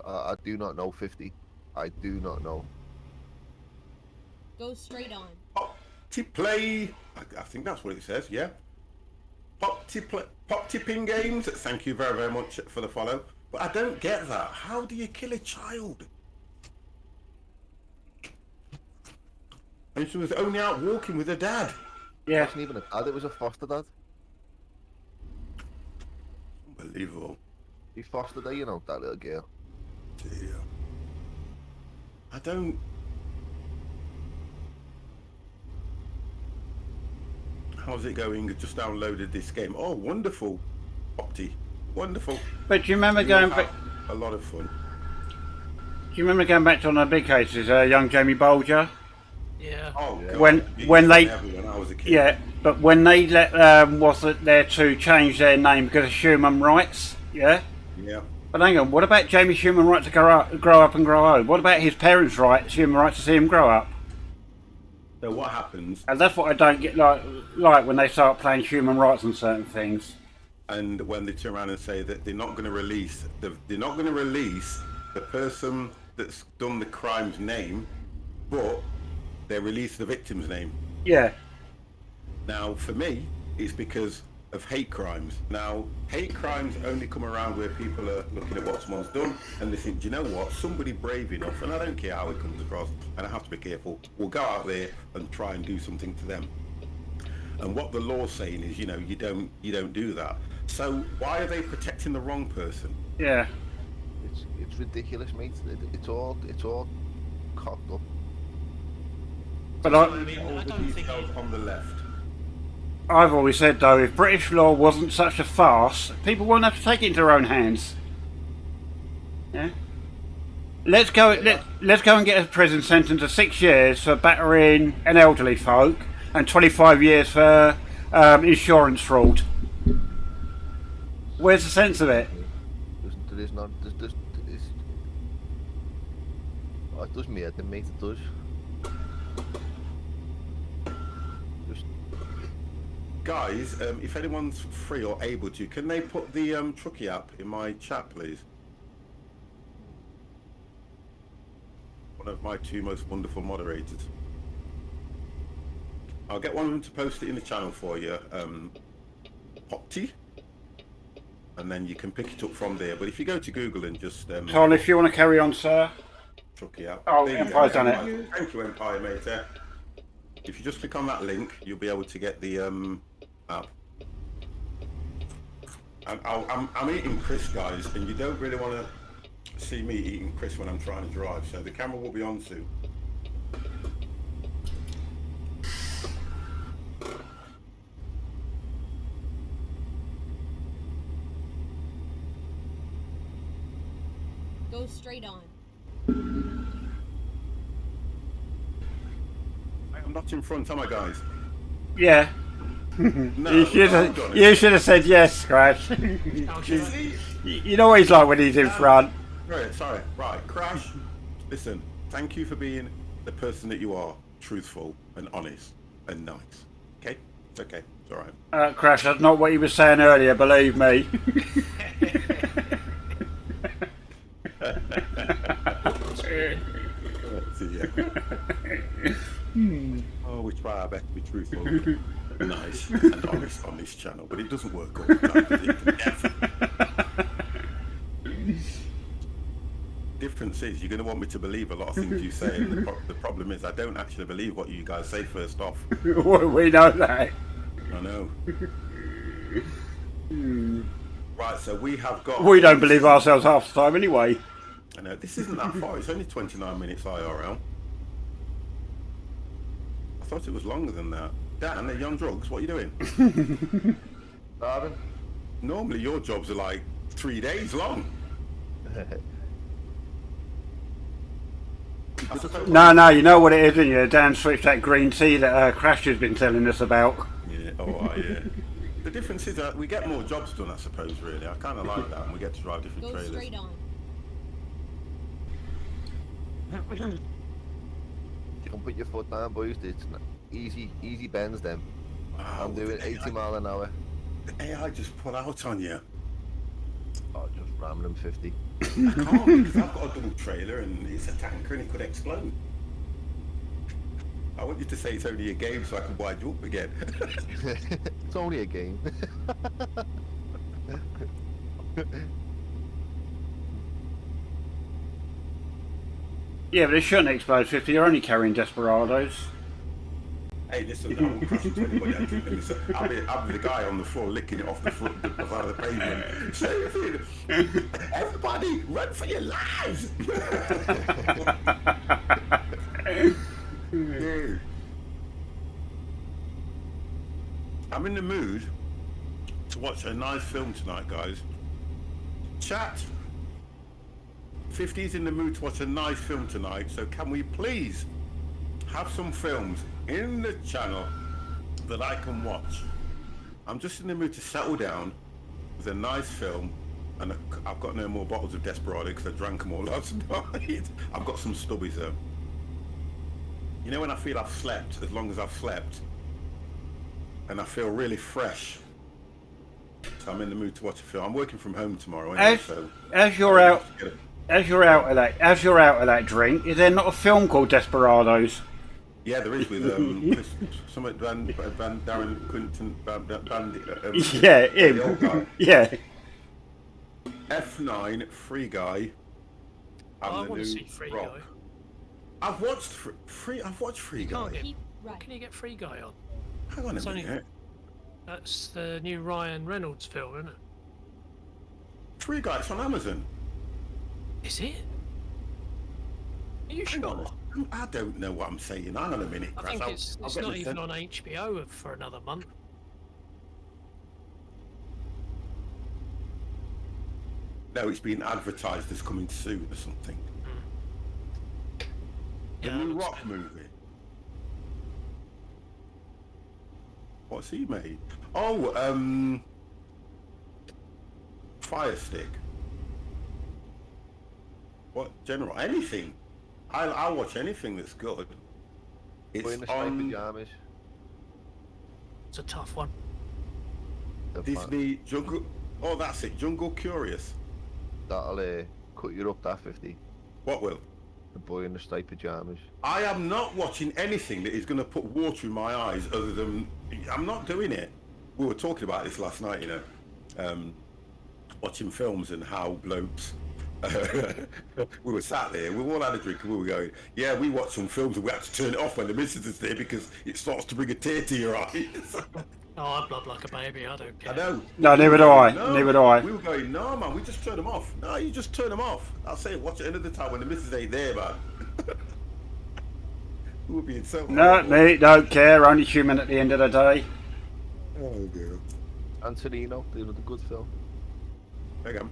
I do not know, 50. I do not know. Go straight on. Play. I think that's what it says. Yeah. Pop tipping games. Thank you very, very much for the follow. But I don't get that. How do you kill a child? And she was only out walking with her dad. Yeah. It wasn't even a dad, it was a foster dad. Unbelievable. He fostered her, that little girl. Dear. I don't. How's it going? I just downloaded this game. Oh, wonderful. Opti. Wonderful. But do you remember going back? A lot of fun. Do you remember going back to one of the big cases, young Jamie Bolger? Yeah. Oh, Yeah. God. When they, When I was a kid. yeah, but when they let was it there to change their name because of human rights, yeah. Yeah. But hang on, what about Jamie's human right to grow up and grow old? What about his parents' rights, human right to see him grow up? So what happens? And that's what I don't get like when they start playing human rights on certain things. And when they turn around and say that they're not going to release the person that's done the crime's name, but they release the victim's name. Yeah. Now, for me, it's because of hate crimes. Now, hate crimes only come around where people are looking at what someone's done and they think, do you know what, somebody brave enough, and I don't care how it comes across, and I have to be careful, will go out there and try and do something to them. And what the law's saying is, you don't do that. So why are they protecting the wrong person? Yeah. It's ridiculous, mate. It's all cocked up. But I mean, I All the don't think details on the left. I've always said though, if British law wasn't such a farce, people wouldn't have to take it into their own hands. Yeah. Let's go and get a prison sentence of 6 years for battering an elderly folk and 25 years for insurance fraud. Where's the sense of it? There is none. It does me head in, mate. It does. Guys, if anyone's free or able to, can they put the Truckee app in my chat, please? One of my two most wonderful moderators. I'll get one of them to post it in the channel for you, Popty, and then you can pick it up from there. But if you go to Google and just Tom, if you want to carry on, sir. chuck it out. Oh, There you Empire's go. done it. Empire. Thank you, Empire mate. If you just click on that link, you'll be able to get the app. And I'm eating Chris, guys, and you don't really want to see me eating Chris when I'm trying to drive, so the camera will be on soon. Go straight on. I'm not in front, am I, guys? Yeah. No, You should have said yes, Crash. Oh, should I? You know what he's like when he's in front. Sorry. Right, Crash. Listen, thank you for being the person that you are, truthful and honest and nice. Okay? It's okay. It's all right. Crash, that's not what he was saying earlier, believe me. Oh, we try our best to be truthful, nice, and honest on this channel, but it doesn't work all the time, does it? Difference is, you're going to want me to believe a lot of things you say, and the problem is I don't actually believe what you guys say first off. We know that. I know. Right, so we have got... We don't believe ourselves half the time anyway. I know, this isn't that far, it's only 29 minutes IRL. I thought it was longer than that. Dan, are you on drugs? What are you doing? Darwin? Normally your jobs are like 3 days long. I suppose- No, you know what it is, don't you? Dan switched that green tea that Crash has been telling us about. Yeah, yeah. The difference is that we get more jobs done, I suppose, really. I kind of like that, and we get to drive different Go trailers. straight on. You can put your foot down, boys. It's easy bends them. Wow, I'm doing 80 mile an hour. The AI just pull out on you. Oh, just ramming them 50. I can't, because I've got a double trailer, and it's a tanker, and it could explode. I want you to say it's only a game so I can wind you up again. It's only a game. Yeah, but it shouldn't explode 50. You're only carrying Desperados. Hey, listen, I won't crash into anybody. I'll be the guy on the floor licking it off the side of the pavement. Saying, everybody, run for your lives! Dude. I'm in the mood to watch a nice film tonight, guys. Chat. 50's in the mood to watch a nice film tonight, so can we please have some films in the channel that I can watch? I'm just in the mood to settle down with a nice film, and I've got no more bottles of Desperado because I drank them all last night. I've got some stubbies though. You know when I feel I've slept as long as I've slept, and I feel really fresh, so I'm in the mood to watch a film. I'm working from home tomorrow anyway, As you're out of that drink, is there not a film called Desperados? Yeah, there is with Darren Quinton, Yeah, the old guy. him. Yeah. F9, Free Guy, I and the want to see new Free Rock. Guy. I've watched Free Can't Guy. get, Keep what right. can you get Free Guy on? Hang on a It's only- minute. That's the new Ryan Reynolds film, isn't it? Free Guy, it's on Amazon. Is it? Are you Hang sure? on. I don't know what I'm saying. Hang on a minute, I Chris. think I'll it's get not this even done. on HBO for another month. No, it's been advertised as coming soon or something. The Yeah, new looks Rock movie. What's he made? Oh, Fire Stick. What general? Anything. I'll watch anything that's good. It's Wearing the striped on pajamas. It's a tough one. The fan- Disney Jungle. Oh, that's it. Jungle Curious. That'll cut you up that 50. What will? The boy in the striped pajamas. I am not watching anything that is going to put water in my eyes other than... I'm not doing it. We were talking about this last night, you know. Watching films and how blokes... we were sat there, we all had a drink and we were going, yeah, we watched some films and we had to turn it off when the missus is there because it starts to bring a tear to your eyes. Oh, I blub like a baby. I don't care. I know. No, neither do I. No, Neither do I. We were going, no, man, we just turn them off. No, you just turn them off. I'll say, watch it another time when the missus ain't there, man. We were being so... No, me, don't care. Only human at the end of the day. Oh, dear. Gran Torino, another good film. Hang on.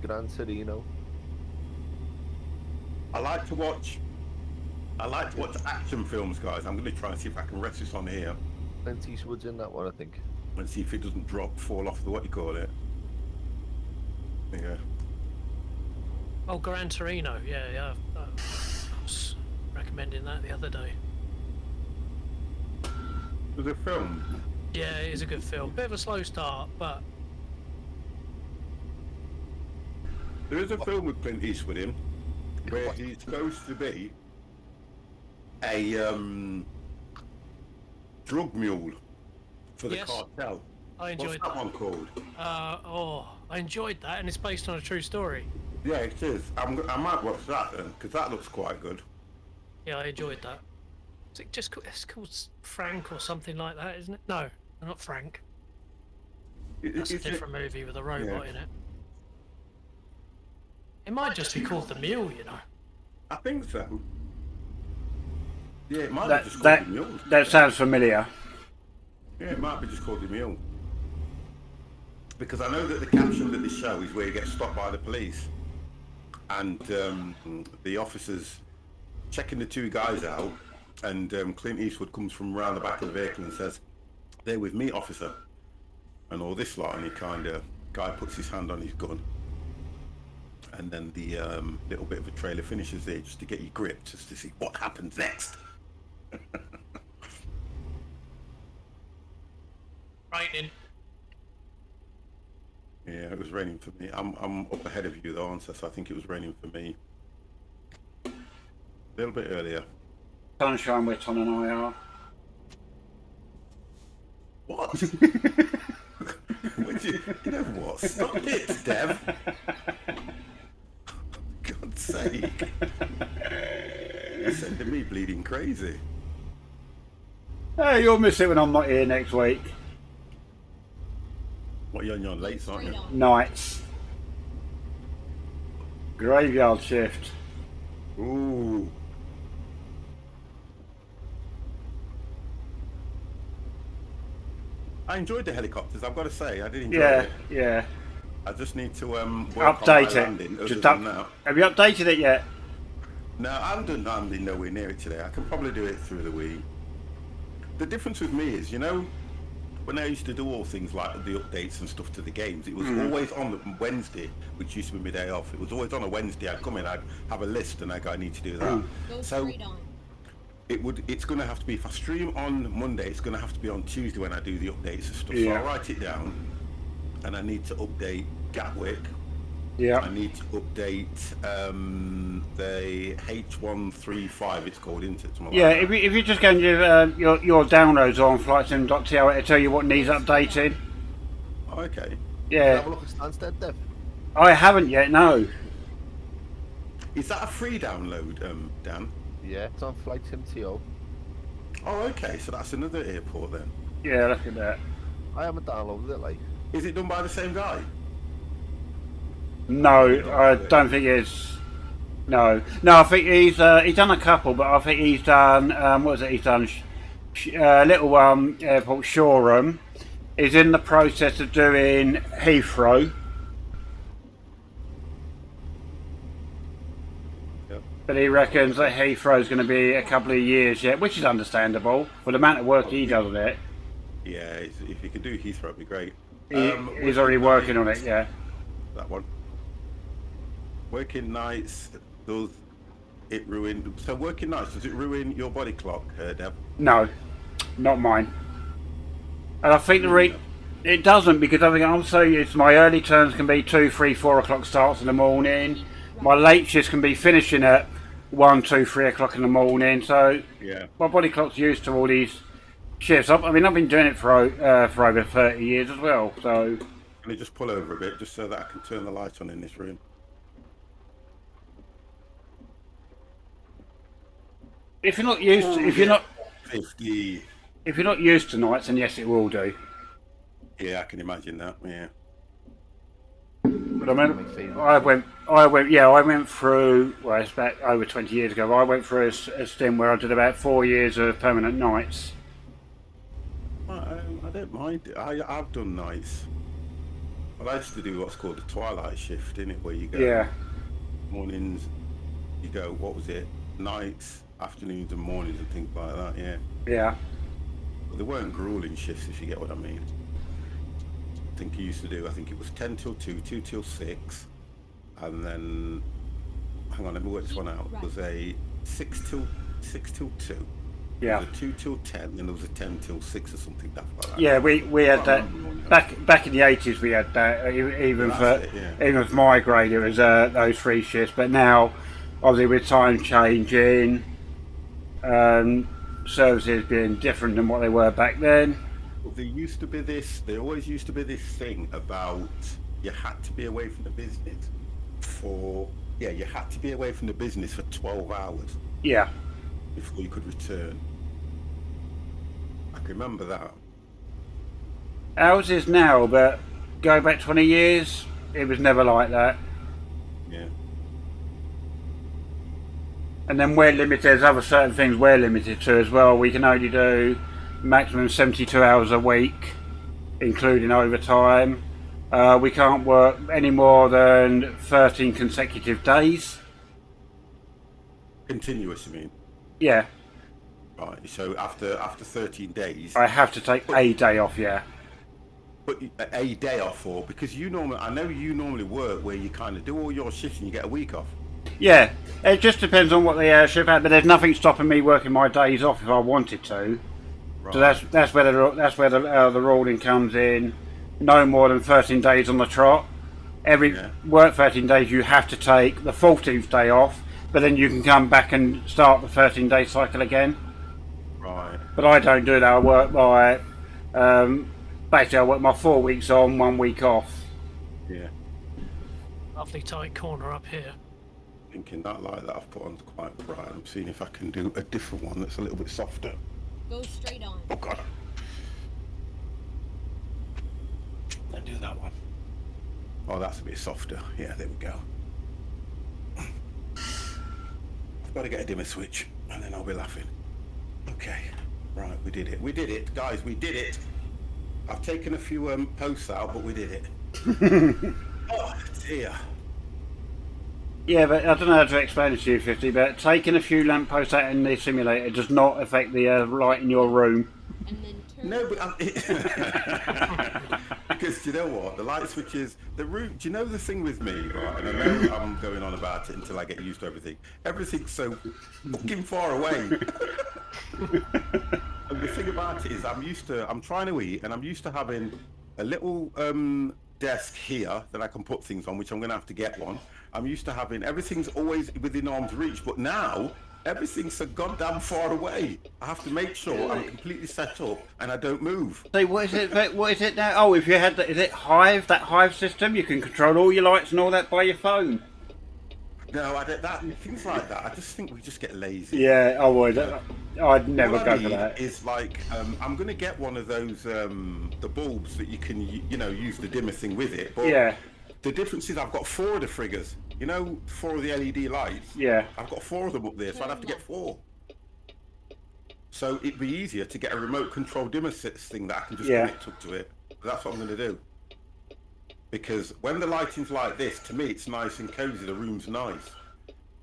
Gran Torino. I like to watch action films, guys. I'm going to try and see if I can rest this on here Clint Eastwood's in that one, I think. and see if it doesn't fall off the, what you call it. Yeah. Oh, Gran Torino. Yeah. I was recommending that the other day. There's a film. Yeah, it is a good film. Bit of a slow start, but There is a film with Clint Eastwood in where he's supposed to be a drug mule for the Yes. cartel. I enjoyed What's that that. one called? I enjoyed that, and it's based on a true story. Yeah, it is. I might watch that then because that looks quite good. Yeah, I enjoyed that. Is it just it's called Frank or something like that, isn't it? No, not Frank. That's a Is it- different movie with a robot Yeah. in it. It might just be called The Mule, you know. I think so. Yeah, it might That be just that called The Mule. that sounds familiar. Yeah, it might be just called The Mule. Because I know that the caption of this show is where he gets stopped by the police. And the officers checking the two guys out. And Clint Eastwood comes from around the back of the vehicle and says, "They're with me, officer." And all this lot. And he kind of, guy puts his hand on his gun. And then the little bit of a trailer finishes there just to get you gripped, just to see what happens next. Raining. Yeah, it was raining for me. I'm up ahead of you though, aren't I? So I think it was raining for me. A little bit earlier. Sunshine with Tom and I are. What? Would you know what? Stop it, Dev. God's sake. You're sending me bleeding crazy. Hey, you'll miss it when I'm not here next week. What, you're on your late, aren't you? Nights. Graveyard shift. Ooh. I enjoyed the helicopters, I've got to say. I did enjoy it. Yeah. I just need to work Update on my landing. it. Other Just than that. have you updated it yet? No, I haven't done landing nowhere near it today. I can probably do it through the week. The difference with me is, you know, when I used to do all things like the updates and stuff to the games, it was always on Wednesday, which used to be my day off. It was always on a Wednesday. I'd come in, I'd have a list, and I need to do that. Go So straight on. it's going to have to be, if I stream on Monday, it's going to have to be on Tuesday when I do the updates and stuff. So Yeah. I'll write it down, and I need to update Gatwick. Yeah. I need to update the H135, it's called, isn't it? Something Yeah, like if you just go and do your downloads on flightsim.tl, it'll tell you what needs updating. that. Okay. Yeah. Have a look at Stansted, Dev. I haven't yet, no. Is that a free download, Dan? Yeah, it's on Flight Sim TO. Oh, okay, so that's another airport then. Yeah, look at that. I haven't downloaded it, like. Is it done by the same guy? No, I don't think it's. No, I think he's done a couple, but I think he's done what was it? He's done little airport Shoreham. He's in the process of doing Heathrow, Yep. but he reckons that Heathrow's going to be a couple of years yet, which is understandable for the amount of work he does on it. Yeah, if you can do Heathrow, it'd be great. He's already working on it, yeah. That one. Working nights, does it ruin... So working nights, does it ruin your body clock, Deb? No, not mine. And I think it doesn't, because I think I'm so used to my early turns can be 2, 3, 4 o'clock starts in the morning. my late shifts can be finishing at 1, 2, 3 o'clock in the morning. So Yeah. my body clock's used to all these shifts. I mean, I've been doing it for over 30 years as well. So Let me just pull over a bit, just so that I can turn the light on in this room. if you're not used, Oh, if you're not 50. if you're not used to nights, then yes, it will do. Yeah, I can imagine that. Yeah. But I mean, My favourite I went through. Well, it's about over 20 years ago. I went through a stint where I did about 4 years of permanent nights. I don't mind it. I've done nights. Well, I used to do what's called the twilight shift, in it, where you go Yeah, mornings, you go, what was it? Nights, afternoons, and mornings, and things like that. Yeah. yeah, But they weren't grueling shifts, if you get what I mean. I think you used to do. I think it was 10 till 2, 2 till 6, and then hang on, let me work this one out. It was a 6 till 2. yeah. There was a 2 till 10, then there was a 10 till 6 or something like that. Yeah, we had that back in the 80s. We had that even That's for it, yeah. even for my grade. It was those 3 shifts. But now, obviously, with time changing, services being different than what they were back then. There used to be this. There always used to be this thing about you had to be away from the business for you had to be away from the business for 12 hours Yeah, before you could return. I can remember that. ours is now, but go back 20 years, it was never like that. Yeah. And then we're limited. There's other certain things we're limited to as well. We can only do maximum 72 hours a week, including overtime. We can't work any more than 13 consecutive days. Continuous, you mean? Yeah, Right. So after 13 days, I have to take a day off. Yeah, but a day off, or because I know you normally work where you kind of do all your shifts and you get a week off. yeah. It just depends on what the shift had, but there's nothing stopping me working my days off if I wanted to. Right. So that's where the ruling comes in. No more than 13 days on the trot. Every work 13 days, you have to take the 14th day off, but then you can come back and start the 13-day cycle again. Right. But I don't do that. I work basically I work my 4 weeks on, 1 week off. Yeah. Lovely tight corner up here. Thinking that light that I've put on's quite bright. I'm seeing if I can do a different one that's a little bit softer. Go straight on. Oh god. Let's do that one. Oh, that's a bit softer. Yeah, there we go. I've got to get a dimmer switch and then I'll be laughing. Okay. Right, we did it. We did it, guys. We did it. I've taken a few posts out, but we did it. Oh dear. Yeah, but I don't know how to explain it to you, 50, but taking a few lampposts out in the simulator does not affect the light in your room. And then turn. No, but because do you know what? The light switches, the room. Do you know the thing with me, right? And I know I'm going on about it until I get used to everything. Everything's so fucking far away. And the thing about it is, I'm trying to eat, and I'm used to having a little desk here that I can put things on, which I'm going to have to get one. I'm used to having everything's always within arm's reach, but now everything's so goddamn far away. I have to make sure I'm completely set up and I don't move. So what is it? What is it now? Oh, if you had is it Hive? That Hive system, you can control all your lights and all that by your phone. No, I don't. Things like that. I just think we just get lazy. Yeah, I would. I'd never All go I for need that. is like I'm gonna get one of those the bulbs that you can use the dimmer thing with it. But Yeah, the difference is I've got 4 of the friggers. 4 of the LED lights. yeah, I've got 4 of them up there, so I'd have to get 4. So it'd be easier to get a remote control dimmer thing that I can just connect up to it. But that's what I'm gonna do. Because when the lighting's like this, to me it's nice and cozy. The room's nice.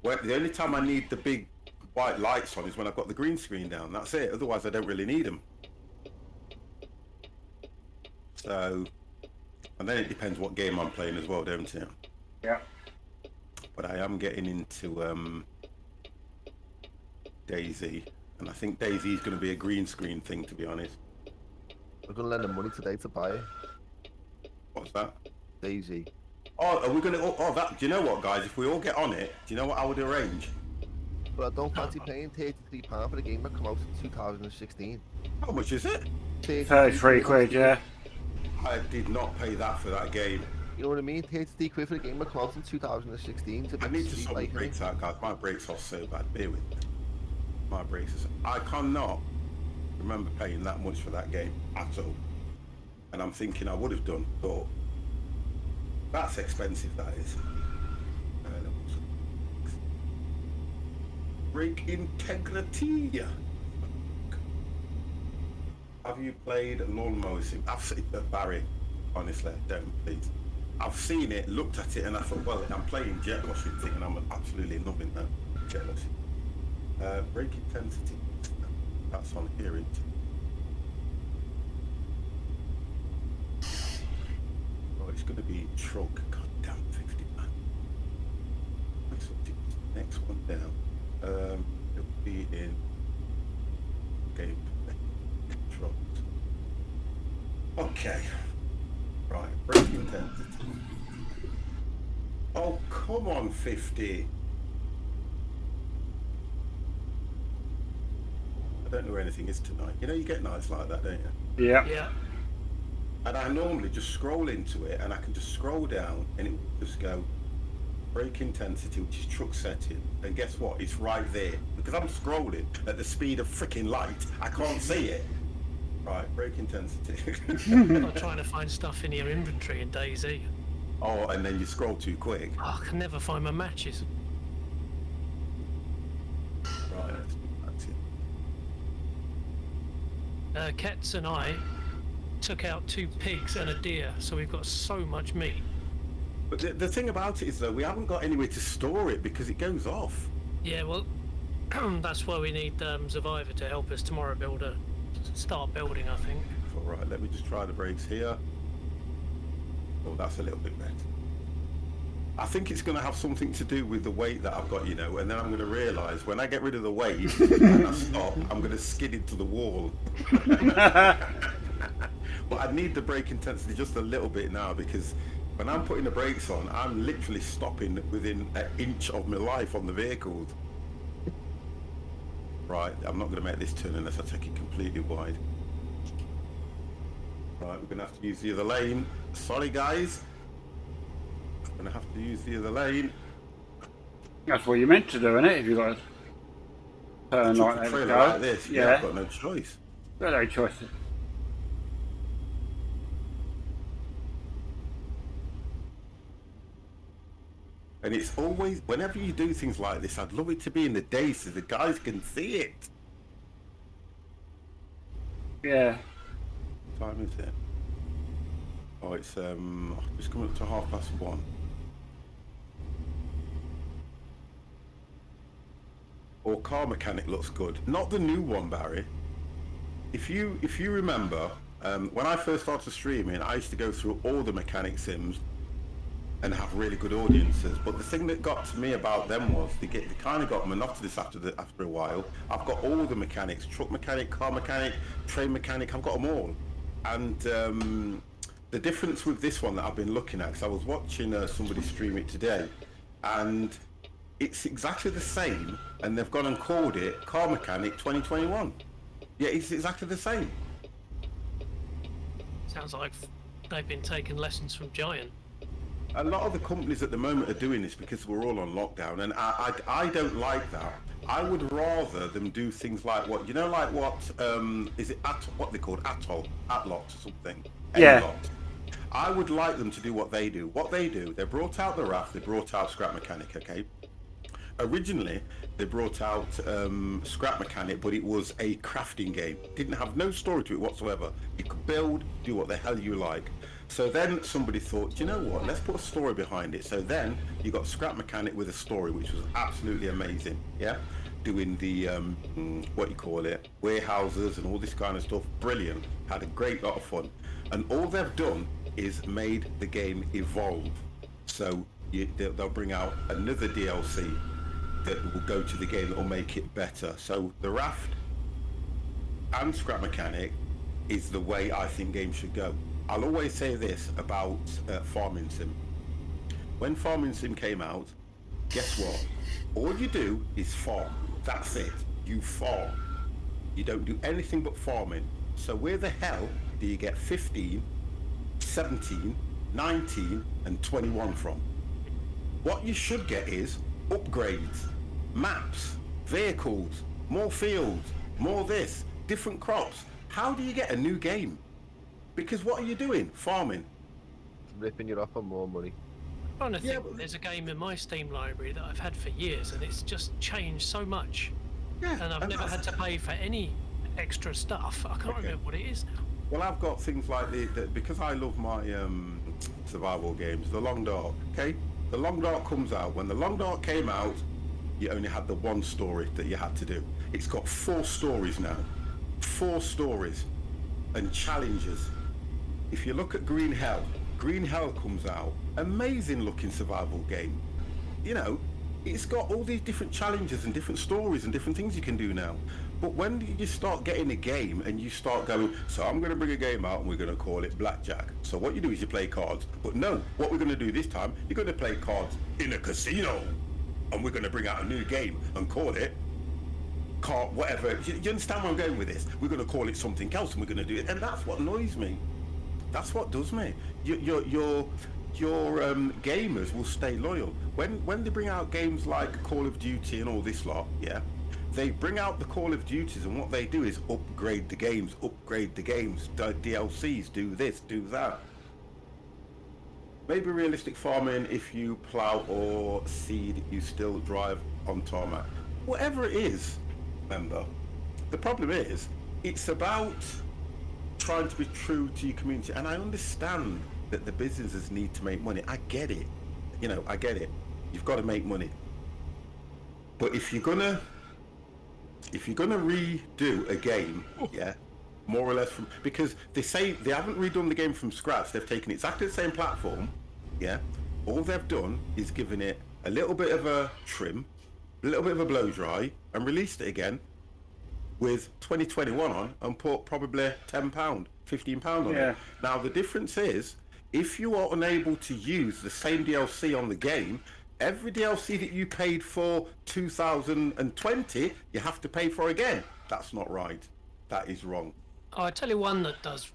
The only time I need the big white lights on is when I've got the green screen down. That's it. Otherwise, I don't really need them. So, and then it depends what game I'm playing as well, don't it? yeah. But I am getting into Daisy, and I think Daisy's going to be a green screen thing, to be honest. We're going to lend them money today to buy it. What's that? Daisy. Oh, are we gonna? Oh, that. Do you know what, guys? If we all get on it, do you know what I would arrange? But I don't fancy paying £33 for a game that came out in 2016. How much is it? 33 quid, yeah. I did not pay that for that game. You know what I mean? 33 quid for a game that came out in 2016. It's a I bit need to steep, sort my like, innit? brakes out, guys. My brakes are so bad. Bear with me. My brakes are. I cannot remember paying that much for that game at all. And I'm thinking I would have done, but that's expensive. That is. Brake integrity. Have you played Lawnmower Sim? I've seen Barry. Honestly, don't please. I've seen it, looked at it, and I thought, well, I'm playing jet washing thing, and I'm absolutely loving that jet washing. Brake intensity. That's on here, isn't it? Oh, it's going to be truck. God damn, 50 man. Next one down. It'll be in game trucks. Okay. Right, brake intensity. Oh, come on, 50. I don't know where anything is tonight. You know, you get nights like that, don't you? Yeah. Yeah. And I normally just scroll into it, and I can just scroll down, and it will just go brake intensity, which is truck setting. And guess what? It's right there. Because I'm scrolling at the speed of freaking light, I can't see it. Right, brake intensity. I'm trying to find stuff in your inventory in DayZ. Oh, and then you scroll too quick. Oh, I can never find my matches. Right, that's it. Kets and I took out 2 pigs and a deer, so we've got so much meat. But the thing about it is, though, we haven't got anywhere to store it because it goes off. Yeah, well, that's why we need Survivor to help us tomorrow start building, I think. All right, let me just try the brakes here. Oh, that's a little bit better. I think it's going to have something to do with the weight that I've got, you know, and then I'm going to realise when I get rid of the weight and I stop, I'm going to skid into the wall. But I need the brake intensity just a little bit now, because when I'm putting the brakes on, I'm literally stopping within an inch of my life on the vehicles. Right, I'm not going to make this turn unless I take it completely wide. Right, we're going to have to use the other lane. Sorry, guys. I'm going to have to use the other lane. That's what you're meant to do, innit? If you've got a turn like that. Trailer like this, yeah, Yeah. I've got no choice. Got no choice. And it's always, whenever you do things like this, I'd love it to be in the day so the guys can see it. Yeah. What time is it? Oh, it's just coming up to 1:30. Or Car Mechanic looks good. Not the new one, Barry. If you remember, when I first started streaming, I used to go through all the mechanic sims and have really good audiences. But the thing that got to me about them was they kind of got monotonous after a while. I've got all the mechanics: truck mechanic, car mechanic, train mechanic. I've got them all. And the difference with this one that I've been looking at, because I was watching somebody stream it today, and it's exactly the same, and they've gone and called it Car Mechanic 2021. Yeah, it's exactly the same. Sounds like they've been taking lessons from Giant. A lot of the companies at the moment are doing this because we're all on lockdown, and I don't like that. I would rather them do things like what, you know, like what, is it what they called Atlot or something? Yeah. A-lot. I would like them to do what they do. What they do, they brought out the RAF, they brought out Scrap Mechanic, okay? Originally, they brought out Scrap Mechanic, but it was a crafting game. Didn't have no story to it whatsoever. You could build, do what the hell you like. So then somebody thought, you know what, let's put a story behind it. So then you got Scrap Mechanic with a story, which was absolutely amazing, yeah? Doing the, what you call it, warehouses and all this kind of stuff. Brilliant. Had a great lot of fun. And all they've done is made the game evolve. So they'll bring out another DLC that will go to the game that will make it better. So the Raft and Scrap Mechanic is the way I think games should go. I'll always say this about Farming Sim. when Farming Sim came out, guess what? All you do is farm. That's it. You farm. You don't do anything but farming. So where the hell do you get 15, 17, 19, and 21 from? What you should get is upgrades, maps, vehicles, more fields, more this, different crops. How do you get a new game? Because what are you doing? Farming. Ripping you off on more money. I'm trying to Yeah, think, but- there's a game in my Steam library that I've had for years, and it's just changed so much. Yeah, And I've and never had that's- to pay for any extra stuff. I can't Okay. remember what it is now. Well, I've got things like the because I love my survival games, The Long Dark. Okay, The Long Dark comes out. When The Long Dark came out, you only had the one story that you had to do. It's got 4 stories now, 4 stories, and challenges. If you look at Green Hell comes out, amazing looking survival game. You know, it's got all these different challenges and different stories and different things you can do now. But when you start getting a game and you start going, so I'm going to bring a game out and we're going to call it Blackjack. So what you do is you play cards. But no, what we're going to do this time, you're going to play cards in a casino. And we're going to bring out a new game and call it card whatever. You understand where I'm going with this? We're going to call it something else and we're going to do it. And that's what annoys me. That's what does me. Your gamers will stay loyal. When they bring out games like Call of Duty and all this lot, yeah, they bring out the Call of Duties and what they do is upgrade the games, DLCs, do this, do that. Maybe realistic farming, if you plow or seed, you still drive on tarmac. Whatever it is, remember, the problem is, it's about trying to be true to your community. And I understand that the businesses need to make money. I get it. You know, I get it. You've got to make money. But if you're gonna redo a game, yeah, more or less from, because they say they haven't redone the game from scratch. They've taken exactly the same platform, yeah. All they've done is given it a little bit of a trim, a little bit of a blow dry, and released it again with 2021 on, and put probably £10, £15 on Yeah. it. Now the difference is, if you are unable to use the same DLC on the game, every DLC that you paid for 2020, you have to pay for again. That's not right. That is wrong. Oh, I tell you one that does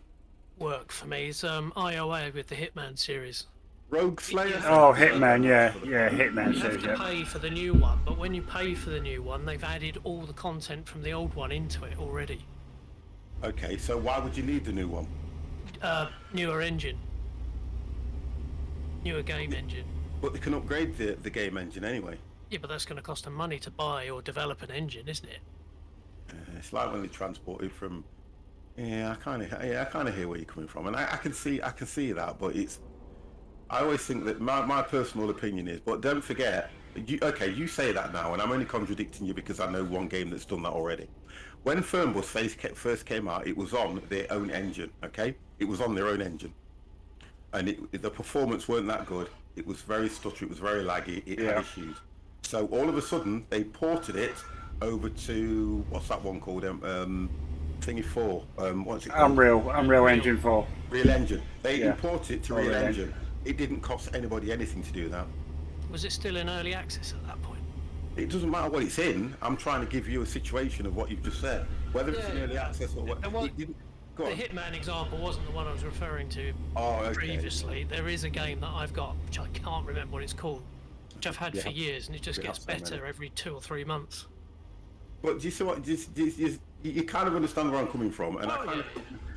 work for me is IOA with the Hitman series. Rogue Slayer. Oh, Hitman, yeah, Hitman You have series, to yeah. pay for the new one, but when you pay for the new one, they've added all the content from the old one into it already. Okay, so why would you need the new one? Newer engine. Newer game engine. But they can upgrade the game engine anyway. Yeah, but that's going to cost them money to buy or develop an engine, isn't it? It's like when they transported from. Yeah, I kind of hear where you're coming from, and I can see that, but it's. I always think that my personal opinion is, but don't forget, you say that now, and I'm only contradicting you because I know one game that's done that already. When Fernbus first came out, it was on their own engine, okay? It was on their own engine. And the performance weren't that good. It was very stuttery, it was very laggy, it had issues. So all of a sudden, they ported it over to, what's that one called? Thingy 4, what's it called? Unreal Engine 4. Real Engine. They Yeah. imported it to Real Engine. It didn't cost anybody anything to do that. Was it still in early access at that point? It doesn't matter what it's in. I'm trying to give you a situation of what you've just said. Whether it's in early access or what. And what- It didn't. Go The on. Hitman example wasn't the one I was referring to Oh, okay. previously. There is a game that I've got, which I can't remember what it's called, which I've had for years, and it just We gets have so many. better every 2 or 3 months. But do you see what? You kind of understand where I'm coming from, and Oh,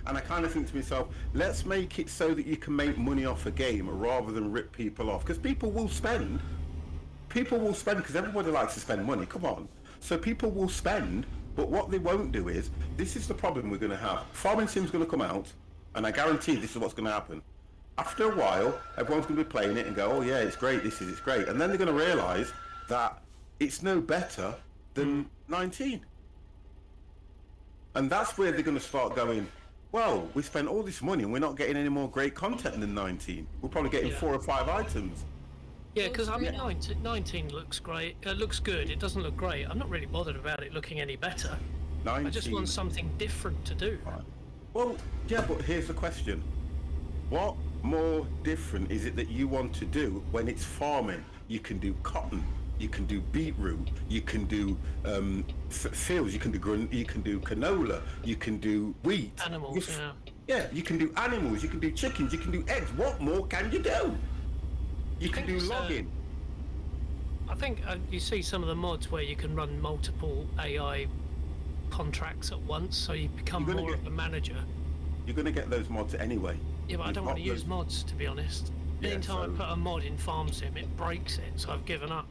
I kind of think to myself, let's make it so that you can make money off a game rather than rip people off, because people will spend. People will spend because everybody likes to spend money. Come on, so people will spend. But what they won't do is, this is the problem we're going to have. Farming Sim's going to come out, and I guarantee this is what's going to happen. After a while, everyone's going to be playing it and go, oh yeah, it's great, it's great. And then they're going to realise that it's no better than 19. And that's where they're going to start going, well, we spent all this money and we're not getting any more great content than 19. We're probably getting 4 or 5 items. Yeah, because I mean, 19 looks great. It looks good. It doesn't look great. I'm not really bothered about it looking any better. 19. I just want something different to do. Well, yeah, but here's the question. What more different is it that you want to do when it's farming? You can do cotton, you can do beetroot, you can do fields, you can do canola, you can do wheat. Animals, yeah. Yeah, you can do animals, you can do chickens, you can do eggs. What more can you do? You can do it's, logging. I think you see some of the mods where you can run multiple AI contracts at once, so you become You're gonna more get- of a manager. You're going to get those mods anyway. Yeah, but I You've don't want to got use those- mods, to be honest. Yeah, Anytime so- I put a mod in Farm Sim, it breaks it, so I've given up.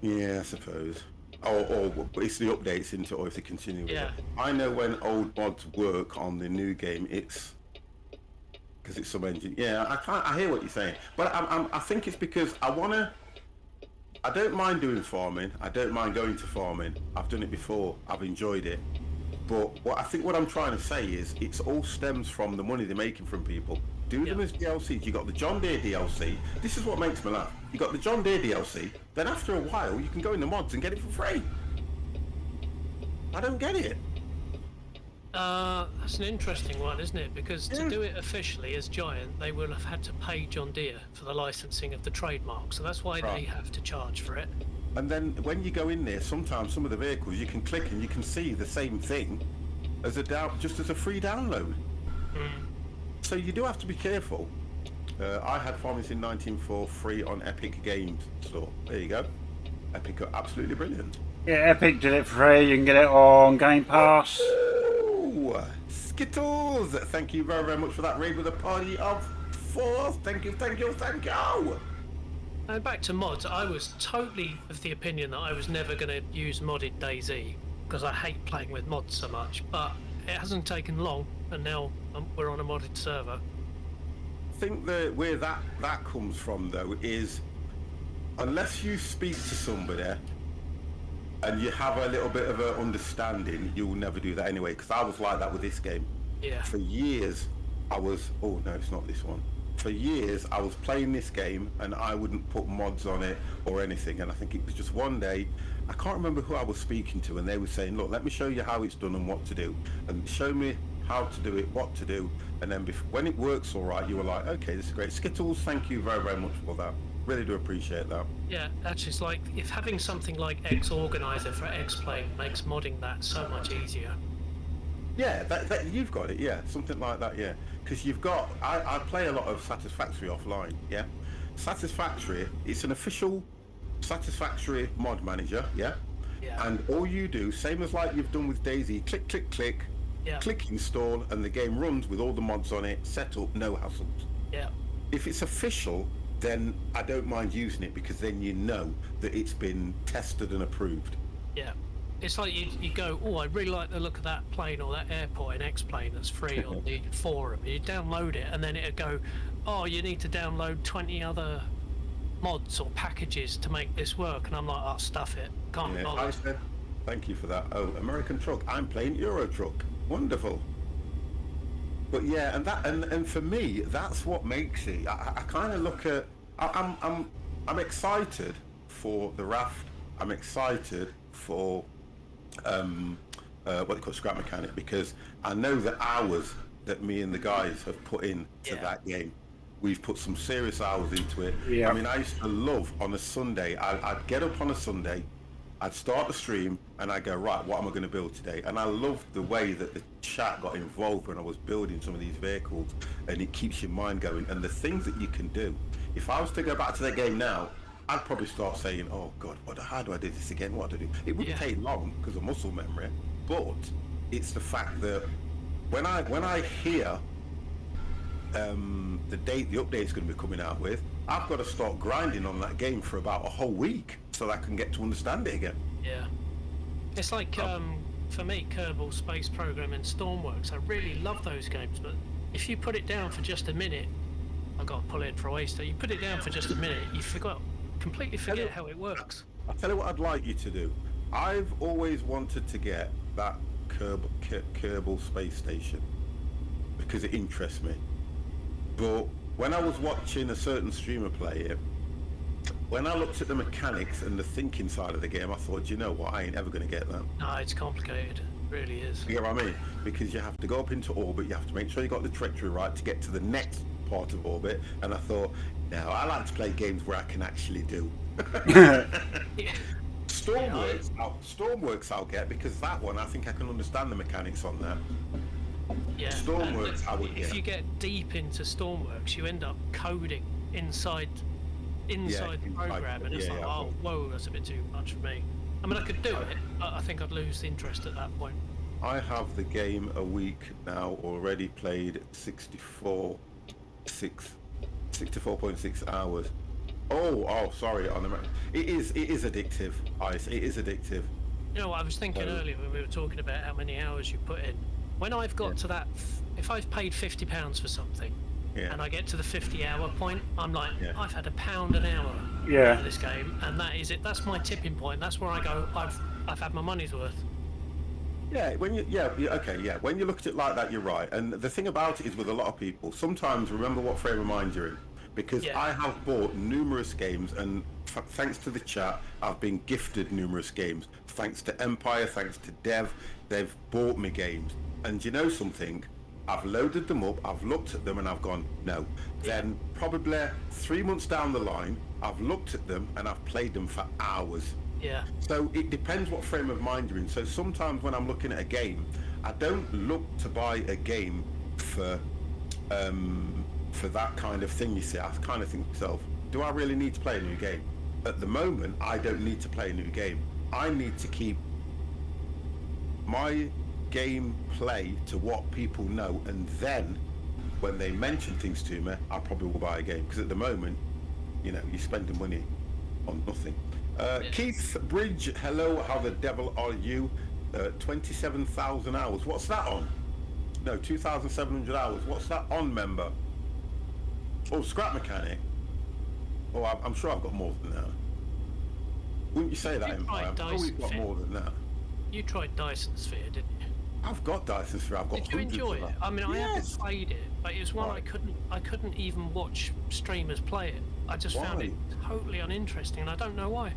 Yeah, I suppose. Or it's the updates into it, or if they continue with Yeah. it. I know when old mods work on the new game, it's because it's some engine. Yeah, I hear what you're saying, but I think it's because I don't mind doing farming. I don't mind going to farming. I've done it before. I've enjoyed it. But what I'm trying to say is it's all stems from the money they're making from people. Do them as DLCs. You got the John Deere DLC. This is what makes me laugh. You got the John Deere DLC. Then after a while, you can go in the mods and get it for free. I don't get it. That's an interesting one, isn't it? Because to Yeah. do it officially as Giant, they will have had to pay John Deere for the licensing of the trademark, so that's why they Right. have to charge for it. And then when you go in there, sometimes some of the vehicles you can click and you can see the same thing as just as a free download. So you do have to be careful. I had Farming Sim 19 for free on Epic Games Store. There you go. Epic are absolutely brilliant. Yeah, Epic did it for free. You can get it on Game Pass. Ooh, Skittles! Thank you very, very much for that raid with a party of 4. Thank you, thank you, thank you! And back to mods, I was totally of the opinion that I was never going to use modded DayZ because I hate playing with mods so much, but it hasn't taken long and now we're on a modded server. I think that where that comes from though is unless you speak to somebody and you have a little bit of an understanding, you'll never do that anyway, because I was like that with this game. Yeah. For years I was, oh no, it's not this one. For years I was playing this game and I wouldn't put mods on it or anything, and I think it was just one day, I can't remember who I was speaking to, and they were saying, look, let me show you how it's done and what to do, and show me how to do it, what to do, and then when it works all right, you were like, okay, this is great. Skittles, thank you very, very much for that. Really do appreciate that. Yeah, actually, it's like if having something like X Organizer for X-Plane makes modding that so much easier. Yeah, that you've got it, yeah, something like that, yeah. Because you've got, I play a lot of Satisfactory offline, yeah. Satisfactory, it's an official Satisfactory mod manager, yeah. Yeah. And all you do, same as like you've done with DayZ, click, click, click, Yeah. click install, and the game runs with all the mods on it, set up, no hassles. Yeah. If it's official, then I don't mind using it because then you know that it's been tested and approved. Yeah. It's like you go, oh, I really like the look of that plane or that airport in X-Plane that's free on the forum. You download it and then it'll go, oh, you need to download 20 other mods or packages to make this work. And I'm like, oh, stuff it. Can't be Yeah, I bothered. said, thank you for that. Oh, American Truck. I'm playing Euro Truck. Wonderful. But yeah, and for me, that's what makes it. I kind of look at. I'm excited for the raft. I'm excited for what they call scrap mechanic, because I know the hours that me and the guys have put into Yeah. that game. We've put some serious hours into it. Yeah. I mean, I used to love on a Sunday. I'd get up on a Sunday, I'd start the stream, and I'd go, right, what am I going to build today? And I loved the way that the chat got involved when I was building some of these vehicles, and it keeps your mind going. And the things that you can do. If I was to go back to that game now, I'd probably start saying, oh God, how do I do this again? What do I do? It wouldn't Yeah. take long because of muscle memory, but it's the fact that when I hear the date the update is going to be coming out with, I've got to start grinding on that game for about a whole week so that I can get to understand it again. Yeah. It's like, for me, Kerbal Space Program and Stormworks, I really love those games, but if you put it down for just a minute, I got to pull it for Oyster, you put it down for just a minute, you completely forget how it works. I'll tell you what I'd like you to do. I've always wanted to get that Kerbal Space Station because it interests me. But when I was watching a certain streamer play it, when I looked at the mechanics and the thinking side of the game, I thought, you know what, I ain't ever going to get that. No, it's complicated. It really is. You get what I mean? Because you have to go up into orbit, you have to make sure you got the trajectory right to get to the next part of Orbit, and I thought, no, I like to play games where I can actually do. Yeah. Stormworks I'll get, because that one I think I can understand the mechanics on that. Yeah. Stormworks I would If get. you get deep into Stormworks, you end up coding inside the inside, program, and it's yeah, like, yeah, oh, whoa, that's a bit too much for me. I mean, I could do it, but I think I'd lose the interest at that point. I have the game a week now, already played 64.6 hours. Oh, sorry. It is addictive, Ice. It is addictive. You know what I was thinking earlier when we were talking about how many hours you put in. When I've got to that, if I've paid £50 for something, and I get to the 50-hour point, I'm like, I've had £1 an hour out of this game, and that is it. That's my tipping point. That's where I go, I've had my money's worth. Yeah, when you when you look at it like that, you're right. And the thing about it is, with a lot of people, sometimes remember what frame of mind you're in, because I have bought numerous games, and thanks to the chat, I've been gifted numerous games. Thanks to Empire, thanks to Dev, they've bought me games. And you know something? I've loaded them up, I've looked at them, and I've gone, no. Then probably 3 months down the line, I've looked at them and I've played them for hours. Yeah. So it depends what frame of mind you're in. So sometimes when I'm looking at a game, I don't look to buy a game for that kind of thing. You see, I kind of think to myself, do I really need to play a new game? At the moment, I don't need to play a new game. I need to keep my game play to what people know, and then when they mention things to me, I probably will buy a game, because at the moment, you know, you're spending money on nothing. Keith Bridge, hello, how the devil are you? 27,000 hours, what's that on? No, 2,700 hours, what's that on, member? Oh, Scrap Mechanic. Oh, I'm sure I've got more than that. Wouldn't you say that, Empire? I'm sure we've got more than that. You tried Dyson Sphere, didn't you? I've got Dyson Sphere, I've got Did you enjoy it? I mean, I haven't played it, but it was one I couldn't even watch streamers play it. I just found it totally uninteresting, and I don't know why.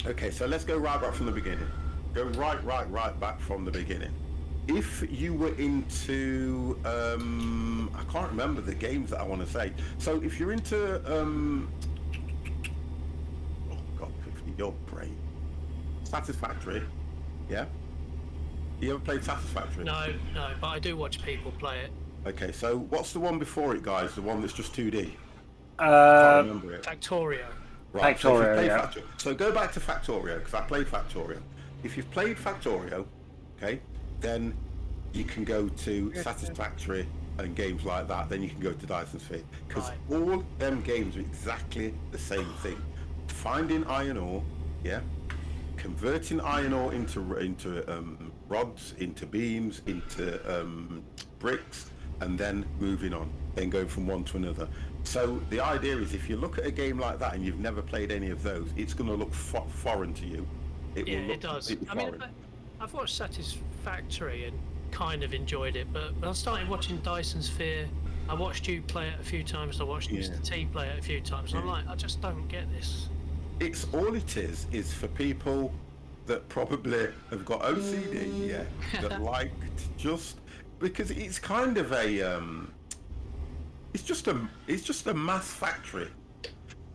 Okay, so let's go right back from the beginning. Go right back from the beginning. If you were into, I can't remember the games that I want to say. So if you're into, oh God, 50, your brain. Satisfactory, yeah? You ever played Satisfactory? No, but I do watch people play it. Okay, so what's the one before it, guys? The one that's just 2D? I can't remember it. Factorio. Right, Factorio, so go back to Factorio, because I played Factorio. If you've played Factorio, okay, then you can go to Satisfactory and games like that. Then you can go to Dyson Sphere, because all them games are exactly the same thing. Finding iron ore, yeah, converting iron ore into rods, into beams, into bricks, and then moving on, then going from one to another. So the idea is, if you look at a game like that and you've never played any of those, it's going to look foreign to you. It does. I mean, I've watched Satisfactory and kind of enjoyed it, but when I started watching Dyson Sphere, I watched you play it a few times, I watched Mr. T play it a few times, and I'm like, I just don't get this. It's all it is for people that probably have got OCD, that like just, because it's kind of a, it's just a mass factory.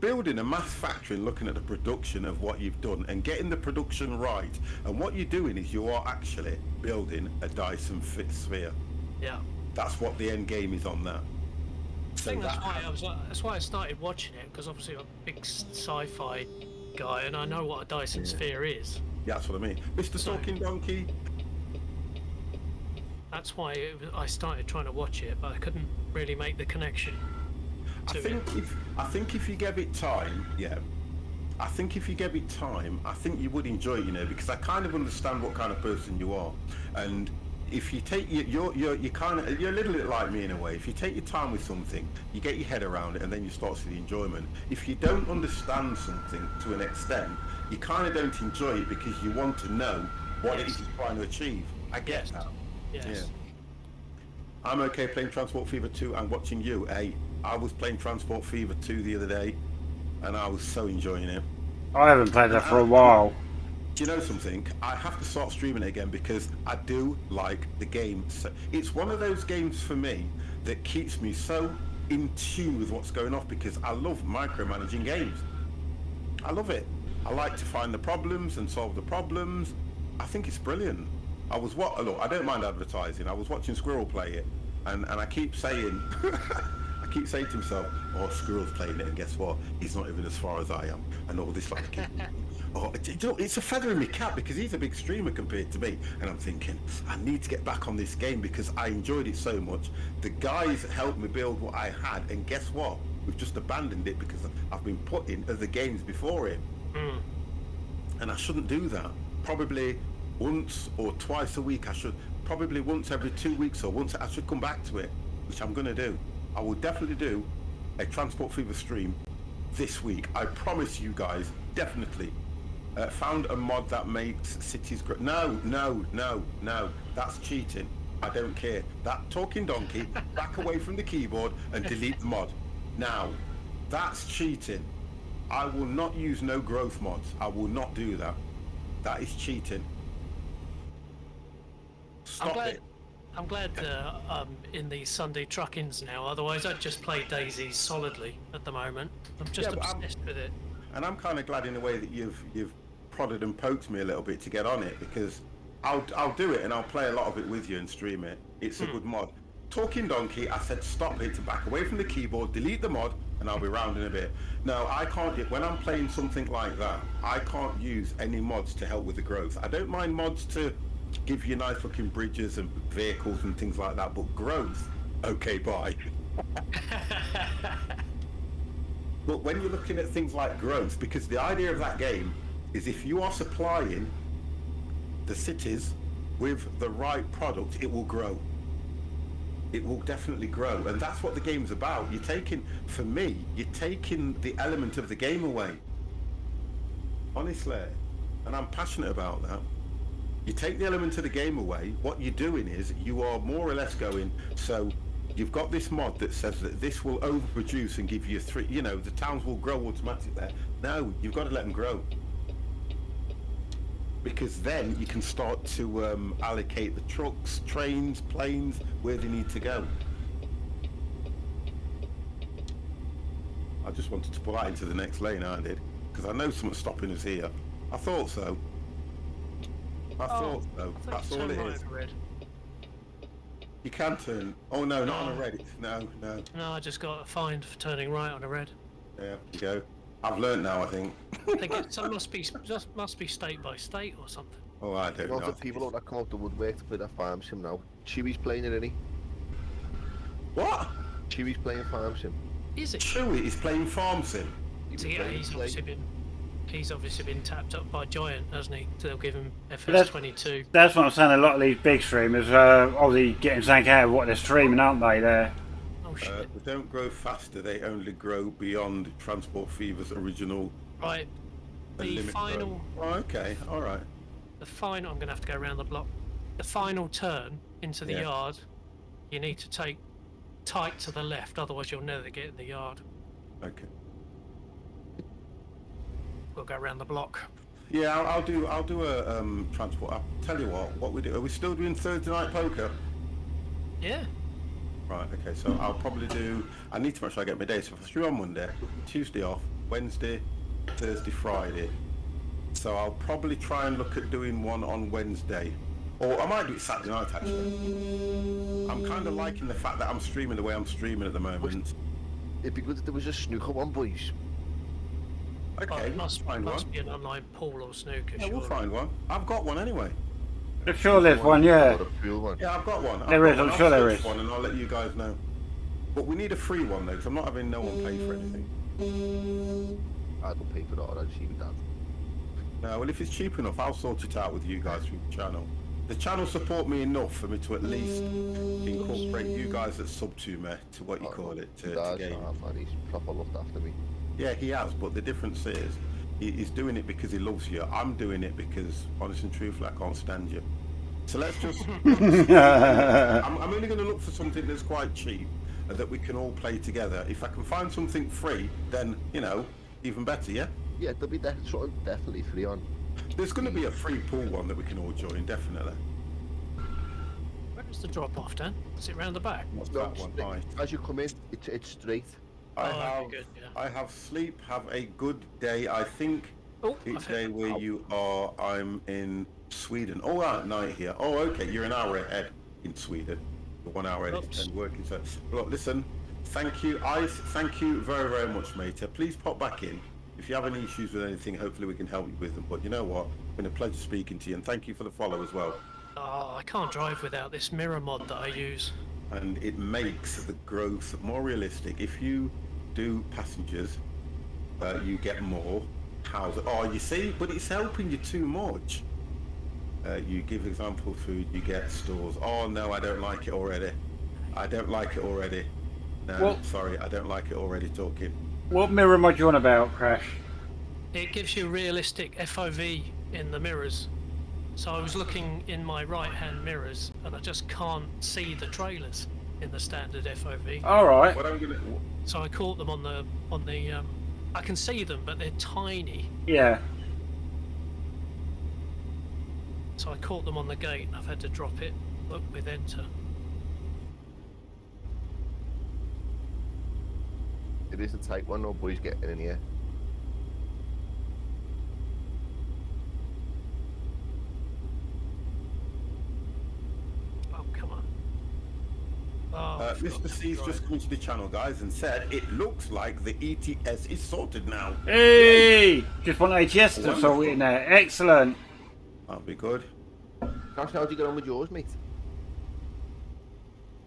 Building a mass factory and looking at the production of what you've done and getting the production right. And what you're doing is you are actually building a Dyson Sphere. Yeah. That's what the end game is on that. So that's why I started watching it, because obviously I'm a big sci-fi guy and I know what a Dyson Sphere is. Yeah, that's what I mean. Mr. Talking Donkey. That's why I started trying to watch it, but I couldn't really make the connection. I think if you gave it time, I think if you gave it time, I think you would enjoy it, you know, because I kind of understand what kind of person you are, and if you take you're a little bit like me in a way. If you take your time with something, you get your head around it, and then you start to see the enjoyment. If you don't understand something to an extent, you kind of don't enjoy it because you want to know what it is you're trying to achieve. I get that. Yes. Yeah. I'm okay playing Transport Fever 2 and watching you. Hey, I was playing Transport Fever 2 the other day, and I was so enjoying it. I haven't played that for a while. Do you know something? I have to start streaming it again because I do like the game. So it's one of those games for me that keeps me so in tune with what's going on, because I love micromanaging games. I love it. I like to find the problems and solve the problems. I think it's brilliant. Look, I don't mind advertising. I was watching Squirrel play it, and I keep saying, I keep saying to myself, oh, Squirrel's playing it, and guess what? He's not even as far as I am, and all this like. Oh, it's a feather in my cap, because he's a big streamer compared to me, and I'm thinking I need to get back on this game because I enjoyed it so much. The guys helped me build what I had, and guess what? We've just abandoned it because I've been put in other games before him, and I shouldn't do that. Probably once or twice a week. I should probably once every 2 weeks or once. I should come back to it, which I'm going to do. I will definitely do a Transport Fever stream this week. I promise you guys, definitely. Found a mod that makes cities grow. No, that's cheating. I don't care. That talking donkey, back away from the keyboard and delete the mod. Now, that's cheating. I will not use no growth mods. I will not do that. That is cheating. Stop it. I'm glad I'm in the Sunday truck-ins now. Otherwise, I'd just play Daisy solidly at the moment. I'm just obsessed with it. And I'm kind of glad in a way that you've prodded and poked me a little bit to get on it, because I'll do it and I'll play a lot of it with you and stream it. It's a good mod. Talking donkey, I said stop it, to back away from the keyboard, delete the mod, and I'll be round in a bit. No, I can't. When I'm playing something like that, I can't use any mods to help with the growth. I don't mind mods to give you nice looking bridges and vehicles and things like that, but growth, okay, bye. But when you're looking at things like growth, because the idea of that game is if you are supplying the cities with the right product, it will grow. It will definitely grow, and that's what the game's about. For me, you're taking the element of the game away. Honestly, and I'm passionate about that. You take the element of the game away, what you're doing is you are more or less going, so you've got this mod that says that this will overproduce and give you the towns will grow automatically there. No, you've got to let them grow. Because then you can start to allocate the trucks, trains, planes, where they need to go. I just wanted to pull that into the next lane, I did, because I know someone's stopping us here. I thought so. That's all it is. You can turn. Oh no, not on a red. No. No, I just got a fine for turning right on a red. Yeah, you go. I've learnt now, I think. I think some must be state by state or something. Oh, I don't know. Lots of people that come out the woodwork to play that farm sim now. Chewy's playing it, isn't he? What? Chewy's playing farm sim. Is it? Chewy is playing farm sim. So yeah, he's obviously been tapped up by Giant, hasn't he? So they'll give him That's- FS22. That's what I'm saying. A lot of these big streamers are obviously getting something out of what they're streaming, aren't they? There. Oh shit! They don't grow faster. They only grow beyond Transport Fever's original. Right. The limit final. growth. Oh, okay. All right. The final. I'm gonna have to go around the block. The final turn into the Yeah. yard. You need to take tight to the left, otherwise you'll never get in the yard. Okay. We'll go around the block. Yeah, I'll do a transport. I'll tell you what we do. Are we still doing Thursday night poker? Yeah. Right, okay, so I'll probably do, I need to make sure I get my days. So if I stream on Monday, Tuesday off, Wednesday, Thursday, Friday. So I'll probably try and look at doing one on Wednesday. Or I might do it Saturday night, actually. I'm kind of liking the fact that I'm streaming the way I'm streaming at the moment. It'd be good if there was a snooker one, boys. Okay, it must find one. be an online pool or snooker. Yeah, we'll surely. find one. I've got one anyway. I'm sure there's one, yeah. Or a pool one. Yeah, I've got one. There is, I've got I'm one. sure I'll there search is. one and I'll let you guys know. But we need a free one though, because I'm not having no one pay for anything. I don't pay for that, I'd see that. No, well if it's cheap enough, I'll sort it out with you guys through the channel. The channel support me enough for me to at least incorporate you guys that sub to me, to what you call it, to game. Man, he's proper looked after me. Yeah, he has, but the difference is, he's doing it because he loves you. I'm doing it because, honest and truthfully, I can't stand you. So let's just... I'm only going to look for something that's quite cheap and that we can all play together. If I can find something free, then, even better, yeah? Yeah, there'll be something definitely free on. There's going to be a free pool one that we can all join, definitely. Where's the drop off, Dan? Is it round the back? What's No, that one? Hi. as you come in, it's straight. Oh, okay, good, yeah. I have sleep. Have a good day. I think Oh, each I've hit day where you are, I'm in Sweden. Oh, at night here. Oh, okay. You're an hour ahead in Sweden. You're 1 hour ahead. It's 10 working. So, look, listen. Thank you. Thank you very, very much, mate. Please pop back in. If you have any issues with anything, hopefully we can help you with them. But you know what? It's been a pleasure speaking to you, and thank you for the follow as well. Oh, I can't drive without this mirror mod that I use. And it makes the growth more realistic. If you do passengers, you get more houses. Oh, you see, but it's helping you too much. You give example food, you get stores. Oh no, I don't like it already. I don't like it already. No, Well- sorry, I don't like it already. Talking. What mirror mod you on about, Crash? It gives you realistic FOV in the mirrors. So I was looking in my right-hand mirrors, and I just can't see the trailers in the standard FOV. All right. What I'm gonna. So I caught them on the I can see them, but they're tiny. Yeah. So I caught them on the gate, and I've had to drop it. Look with enter. It is a tight one. No boys getting in here. Oh come on. Oh, I forgot Mr. to C's drive. just come to the channel, guys, and said it looks like the ETS is sorted now. Hey! Just want ATS to Wonderful. sort it in there. Excellent. That'll be good. Gosh, how'd you get on with yours, mate?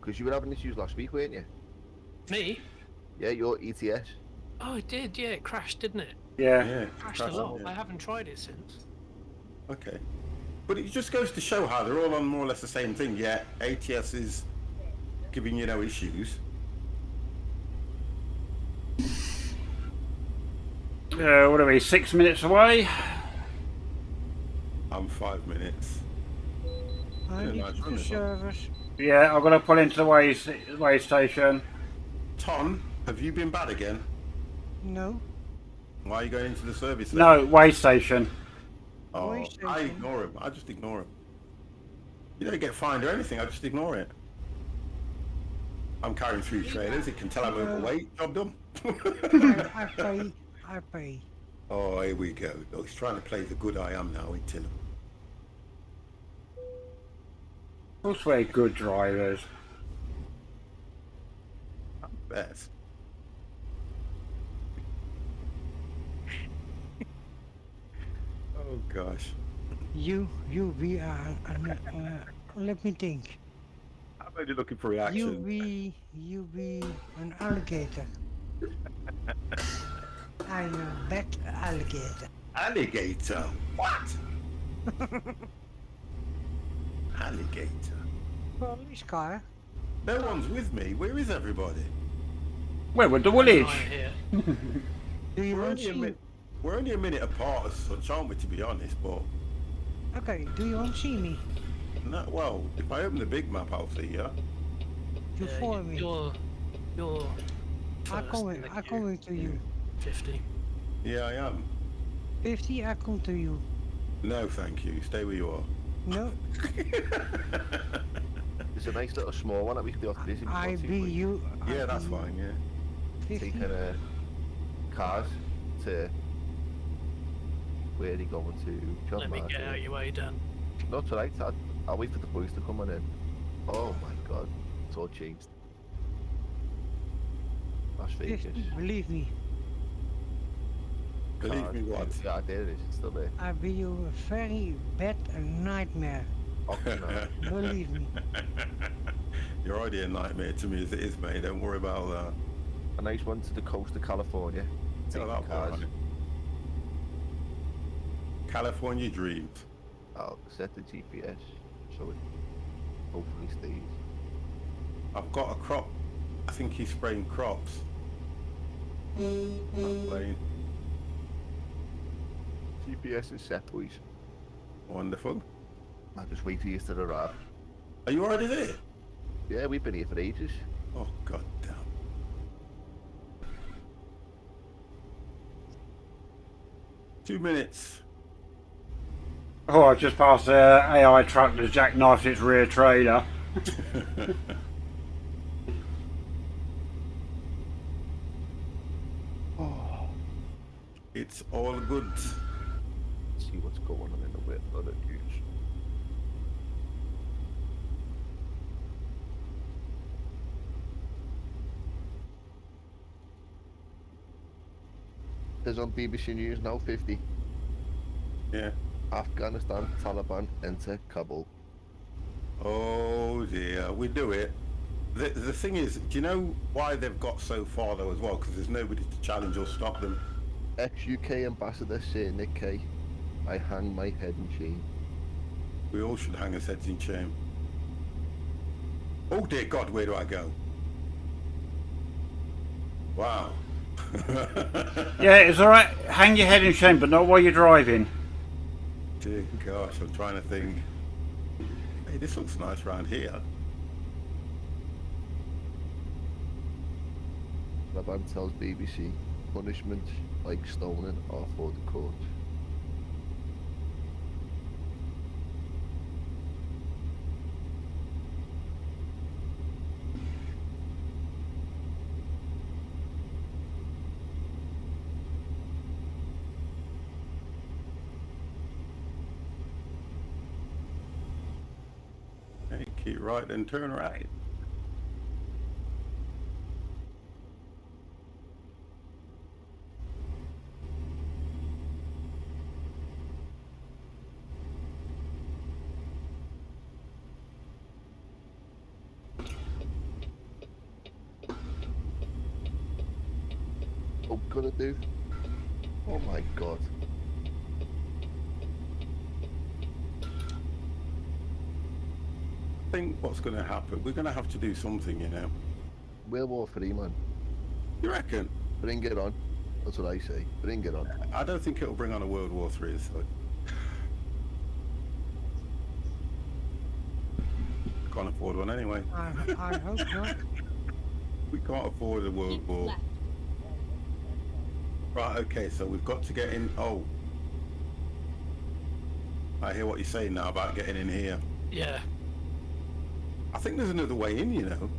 Because you were having issues last week, weren't you? Me? Yeah, your ETS. Oh, it did. Yeah, it crashed, didn't it? Yeah. Yeah. Crashed a crashed, lot. yeah. I haven't tried it since. Okay. But it just goes to show how they're all on more or less the same thing. Yeah, ATS is giving you no issues. What are we, 6 minutes away? I'm 5 minutes. I Yeah, need nice to run, this one. service. Yeah, I've got to pull into the way station. Tom, have you been bad again? No. Why are you going into the service lane? No, way station. Oh, Way I station. ignore him. I just ignore him. You don't get fined or anything. I just ignore it. I'm carrying 3 trailers. It can tell I'm overweight. Job done. I pay. I pay. Oh, here we go. Look, he's trying to play the good I am now until him. Of course we're good drivers. Best. Oh gosh. You be let me think. I'm only looking for reaction. You be an alligator. I'm a bad alligator. Alligator. What? Alligator. Police car. No one's with me. Where is everybody? Where with the Right village? here. Do you We're want only, to a see? we're only a minute apart as such, aren't we, to be honest? But, Okay. Do you want to see me? no, well, if I open the big map, I'll see you. You Yeah, follow me. You're I first come. in the I queue. come to you. 50. Yeah, I am. 50. I come to you. No, thank you. Stay where you are. No. It's a nice little small one that we could do after this. if you I want to, be but you. I Yeah, be that's you. fine, yeah. 50. Taking cars to where are they going to? John Let me get out your way, Dan. Not tonight. I'll wait for the boys to come on in. Oh my god, it's all changed. Las Vegas. 50. Believe me. Believe Cars. me what? Yeah, there it is. It's still there. I be you a very bad nightmare. Oh, no. Believe me. You're already a nightmare to me as it is, mate. Don't worry about that. A nice one to the coast of California. Oh, Taking that'll be cars. alright. California dreams. I'll set the GPS so it hopefully stays. I've got a crop. I think he's spraying crops. That plane. GPS is set, boys. Wonderful. I'll just wait for you to arrive. Are you already there? Yeah, we've been here for ages. Oh, god damn. Two minutes. Oh, I just passed an AI truck that jackknifed its rear trailer. Oh, It's all good. see what's going on in the way of the news. There's on BBC News now, 50. Yeah. Afghanistan Taliban enter Kabul. Oh dear, we do it. The thing is, do you know why they've got so far though as well? Because there's nobody to challenge or stop them. Ex-UK ambassador Sir Nick Kay, I hang my head in shame. We all should hang our heads in shame. Oh dear God, where do I go? Wow. Yeah, it's all right. Hang your head in shame, but not while you're driving. Dear gosh, I'm trying to think. Hey, this looks nice round here. Taliban tells BBC punishments like stoning are for the court. Hey, keep right and turn right. Oh, gonna do? Oh my God. I think what's going to happen, we're going to have to do something, you know. World War III, man. You reckon? Bring it on. That's what I say. Bring it on. I don't think it'll bring on a World War III, so. Can't afford one anyway. I hope not. We can't afford a World Keep War. left. Right, okay, so we've got to get in. Oh. I hear what you're saying now about getting in here. Yeah. I think there's another way in, you know.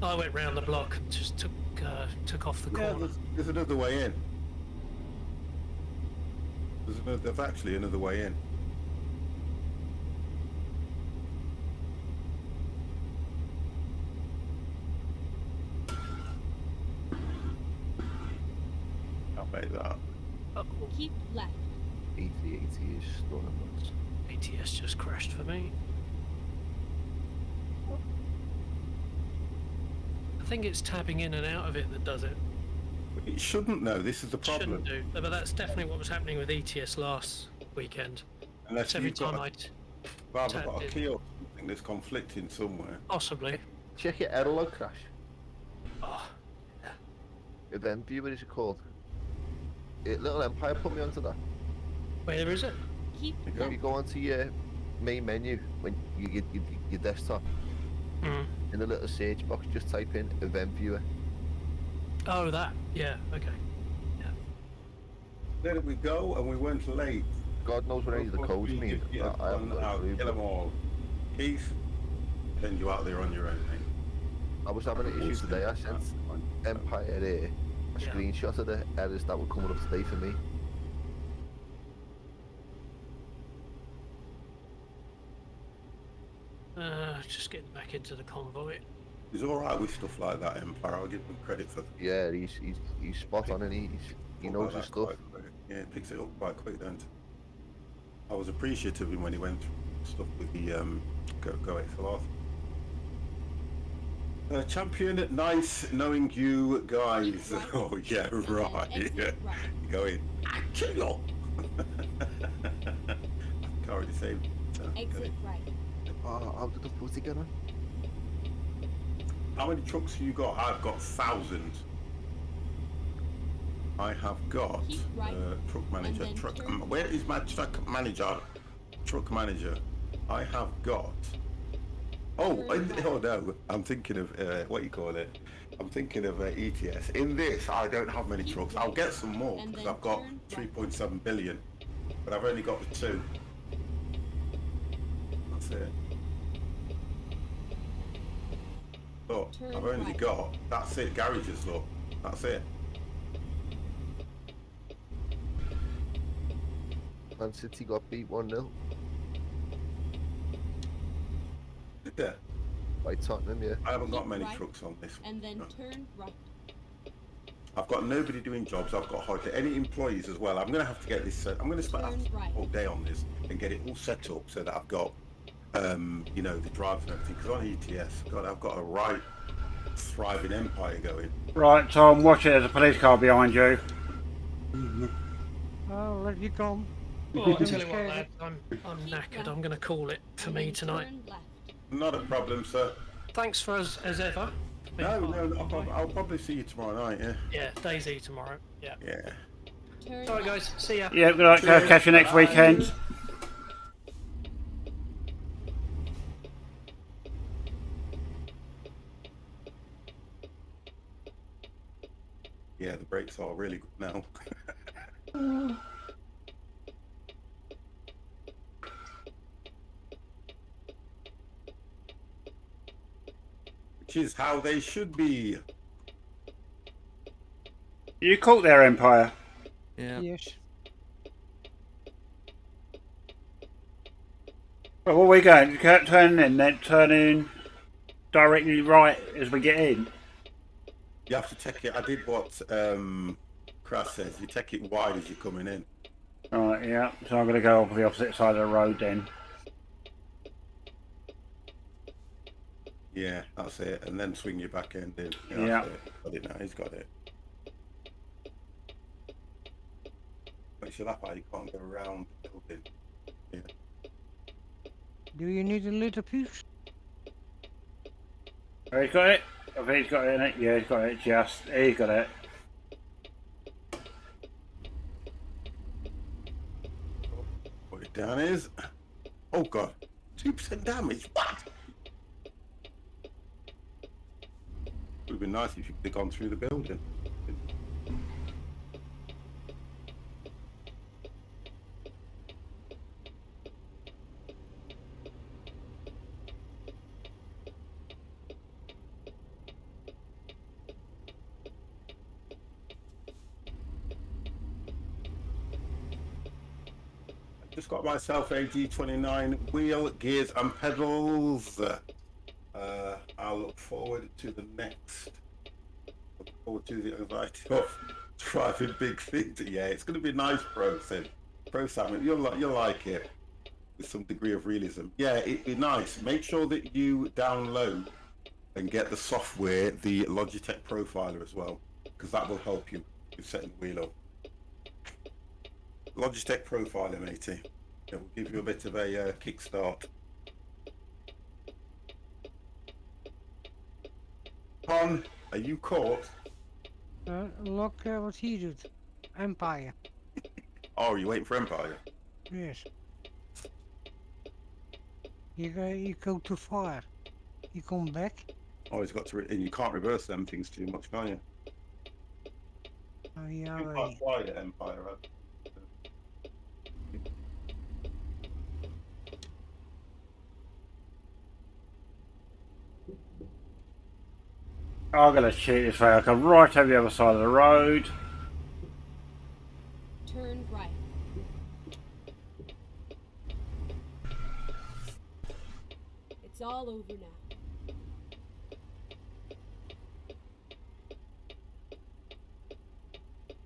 I went round the block and just took off the Yeah, corner. there's another way in. There's actually another way in. I'll make that. Oh, Keep left. 80 is stunning. ATS just crashed for me. I think it's tapping in and out of it that does it. It shouldn't though, this is the problem. Shouldn't do. But that's definitely what was happening with ETS last weekend. Unless Every you've got time a, I'd rather tapped got a in. key or something that's conflicting somewhere. Possibly. Check your error log crash. Oh, Event viewer is it called? Little Empire put me onto that. where is it? Keep There you If left. you go onto your main menu when you get your desktop, Mm. in the little search box, just type in event viewer. Oh, that. Yeah. Okay. There we go, and we weren't late. God knows what any of the codes mean. I haven't got a I'll clue, kill but them all. Keith, send you out there on your own, mate. I was having an issue today. I sent Empire a Yeah. screenshot of the errors that were coming up today for me. Just getting back into the convoy. He's all right with stuff like that, Empire. I'll give him credit for Yeah, he's spot on and he knows his stuff. Yeah, he picks it up quite quick, don't he? I was appreciative of him when he went through stuff with the Go XLR. Champion, nice knowing you guys. Right. Oh yeah, right. Exit Yeah. right. You go in. Chill. Can't really say. Exit right. How did the footy get on? How many trucks have you got? I've got thousands. I have got Keep right, truck manager. and then Truck. turn Where is my truck manager? Truck manager. I have got. Oh, Turn right. oh no! I'm thinking of what you call it. I'm thinking of ETS. In this, I don't have many Keep trucks. right, I'll get some more and because then I've got turn right. 3.7 billion, but I've only got the 2. That's it. look, Turn I've only right. got, that's it, garages, look. That's it. Man City got beat 1-0 Did they? by Tottenham, yeah. I haven't got Keep many right, trucks on this one. and then No. turn right. I've got nobody doing jobs. I've got hardly any employees as well. I'm going to have to get this set. I'm going to spend Turn right. all day on this and get it all set up so that I've got, you know, the drives and everything. Because on ETS, God, I've got a right thriving empire going. Right, Tom, watch it. There's a police car behind you. I'll let you come. Well, I'll Don't tell you what, scare lad, I'm Keep knackered. left, I'm going to call it for and me then tonight. turn left. Not a problem, sir. Thanks for as ever. for being No, part no, of not a Convoy. problem. I'll probably see you tomorrow night. Yeah. Yeah, Daisy tomorrow. Yeah. Yeah. Turn All right, left. guys. See ya. Yeah, good night. Cheers. Catch you next Bye. weekend. Yeah, the brakes are really good now. Which is how they should be. You caught their empire. Yeah. Yes. Well, what are we going? Turn in, then turn in directly right as we get in. You have to take it. I did what Crash says. You take it wide as you're coming in. Right, yeah. So I'm going to go off the opposite side of the road then. Yeah, that's it. And then swing your back end in. Yeah. That's it. Got it now. He's got it. Makes you laugh how you can't go around the building. Yeah. Do you need a little piece? Oh, he's got it. I think he's got it in it. Yeah, he's got it. Just he's got it. Put it down is. Oh god, 2% damage. What? Would have been nice if you could have gone through the building. Just got myself a G29 wheel, gears and pedals. I'll look forward to the next. Look forward to the anxiety of driving big things. Yeah, it's going to be nice, Pro Sam, you'll like it with some degree of realism. Yeah, it'd be nice. Make sure that you download and get the software, the Logitech Profiler as well, because that will help you with setting the wheel up. Logitech Profiler, matey. It will give you a bit of a kickstart. Con, are you caught? Look what he did. Empire. Oh, are you waiting for Empire? Yes. You go too far. You come back. Oh, he's got to, and you can't reverse them things too much, can you? Oh, yeah, You right. can't fly at Empire, right? I'm going to cheat this way. I'll come right over the other side of the road. Turn right. It's all over now.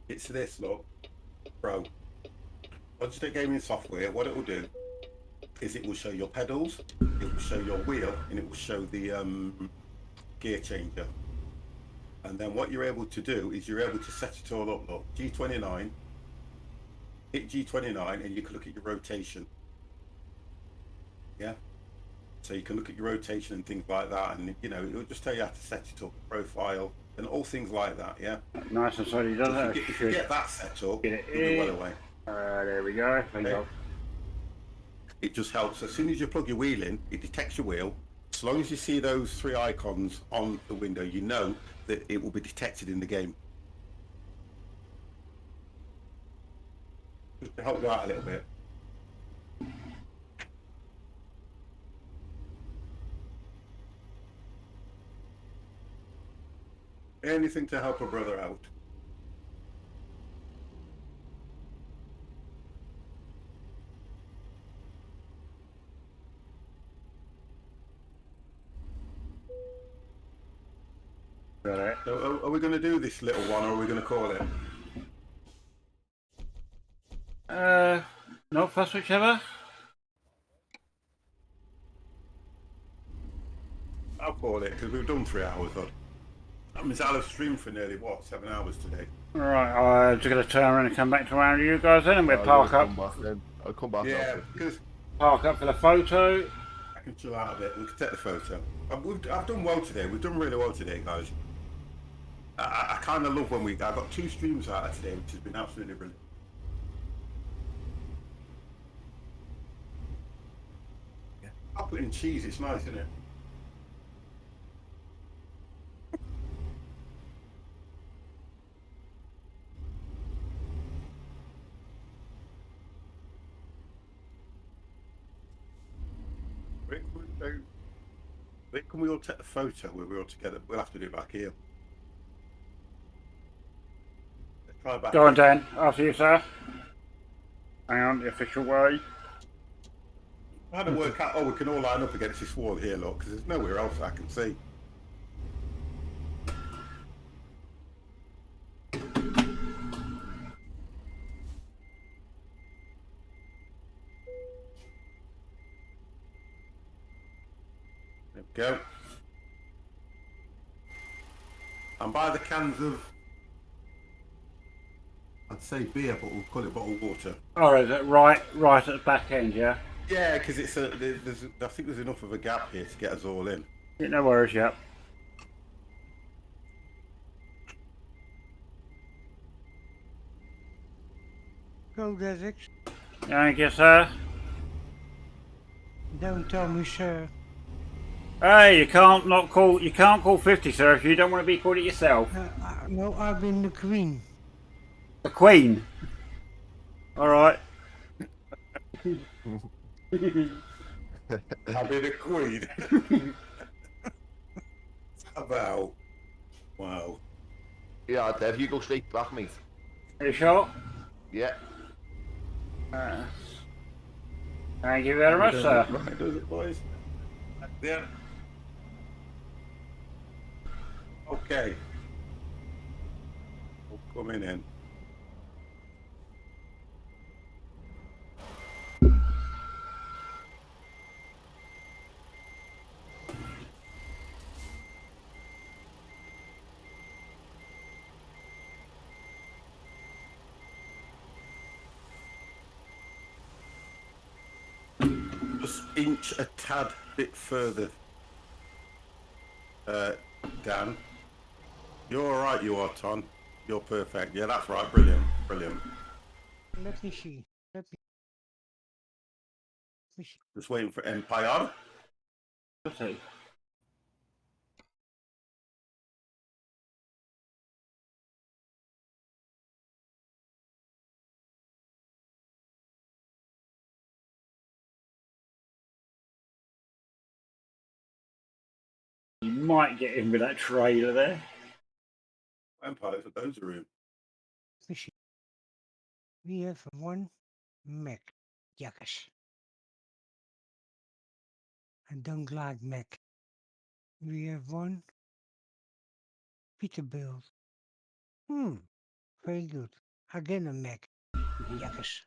It's this, look, bro. Logitech gaming software, what it will do is it will show your pedals, it will show your wheel, and it will show the gear changer. And then what you're able to do is you're able to set it all up, look, G29, hit G29 and you can look at your rotation. Yeah? So you can look at your rotation and things like that, and you know, it'll just tell you how to set it up, profile, and all things like that, yeah? Nice and steady, doesn't So it? if you get that set up, Get it you'll be well in. away. There we go. There you go. It just helps. As soon as you plug your wheel in, it detects your wheel. As long as you see those three icons on the window, you know that it will be detected in the game. Just to help you out a little bit. Anything to help a brother out. Got it. So are we going to do this little one, or are we going to call it? No fuss whichever. I'll call it, because we've done 3 hours. That means I'll have streamed for nearly, what, 7 hours today. Right, I'm just going to turn around and come back to around you guys then, and we'll I'll park up. come back then. I'll come back Yeah, now. because Park up for the photo. I can chill out a bit. We can take the photo. I've done well today. We've done really well today, guys. I kind of love when I got 2 streams out of today, which has been absolutely brilliant. Yeah. I'll put in cheese. It's nice, isn't it? When can we all take the photo where we're all together? We'll have to do it back here. Let's try back Go on, here. Dan. After you, sir. Hang on, the official way. How to work out? Oh, we can all line up against this wall here, look, because there's nowhere else I can see. There we go. And buy the cans of, I'd say beer, but we'll call it bottled water. Oh, is it right at the back end, yeah? Yeah, because I think there's enough of a gap here to get us all in. Yeah, no worries, yep. Go, Desix. Thank you, sir. Don't tell me, sir. Hey, you can't call 50, sir, if you don't want to be called it yourself. No, I've been the queen. The Queen. Alright. I'll be the queen. About. Wow. Yeah, Dev, you go straight back, mate. Are you sure? Yeah. Thank you very much, sir. Right, does it, boys? There. Okay. We'll coming in. Just inch a tad bit further, Dan. You're all right, you are, Ton. You're perfect. Yeah, that's right. Brilliant. Brilliant. Let me see. Let me see. Just waiting for Empire. Okay. You might get in with that trailer there. Empire's a dozer room. Let me see. We have one Mac. Jakkers. I don't like Mac. We have one Peterbilt. Very good. Again a Mac. Jakkers.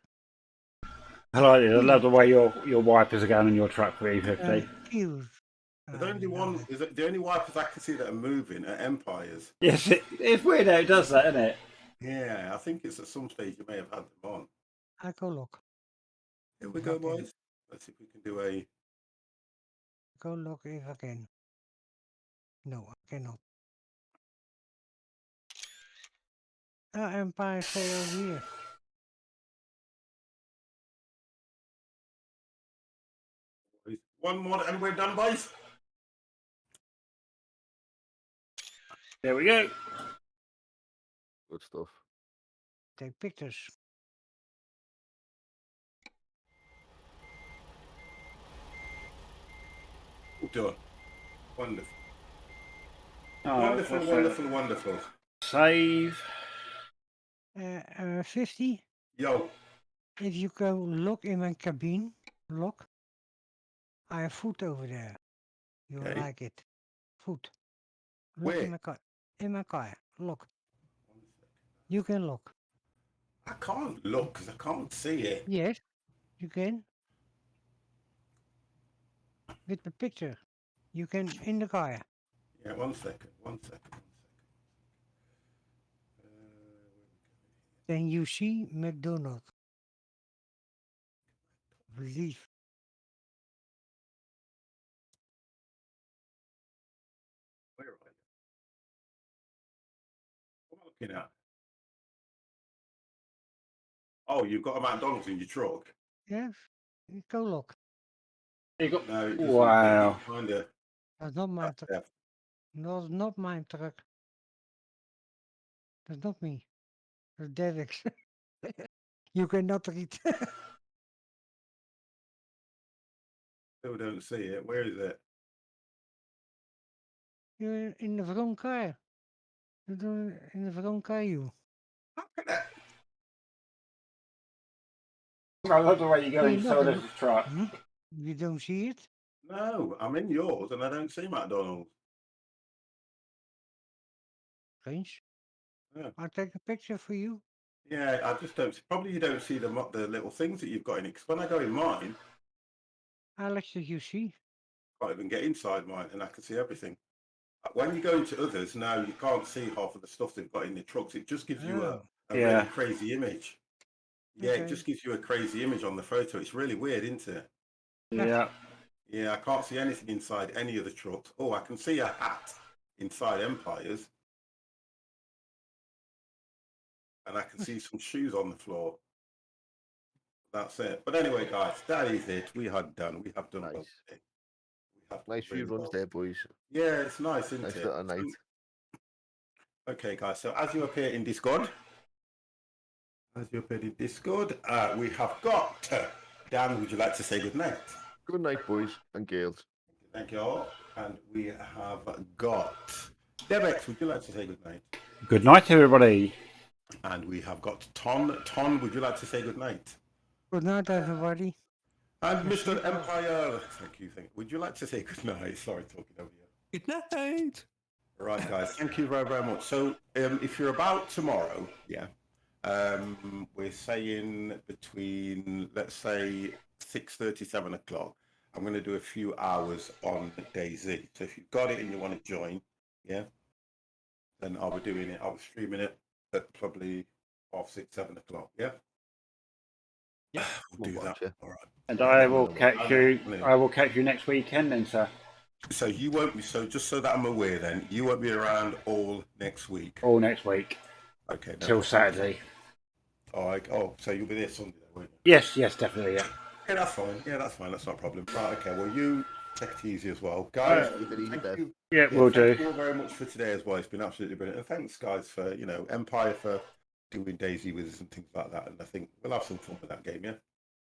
I like it. I love the way your wipers are going on your truck for E50. Cute. The only one is the only wipers I can see that are moving are Empires. Yes, it's weird how it does that, isn't it? Yeah, I think it's at some stage you may have had them on. I go look. Here we go, Okay. boys. Let's see if we can do a. Go look if I can. No, I cannot. Empire stay over here. One more and we're done, boys. There we go. Good stuff. Take pictures. Done. Wonderful. Oh, Wonderful, what's wonderful, wonderful. that? Save. 50. Yo, If you go look in my cabine, look, I have food over there. You will okay. like it. Food. Look Where? in my car. In my car. Look. You can look. I can't look because I can't see it. Yes, you can. With the picture. You can in the car. Yeah, 1 second, 1 second. Then you see McDonald's. Believe. Where are you? What am I looking at? Oh, you've got a McDonald's in your truck? Yes. Go look. You got. No, it doesn't. Wow. Kind of. That's not my truck. Yeah. That's not my truck. That's not me. That's Derek's. You cannot read. Still don't see it. Where is it? You're in the wrong car. You're in the wrong car, you. How can I? I love the way you go You're into not someone in. else's truck. Hmm? You don't see it? No, I'm in yours and I don't see McDonald's. Strange. Yeah. I'll take a picture for you. Yeah, I just don't. Probably you don't see the little things that you've got in it. Because when I go in mine, I'll let you see. I can't even get inside mine, and I can see everything. When you go into others, now you can't see half of the stuff they've got in their trucks. It just gives you Oh, a Yeah. really crazy image. Yeah, it okay. just gives you a crazy image on the photo. It's really weird, isn't it? Yeah. Yeah, I can't see anything inside any of the trucks. Oh, I can see a hat inside Empire's, and I can see some shoes on the floor. That's it. But anyway, guys, that is it. We have done. We have done well Nice. today. We have done Nice few really runs well. there, boys. Yeah, it's nice, isn't Nice it? little night. Okay, guys. So as you appear in Discord, we have got Dan. Would you like to say good night? Good night, boys and girls. Thank you all. And we have got Debex. Would you like to say good night? Good night, everybody. And we have got Ton. Ton, would you like to say good night? Good night, everybody. And Yes, Mr. you are. Empire. Thank you. Would you like to say good night? Sorry, talking over you. Good night. Right, guys. Thank you very, very much. So, if you're about tomorrow, yeah, we're saying between, let's say, 6:30, 7 o'clock. I'm going to do a few hours on DayZ. So if you've got it and you want to join, yeah, then I'll be doing it. I'll be streaming it at probably 5, 6, 7 o'clock. Yeah. Yeah, we'll do We'll that. watch it. All right. And I will I'll catch you. I will catch you next weekend, then, sir. So you won't be. So just so that I'm aware, then you won't be around all next week. All next week Okay. No, till Saturday. Oh, so you'll be there Sunday, then, won't you? Yes, yes, definitely. Yeah. Yeah, that's fine. Yeah, that's fine. That's not a problem. Right. Okay. Well, you take it easy as well, guys. Take it easy, Thank Dev. you. Yeah, we'll thank do. you all very much for today as well. It's been absolutely brilliant. And thanks, guys, for Empire for doing Daisy with us and things like that. And I think we'll have some fun with that game. Yeah.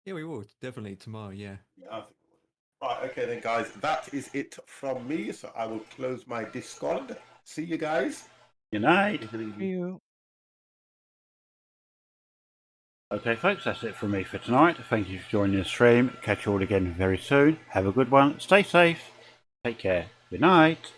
Yeah, we will definitely tomorrow. Yeah. Yeah, I think we will. Right. Okay, then, guys. That is it from me. So I will close my Discord. See you guys. Good night. Take it easy. See you. Okay, folks, that's it from me for tonight. Thank you for joining the stream. Catch you all again very soon. Have a good one. Stay safe. Take care. Good night.